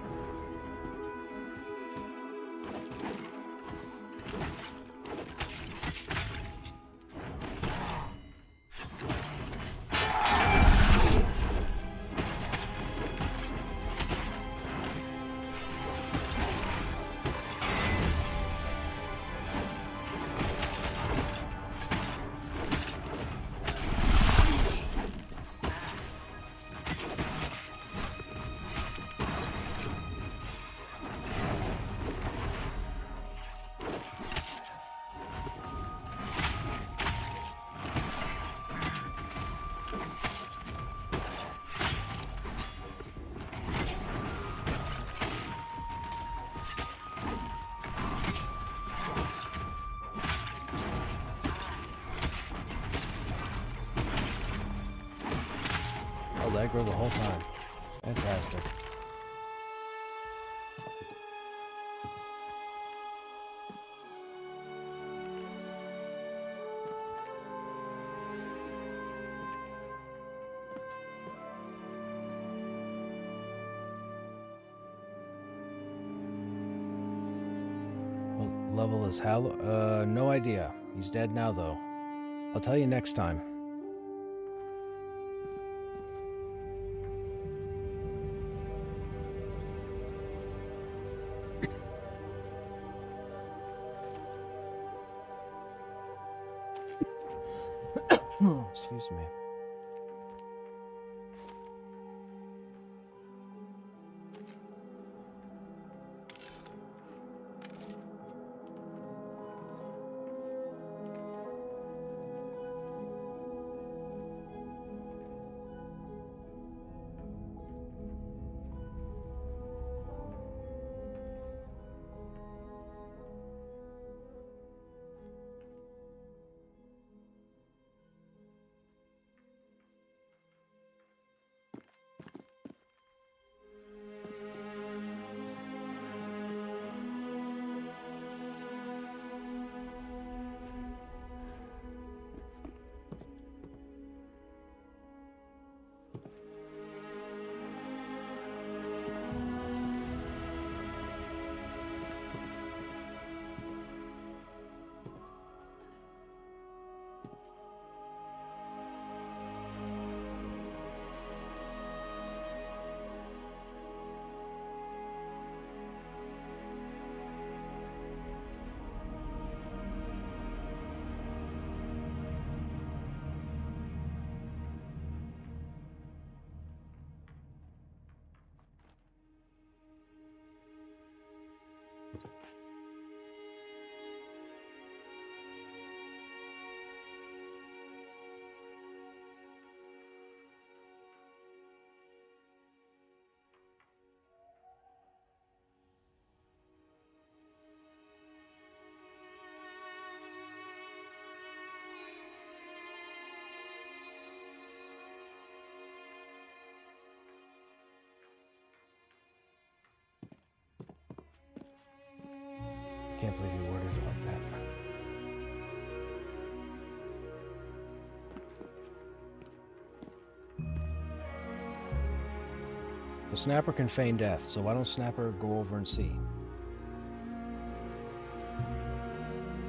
S1: Aggro the whole time. Fantastic. What level is Hal? No idea. He's dead now, though. I'll tell you next time. Excuse me. Can't believe you ordered it like that. The Snapper can feign death, so why don't Snapper go over and see?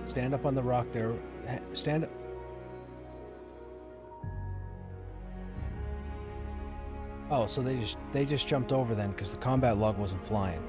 S1: Stand up on the rock there. Stand up. Oh, so they just jumped over then because the combat log wasn't flying.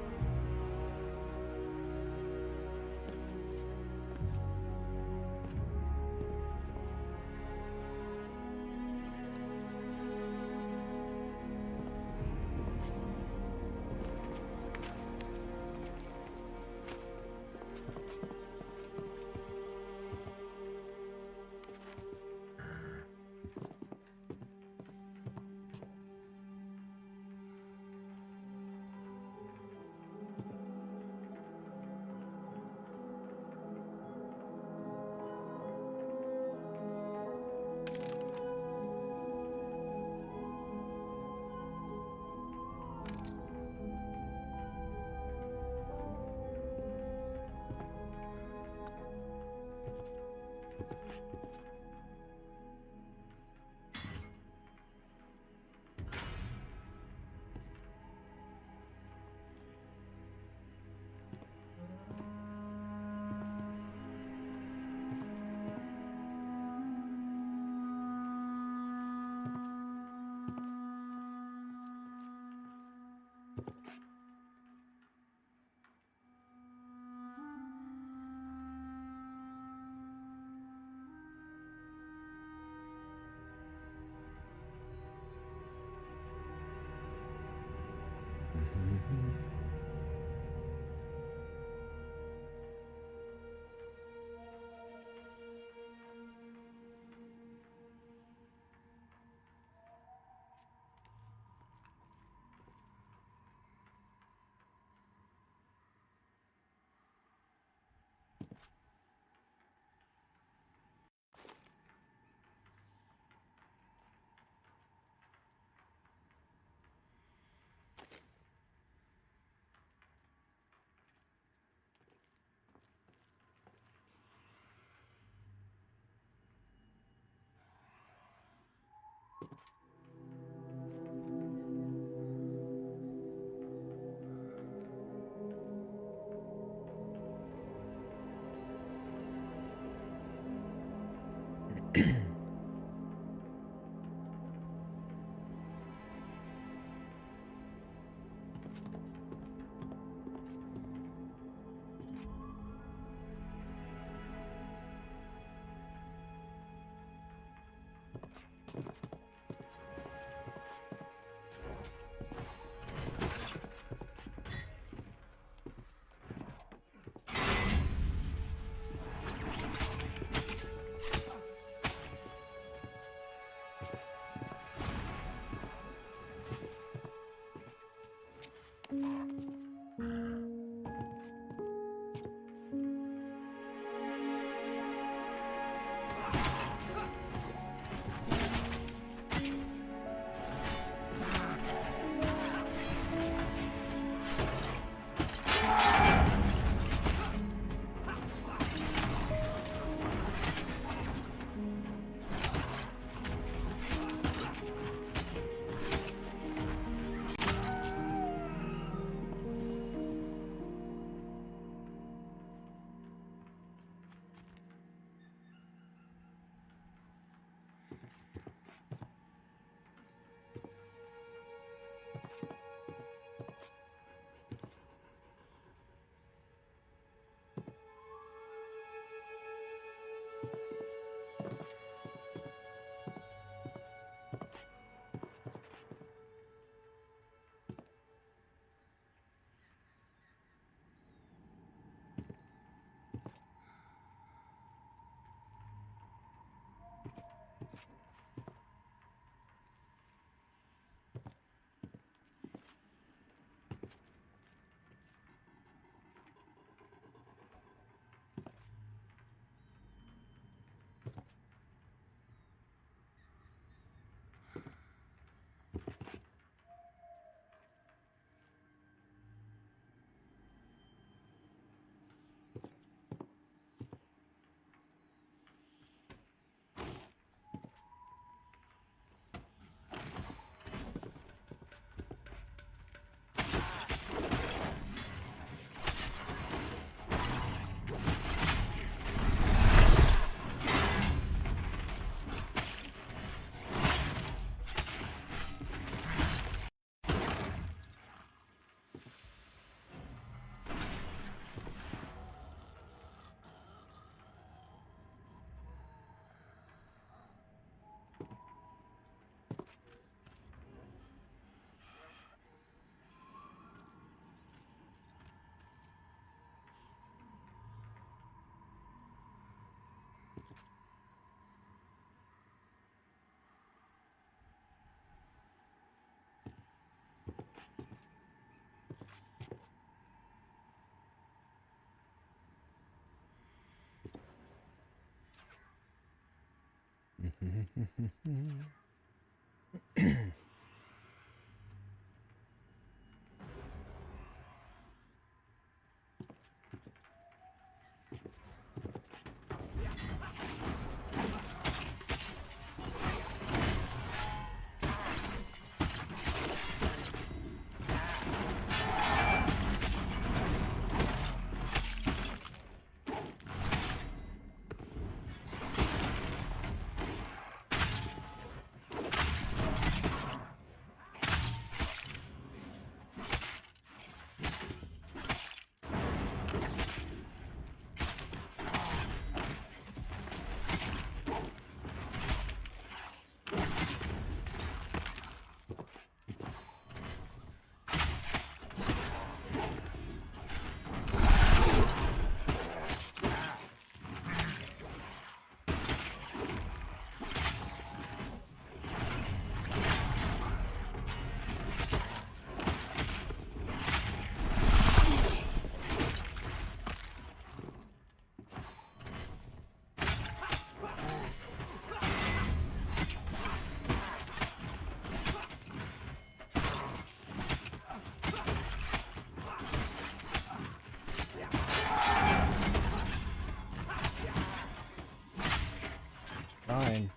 S1: Fine.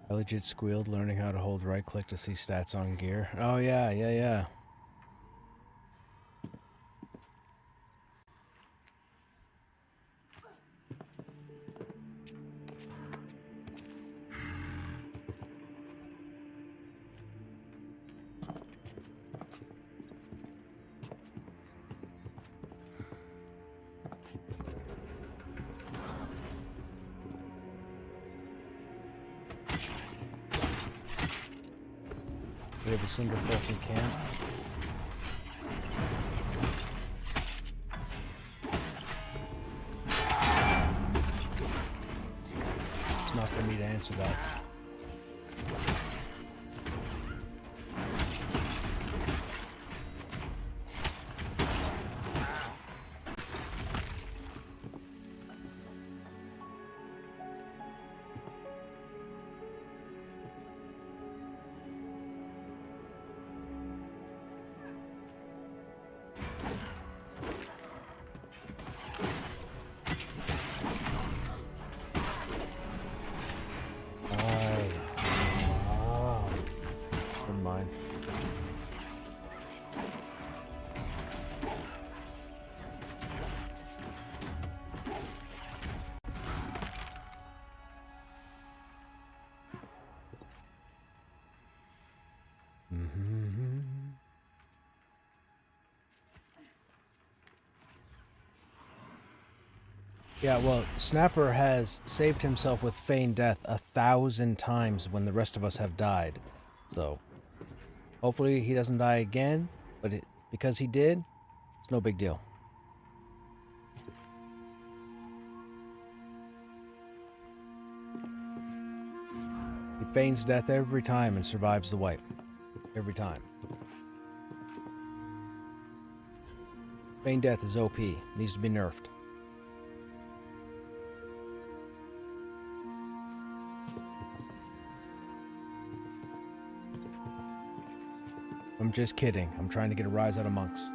S1: I legit squealed learning how to hold right click to see stats on gear. Oh yeah. We have a single faulty camp. It's not for me to answer that. Never mind. Yeah, well, Snapper has saved himself with feigned death 1,000 times when the rest of us have died. So, hopefully he doesn't die again, but because he did, it's no big deal. He feigns death every time and survives the wipe. Every time. Feigned death is OP. Needs to be nerfed. I'm just kidding. I'm trying to get a rise out of monks.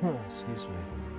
S1: Excuse me.